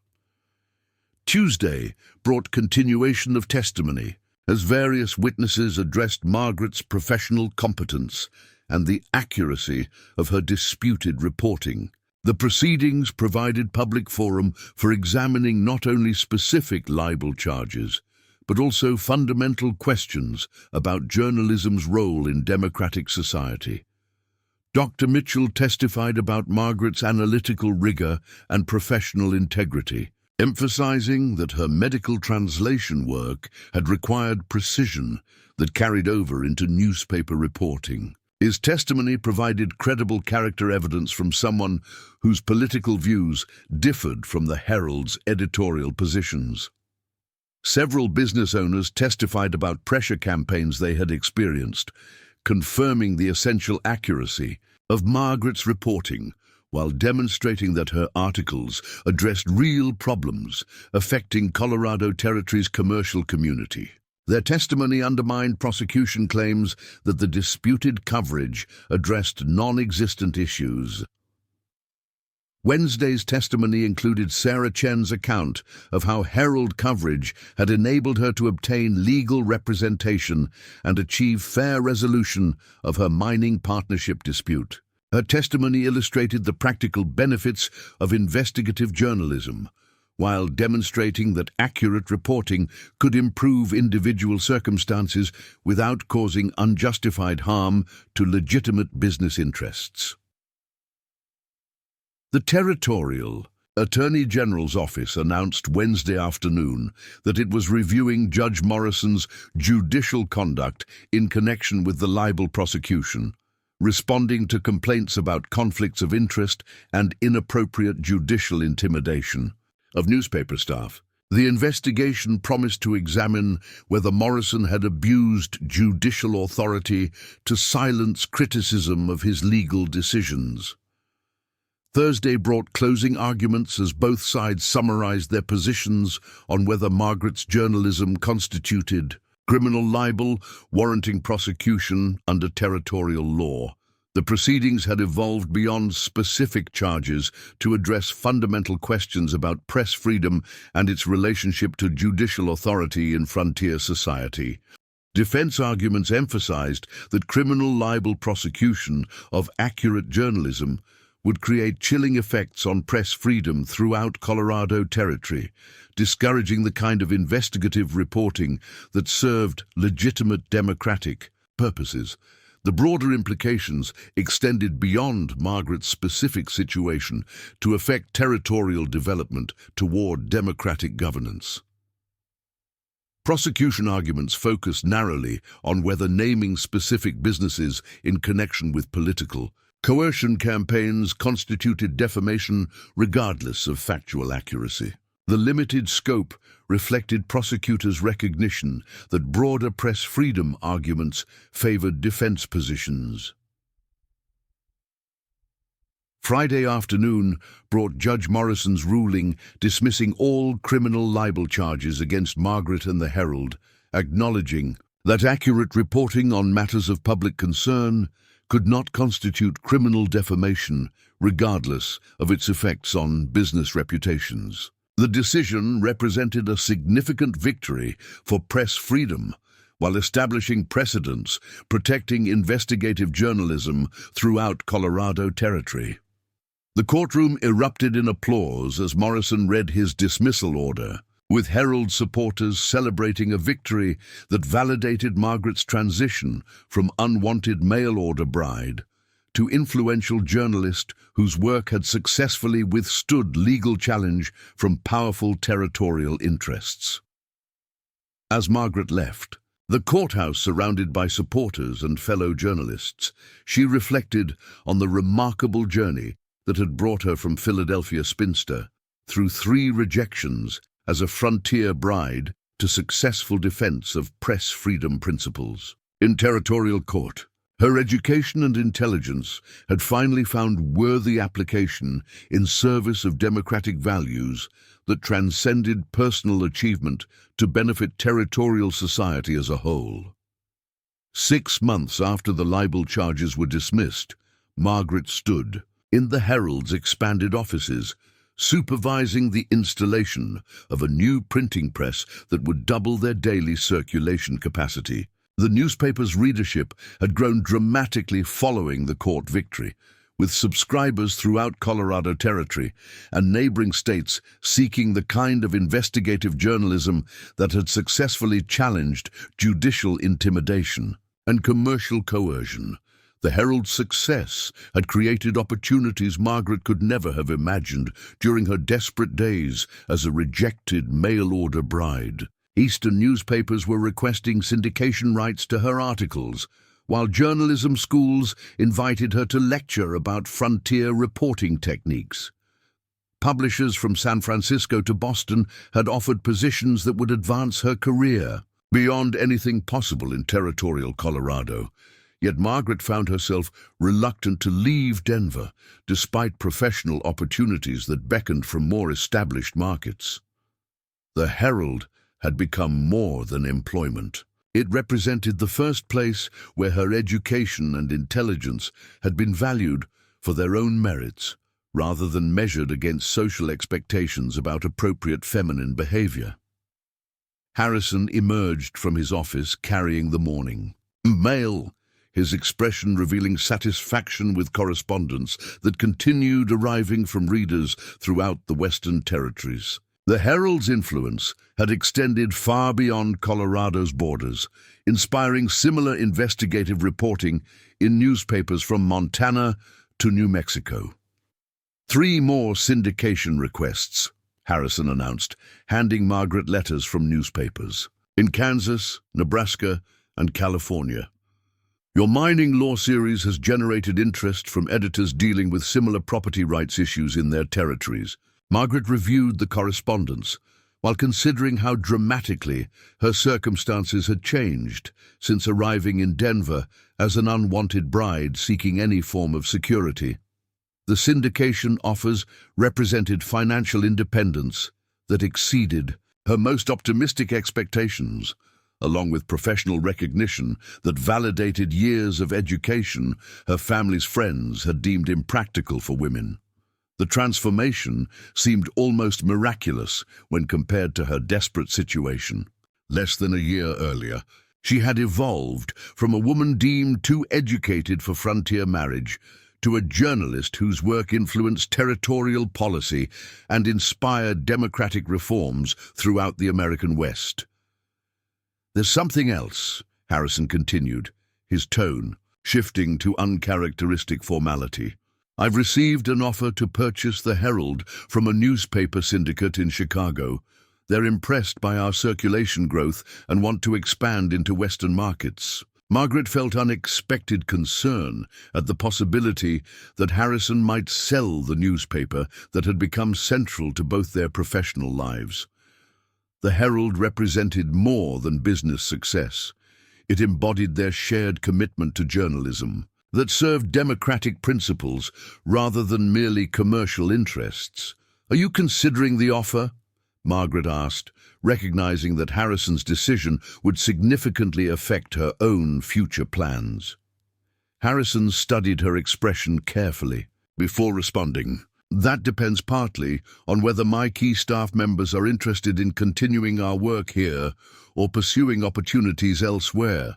Tuesday brought continuation of testimony, as various witnesses addressed Margaret's professional competence and the accuracy of her disputed reporting. The proceedings provided public forum for examining not only specific libel charges, but also fundamental questions about journalism's role in democratic society. Dr. Mitchell testified about Margaret's analytical rigor and professional integrity, emphasizing that her medical translation work had required precision that carried over into newspaper reporting. His testimony provided credible character evidence from someone whose political views differed from the Herald's editorial positions. Several business owners testified about pressure campaigns they had experienced, confirming the essential accuracy of Margaret's reporting, while demonstrating that her articles addressed real problems affecting Colorado Territory's commercial community. Their testimony undermined prosecution claims that the disputed coverage addressed non-existent issues. Wednesday's testimony included Sarah Chen's account of how Herald coverage had enabled her to obtain legal representation and achieve fair resolution of her mining partnership dispute. Her testimony illustrated the practical benefits of investigative journalism, while demonstrating that accurate reporting could improve individual circumstances without causing unjustified harm to legitimate business interests. The Territorial Attorney General's office announced Wednesday afternoon that it was reviewing Judge Morrison's judicial conduct in connection with the libel prosecution, responding to complaints about conflicts of interest and inappropriate judicial intimidation of newspaper staff. The investigation promised to examine whether Morrison had abused judicial authority to silence criticism of his legal decisions. Thursday brought closing arguments as both sides summarized their positions on whether Margaret's journalism constituted criminal libel warranting prosecution under territorial law. The proceedings had evolved beyond specific charges to address fundamental questions about press freedom and its relationship to judicial authority in frontier society. Defense arguments emphasized that criminal libel prosecution of accurate journalism would create chilling effects on press freedom throughout Colorado Territory, discouraging the kind of investigative reporting that served legitimate democratic purposes. The broader implications extended beyond Margaret's specific situation to affect territorial development toward democratic governance. Prosecution arguments focused narrowly on whether naming specific businesses in connection with political coercion campaigns constituted defamation regardless of factual accuracy. The limited scope reflected prosecutors' recognition that broader press freedom arguments favored defense positions. Friday afternoon brought Judge Morrison's ruling dismissing all criminal libel charges against Margaret and the Herald, acknowledging that accurate reporting on matters of public concern could not constitute criminal defamation, regardless of its effects on business reputations. The decision represented a significant victory for press freedom, while establishing precedents protecting investigative journalism throughout Colorado Territory. The courtroom erupted in applause as Morrison read his dismissal order, with Herald supporters celebrating a victory that validated Margaret's transition from unwanted mail-order bride to influential journalist whose work had successfully withstood legal challenge from powerful territorial interests. As Margaret left the courthouse surrounded by supporters and fellow journalists, she reflected on the remarkable journey that had brought her from Philadelphia spinster through 3 rejections as a frontier bride to successful defense of press freedom principles. In territorial court, her education and intelligence had finally found worthy application in service of democratic values that transcended personal achievement to benefit territorial society as a whole. 6 months after the libel charges were dismissed, Margaret stood in the Herald's expanded offices, supervising the installation of a new printing press that would double their daily circulation capacity. The newspaper's readership had grown dramatically following the court victory, with subscribers throughout Colorado Territory and neighboring states seeking the kind of investigative journalism that had successfully challenged judicial intimidation and commercial coercion. The Herald's success had created opportunities Margaret could never have imagined during her desperate days as a rejected mail-order bride. Eastern newspapers were requesting syndication rights to her articles, while journalism schools invited her to lecture about frontier reporting techniques. Publishers from San Francisco to Boston had offered positions that would advance her career beyond anything possible in territorial Colorado. Yet Margaret found herself reluctant to leave Denver, despite professional opportunities that beckoned from more established markets. The Herald had become more than employment. It represented the first place where her education and intelligence had been valued for their own merits, rather than measured against social expectations about appropriate feminine behavior. Harrison emerged from his office carrying the morning mail, his expression revealing satisfaction with correspondence that continued arriving from readers throughout the Western Territories. The Herald's influence had extended far beyond Colorado's borders, inspiring similar investigative reporting in newspapers from Montana to New Mexico. 3 more syndication requests, Harrison announced, handing Margaret letters from newspapers in Kansas, Nebraska, and California. Your mining law series has generated interest from editors dealing with similar property rights issues in their territories. Margaret reviewed the correspondence, while considering how dramatically her circumstances had changed since arriving in Denver as an unwanted bride seeking any form of security. The syndication offers represented financial independence that exceeded her most optimistic expectations, along with professional recognition that validated years of education her family's friends had deemed impractical for women. The transformation seemed almost miraculous when compared to her desperate situation. Less than a year earlier, she had evolved from a woman deemed too educated for frontier marriage to a journalist whose work influenced territorial policy and inspired democratic reforms throughout the American West. There's something else, Harrison continued, his tone shifting to uncharacteristic formality. I've received an offer to purchase the Herald from a newspaper syndicate in Chicago. They're impressed by our circulation growth and want to expand into Western markets. Margaret felt unexpected concern at the possibility that Harrison might sell the newspaper that had become central to both their professional lives. The Herald represented more than business success. It embodied their shared commitment to journalism that served democratic principles rather than merely commercial interests. Are you considering the offer? Margaret asked, recognizing that Harrison's decision would significantly affect her own future plans. Harrison studied her expression carefully before responding. That depends partly on whether my key staff members are interested in continuing our work here or pursuing opportunities elsewhere.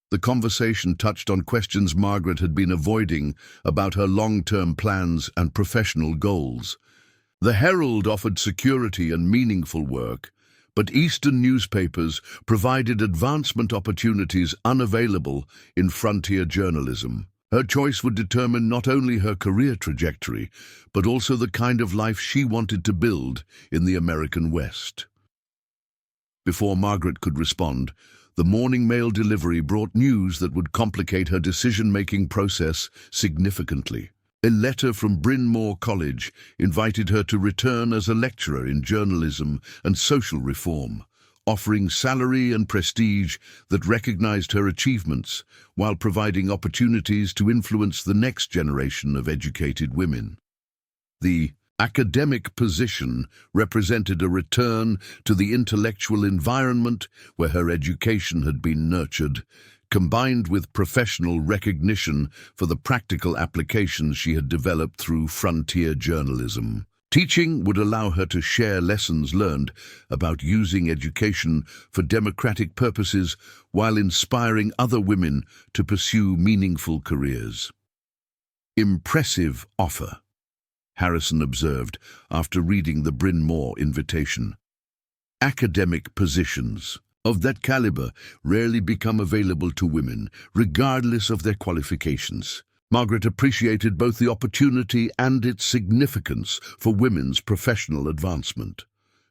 The conversation touched on questions Margaret had been avoiding about her long-term plans and professional goals. The Herald offered security and meaningful work, but Eastern newspapers provided advancement opportunities unavailable in frontier journalism. Her choice would determine not only her career trajectory, but also the kind of life she wanted to build in the American West. Before Margaret could respond, the morning mail delivery brought news that would complicate her decision-making process significantly. A letter from Bryn Mawr College invited her to return as a lecturer in journalism and social reform, offering salary and prestige that recognized her achievements while providing opportunities to influence the next generation of educated women. The academic position represented a return to the intellectual environment where her education had been nurtured, combined with professional recognition for the practical applications she had developed through frontier journalism. Teaching would allow her to share lessons learned about using education for democratic purposes while inspiring other women to pursue meaningful careers. Impressive offer, Harrison observed after reading the Bryn Mawr invitation. Academic positions of that caliber rarely become available to women, regardless of their qualifications. Margaret appreciated both the opportunity and its significance for women's professional advancement.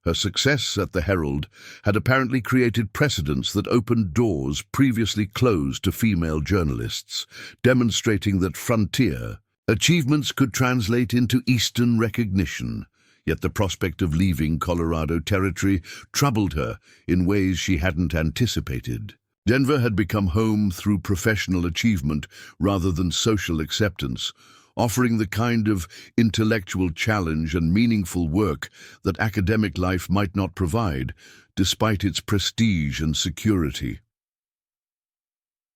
Her success at the Herald had apparently created precedents that opened doors previously closed to female journalists, demonstrating that frontier achievements could translate into Eastern recognition. Yet the prospect of leaving Colorado Territory troubled her in ways she hadn't anticipated. Denver had become home through professional achievement rather than social acceptance, offering the kind of intellectual challenge and meaningful work that academic life might not provide, despite its prestige and security.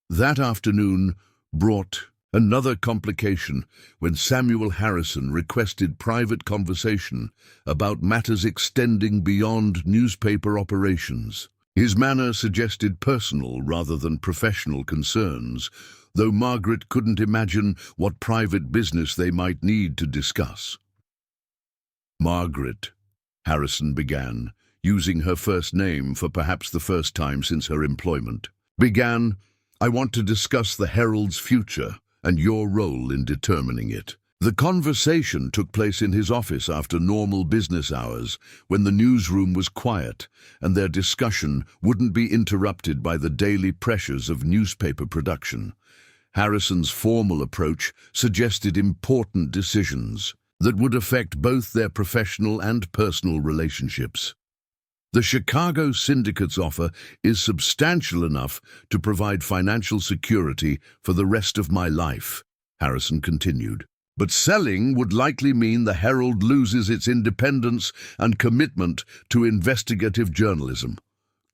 That afternoon brought another complication when Samuel Harrison requested private conversation about matters extending beyond newspaper operations. His manner suggested personal rather than professional concerns, though Margaret couldn't imagine what private business they might need to discuss. "Margaret," Harrison began, using her first name for perhaps the first time since her employment, "I want to discuss the Herald's future and your role in determining it." The conversation took place in his office after normal business hours, when the newsroom was quiet and their discussion wouldn't be interrupted by the daily pressures of newspaper production. Harrison's formal approach suggested important decisions that would affect both their professional and personal relationships. "The Chicago Syndicate's offer is substantial enough to provide financial security for the rest of my life," Harrison continued. "But selling would likely mean the Herald loses its independence and commitment to investigative journalism.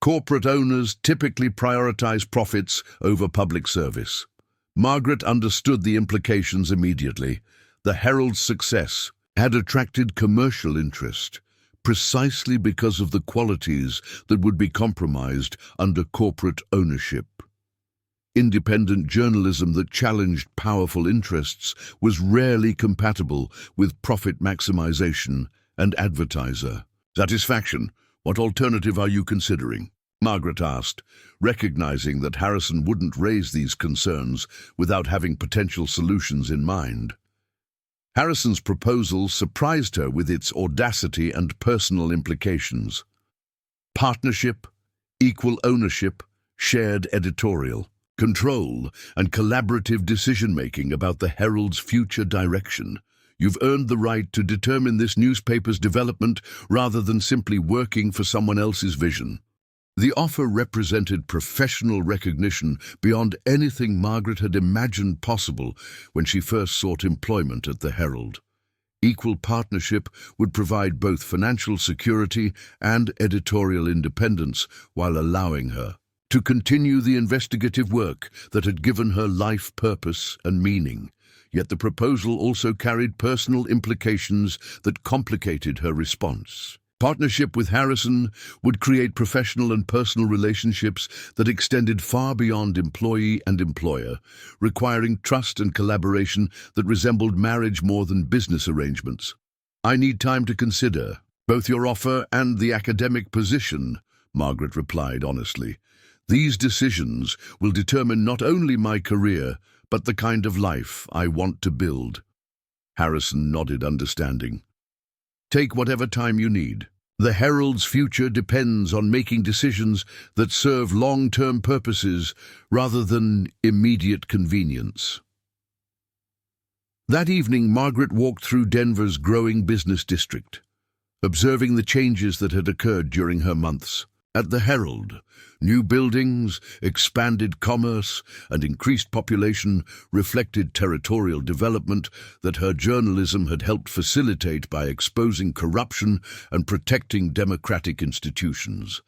Corporate owners typically prioritize profits over public service." Margaret understood the implications immediately. The Herald's success had attracted commercial interest, precisely because of the qualities that would be compromised under corporate ownership. Independent journalism that challenged powerful interests was rarely compatible with profit maximization and advertiser satisfaction. "What alternative are you considering?" Margaret asked, recognizing that Harrison wouldn't raise these concerns without having potential solutions in mind. Harrison's proposal surprised her with its audacity and personal implications. Partnership, equal ownership, shared editorial control, and collaborative decision-making about the Herald's future direction. You've earned the right to determine this newspaper's development rather than simply working for someone else's vision. The offer represented professional recognition beyond anything Margaret had imagined possible when she first sought employment at the Herald. Equal partnership would provide both financial security and editorial independence while allowing her to continue the investigative work that had given her life purpose and meaning. Yet the proposal also carried personal implications that complicated her response. Partnership with Harrison would create professional and personal relationships that extended far beyond employee and employer, requiring trust and collaboration that resembled marriage more than business arrangements. "I need time to consider both your offer and the academic position," Margaret replied honestly. "These decisions will determine not only my career, but the kind of life I want to build." Harrison nodded understanding. "Take whatever time you need. The Herald's future depends on making decisions that serve long-term purposes rather than immediate convenience." That evening, Margaret walked through Denver's growing business district, observing the changes that had occurred during her months at the Herald. New buildings, expanded commerce, and increased population reflected territorial development that her journalism had helped facilitate by exposing corruption and protecting democratic institutions.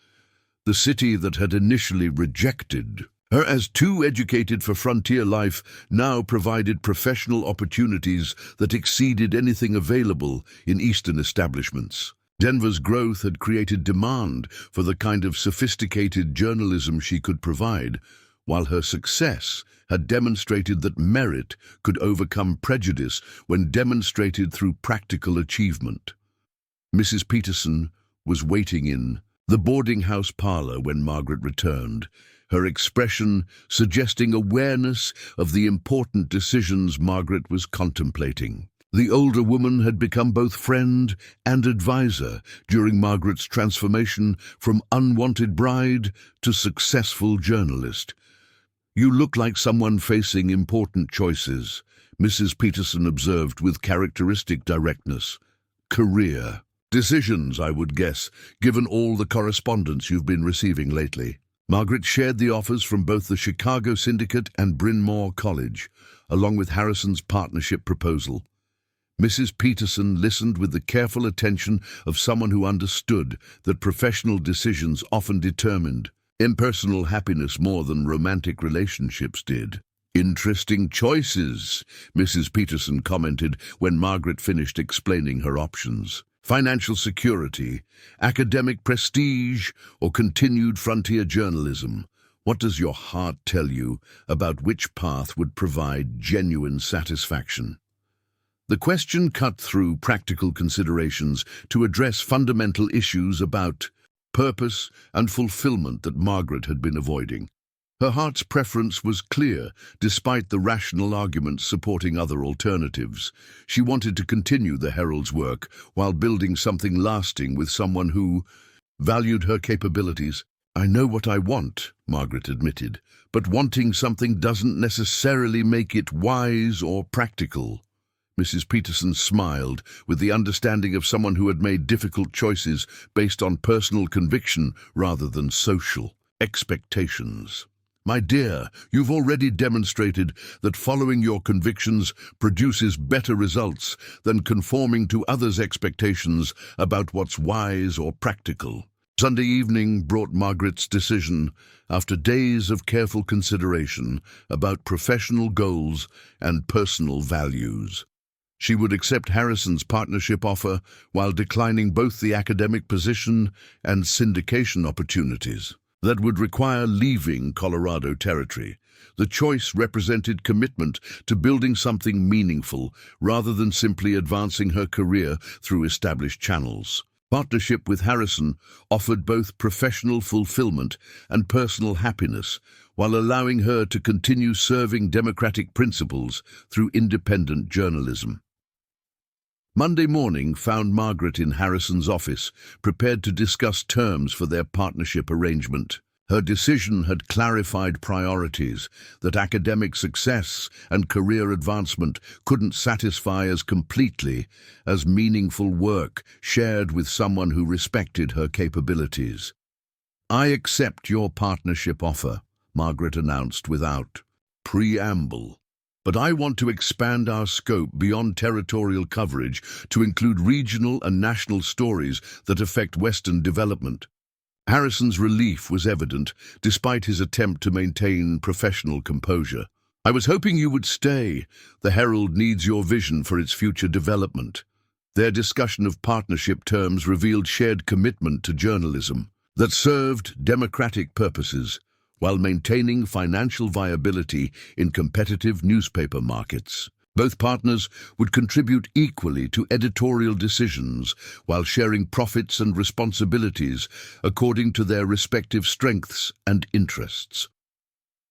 The city that had initially rejected Her as too educated for frontier life now provided professional opportunities that exceeded anything available in Eastern establishments. Denver's growth had created demand for the kind of sophisticated journalism she could provide, while her success had demonstrated that merit could overcome prejudice when demonstrated through practical achievement. Mrs. Peterson was waiting in the boarding house parlor when Margaret returned, her expression suggesting awareness of the important decisions Margaret was contemplating. The older woman had become both friend and advisor during Margaret's transformation from unwanted bride to successful journalist. "You look like someone facing important choices," Mrs. Peterson observed with characteristic directness. "Career decisions, I would guess, given all the correspondence you've been receiving lately." Margaret shared the offers from both the Chicago Syndicate and Bryn Mawr College, along with Harrison's partnership proposal. Mrs. Peterson listened with the careful attention of someone who understood that professional decisions often determined impersonal happiness more than romantic relationships did. "Interesting choices," Mrs. Peterson commented when Margaret finished explaining her options. "Financial security, academic prestige, or continued frontier journalism? What does your heart tell you about which path would provide genuine satisfaction?" The question cut through practical considerations to address fundamental issues about purpose and fulfillment that Margaret had been avoiding. Her heart's preference was clear, despite the rational arguments supporting other alternatives. She wanted to continue the Herald's work while building something lasting with someone who valued her capabilities. "I know what I want," Margaret admitted, "but wanting something doesn't necessarily make it wise or practical." Mrs. Peterson smiled with the understanding of someone who had made difficult choices based on personal conviction rather than social expectations. "My dear, you've already demonstrated that following your convictions produces better results than conforming to others' expectations about what's wise or practical." Sunday evening brought Margaret's decision after days of careful consideration about professional goals and personal values. She would accept Harrison's partnership offer while declining both the academic position and syndication opportunities that would require leaving Colorado territory. The choice represented commitment to building something meaningful rather than simply advancing her career through established channels. Partnership with Harrison offered both professional fulfillment and personal happiness, while allowing her to continue serving democratic principles through independent journalism. Monday morning found Margaret in Harrison's office, prepared to discuss terms for their partnership arrangement. Her decision had clarified priorities that academic success and career advancement couldn't satisfy as completely as meaningful work shared with someone who respected her capabilities. "I accept your partnership offer," Margaret announced without preamble. "But I want to expand our scope beyond territorial coverage to include regional and national stories that affect Western development." Harrison's relief was evident, despite his attempt to maintain professional composure. "I was hoping you would stay. The Herald needs your vision for its future development." Their discussion of partnership terms revealed shared commitment to journalism that served democratic purposes, while maintaining financial viability in competitive newspaper markets. Both partners would contribute equally to editorial decisions while sharing profits and responsibilities according to their respective strengths and interests.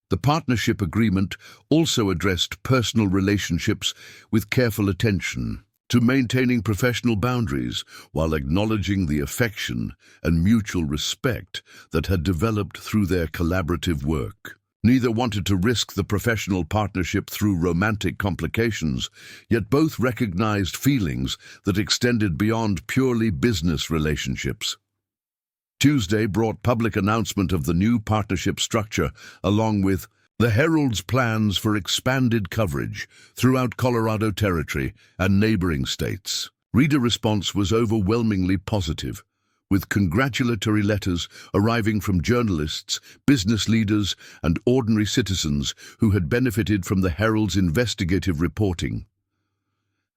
The partnership agreement also addressed personal relationships with careful attention to maintaining professional boundaries while acknowledging the affection and mutual respect that had developed through their collaborative work. Neither wanted to risk the professional partnership through romantic complications, yet both recognized feelings that extended beyond purely business relationships. Tuesday brought public announcement of the new partnership structure, along with the Herald's plans for expanded coverage throughout Colorado Territory and neighboring states. Reader response was overwhelmingly positive. with congratulatory letters arriving from journalists, business leaders, and ordinary citizens who had benefited from the Herald's investigative reporting.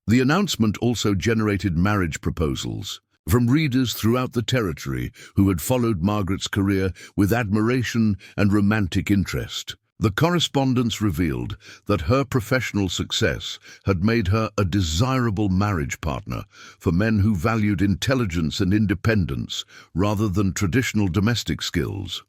The announcement also generated marriage proposals from readers throughout the territory who had followed Margaret's career with admiration and romantic interest. The correspondence revealed that her professional success had made her a desirable marriage partner for men who valued intelligence and independence rather than traditional domestic skills.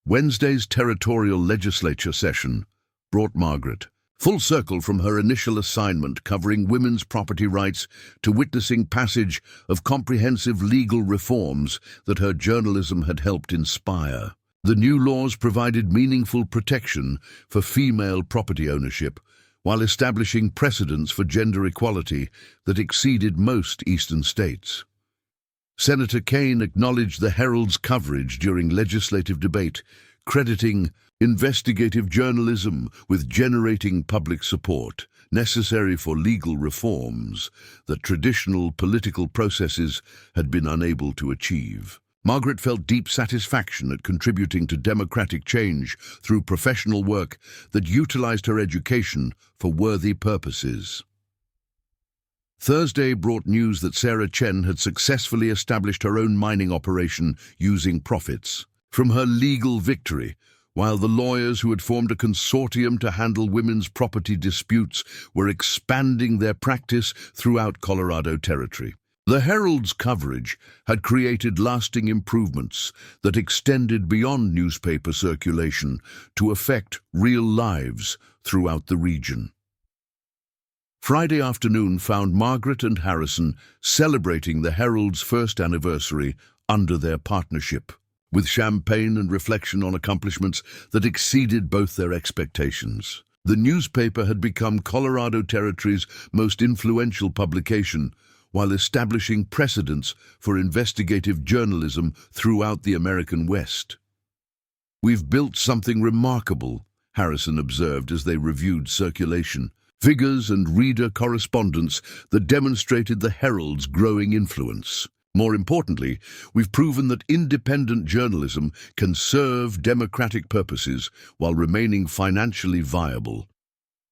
Wednesday's territorial legislature session brought Margaret full circle from her initial assignment covering women's property rights to witnessing passage of comprehensive legal reforms that her journalism had helped inspire. The new laws provided meaningful protection for female property ownership while establishing precedents for gender equality that exceeded most eastern states. Senator Kane acknowledged the Herald's coverage during legislative debate, crediting investigative journalism with generating public support necessary for legal reforms that traditional political processes had been unable to achieve. Margaret felt deep satisfaction at contributing to democratic change through professional work that utilized her education for worthy purposes. Thursday brought news that Sarah Chen had successfully established her own mining operation using profits from her legal victory, while the lawyers who had formed a consortium to handle women's property disputes were expanding their practice throughout Colorado Territory. The Herald's coverage had created lasting improvements that extended beyond newspaper circulation to affect real lives throughout the region. Friday afternoon found Margaret and Harrison celebrating the Herald's first anniversary under their partnership, with champagne and reflection on accomplishments that exceeded both their expectations. The newspaper had become Colorado Territory's most influential publication, while establishing precedents for investigative journalism throughout the American West. "We've built something remarkable," Harrison observed as they reviewed circulation, figures and reader correspondence that demonstrated the Herald's growing influence. More importantly, we've proven that independent journalism can serve democratic purposes while remaining financially viable.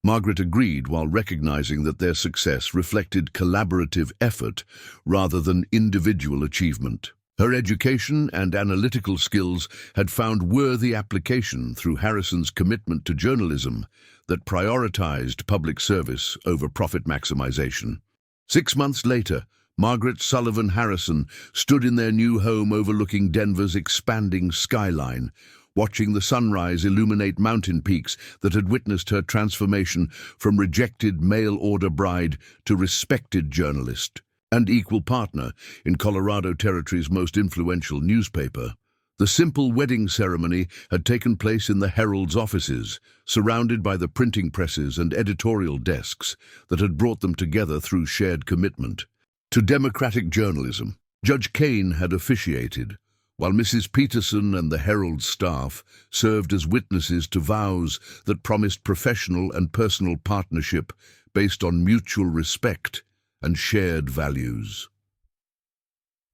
Margaret agreed while recognizing that their success reflected collaborative effort rather than individual achievement. Her education and analytical skills had found worthy application through Harrison's commitment to journalism that prioritized public service over profit maximization. 6 months later, Margaret Sullivan Harrison stood in their new home overlooking Denver's expanding skyline, watching the sunrise illuminate mountain peaks that had witnessed her transformation from rejected mail-order bride to respected journalist and equal partner in Colorado Territory's most influential newspaper. The simple wedding ceremony had taken place in the Herald's offices, surrounded by the printing presses and editorial desks that had brought them together through shared commitment to democratic journalism. Judge Kane had officiated, while Mrs. Peterson and the Herald staff served as witnesses to vows that promised professional and personal partnership based on mutual respect and shared values.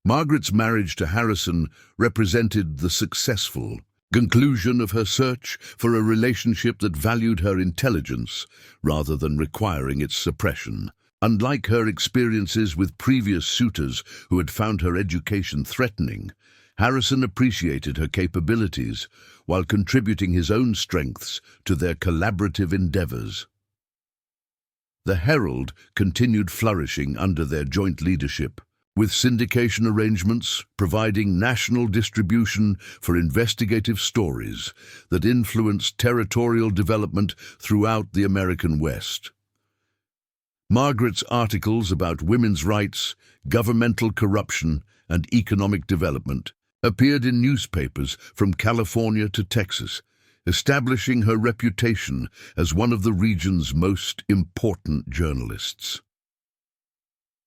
Margaret's marriage to Harrison represented the successful conclusion of her search for a relationship that valued her intelligence rather than requiring its suppression. Unlike her experiences with previous suitors who had found her education threatening, Harrison appreciated her capabilities while contributing his own strengths to their collaborative endeavors. The Herald continued flourishing under their joint leadership, with syndication arrangements providing national distribution for investigative stories that influenced territorial development throughout the American West. Margaret's articles about women's rights, governmental corruption, and economic development appeared in newspapers from California to Texas, establishing her reputation as one of the region's most important journalists.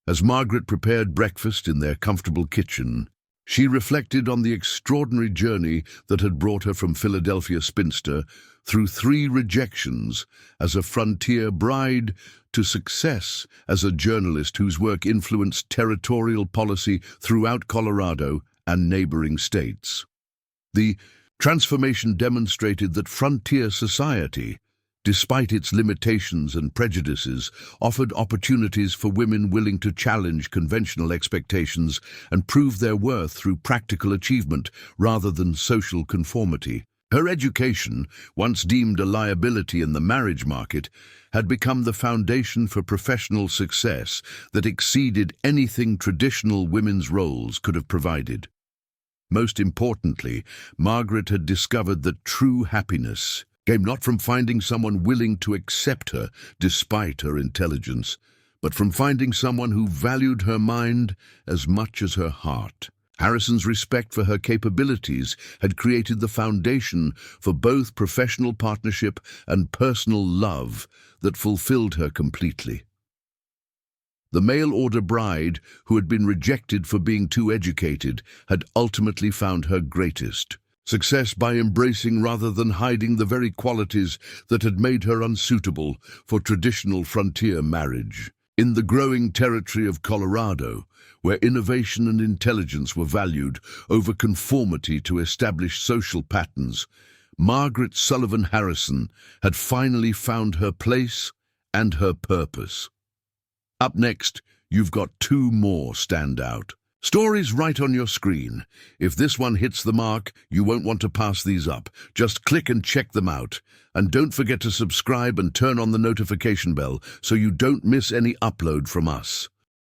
As Margaret prepared breakfast in their comfortable kitchen, she reflected on the extraordinary journey that had brought her from Philadelphia spinster through 3 rejections as a frontier bride to success as a journalist whose work influenced territorial policy throughout Colorado and neighboring states. The transformation demonstrated that frontier society, despite its limitations and prejudices, offered opportunities for women willing to challenge conventional expectations and prove their worth through practical achievement rather than social conformity. Her education, once deemed a liability in the marriage market, had become the foundation for professional success that exceeded anything traditional women's roles could have provided. Most importantly, Margaret had discovered that true happiness came not from finding someone willing to accept her despite her intelligence, but from finding someone who valued her mind as much as her heart. Harrison's respect for her capabilities had created the foundation for both professional partnership and personal love that fulfilled her completely. The mail-order bride, who had been rejected for being too educated, had ultimately found her greatest success by embracing rather than hiding the very qualities that had made her unsuitable for traditional frontier marriage. In the growing territory of Colorado, where innovation and intelligence were valued over conformity to established social patterns, Margaret Sullivan Harrison had finally found her place and her purpose. Up next, you've got two more standout stories right on your screen. If this one hits the mark, you won't want to pass these up. Just click and check them out. And don't forget to subscribe and turn on the notification bell so you don't miss any upload from us.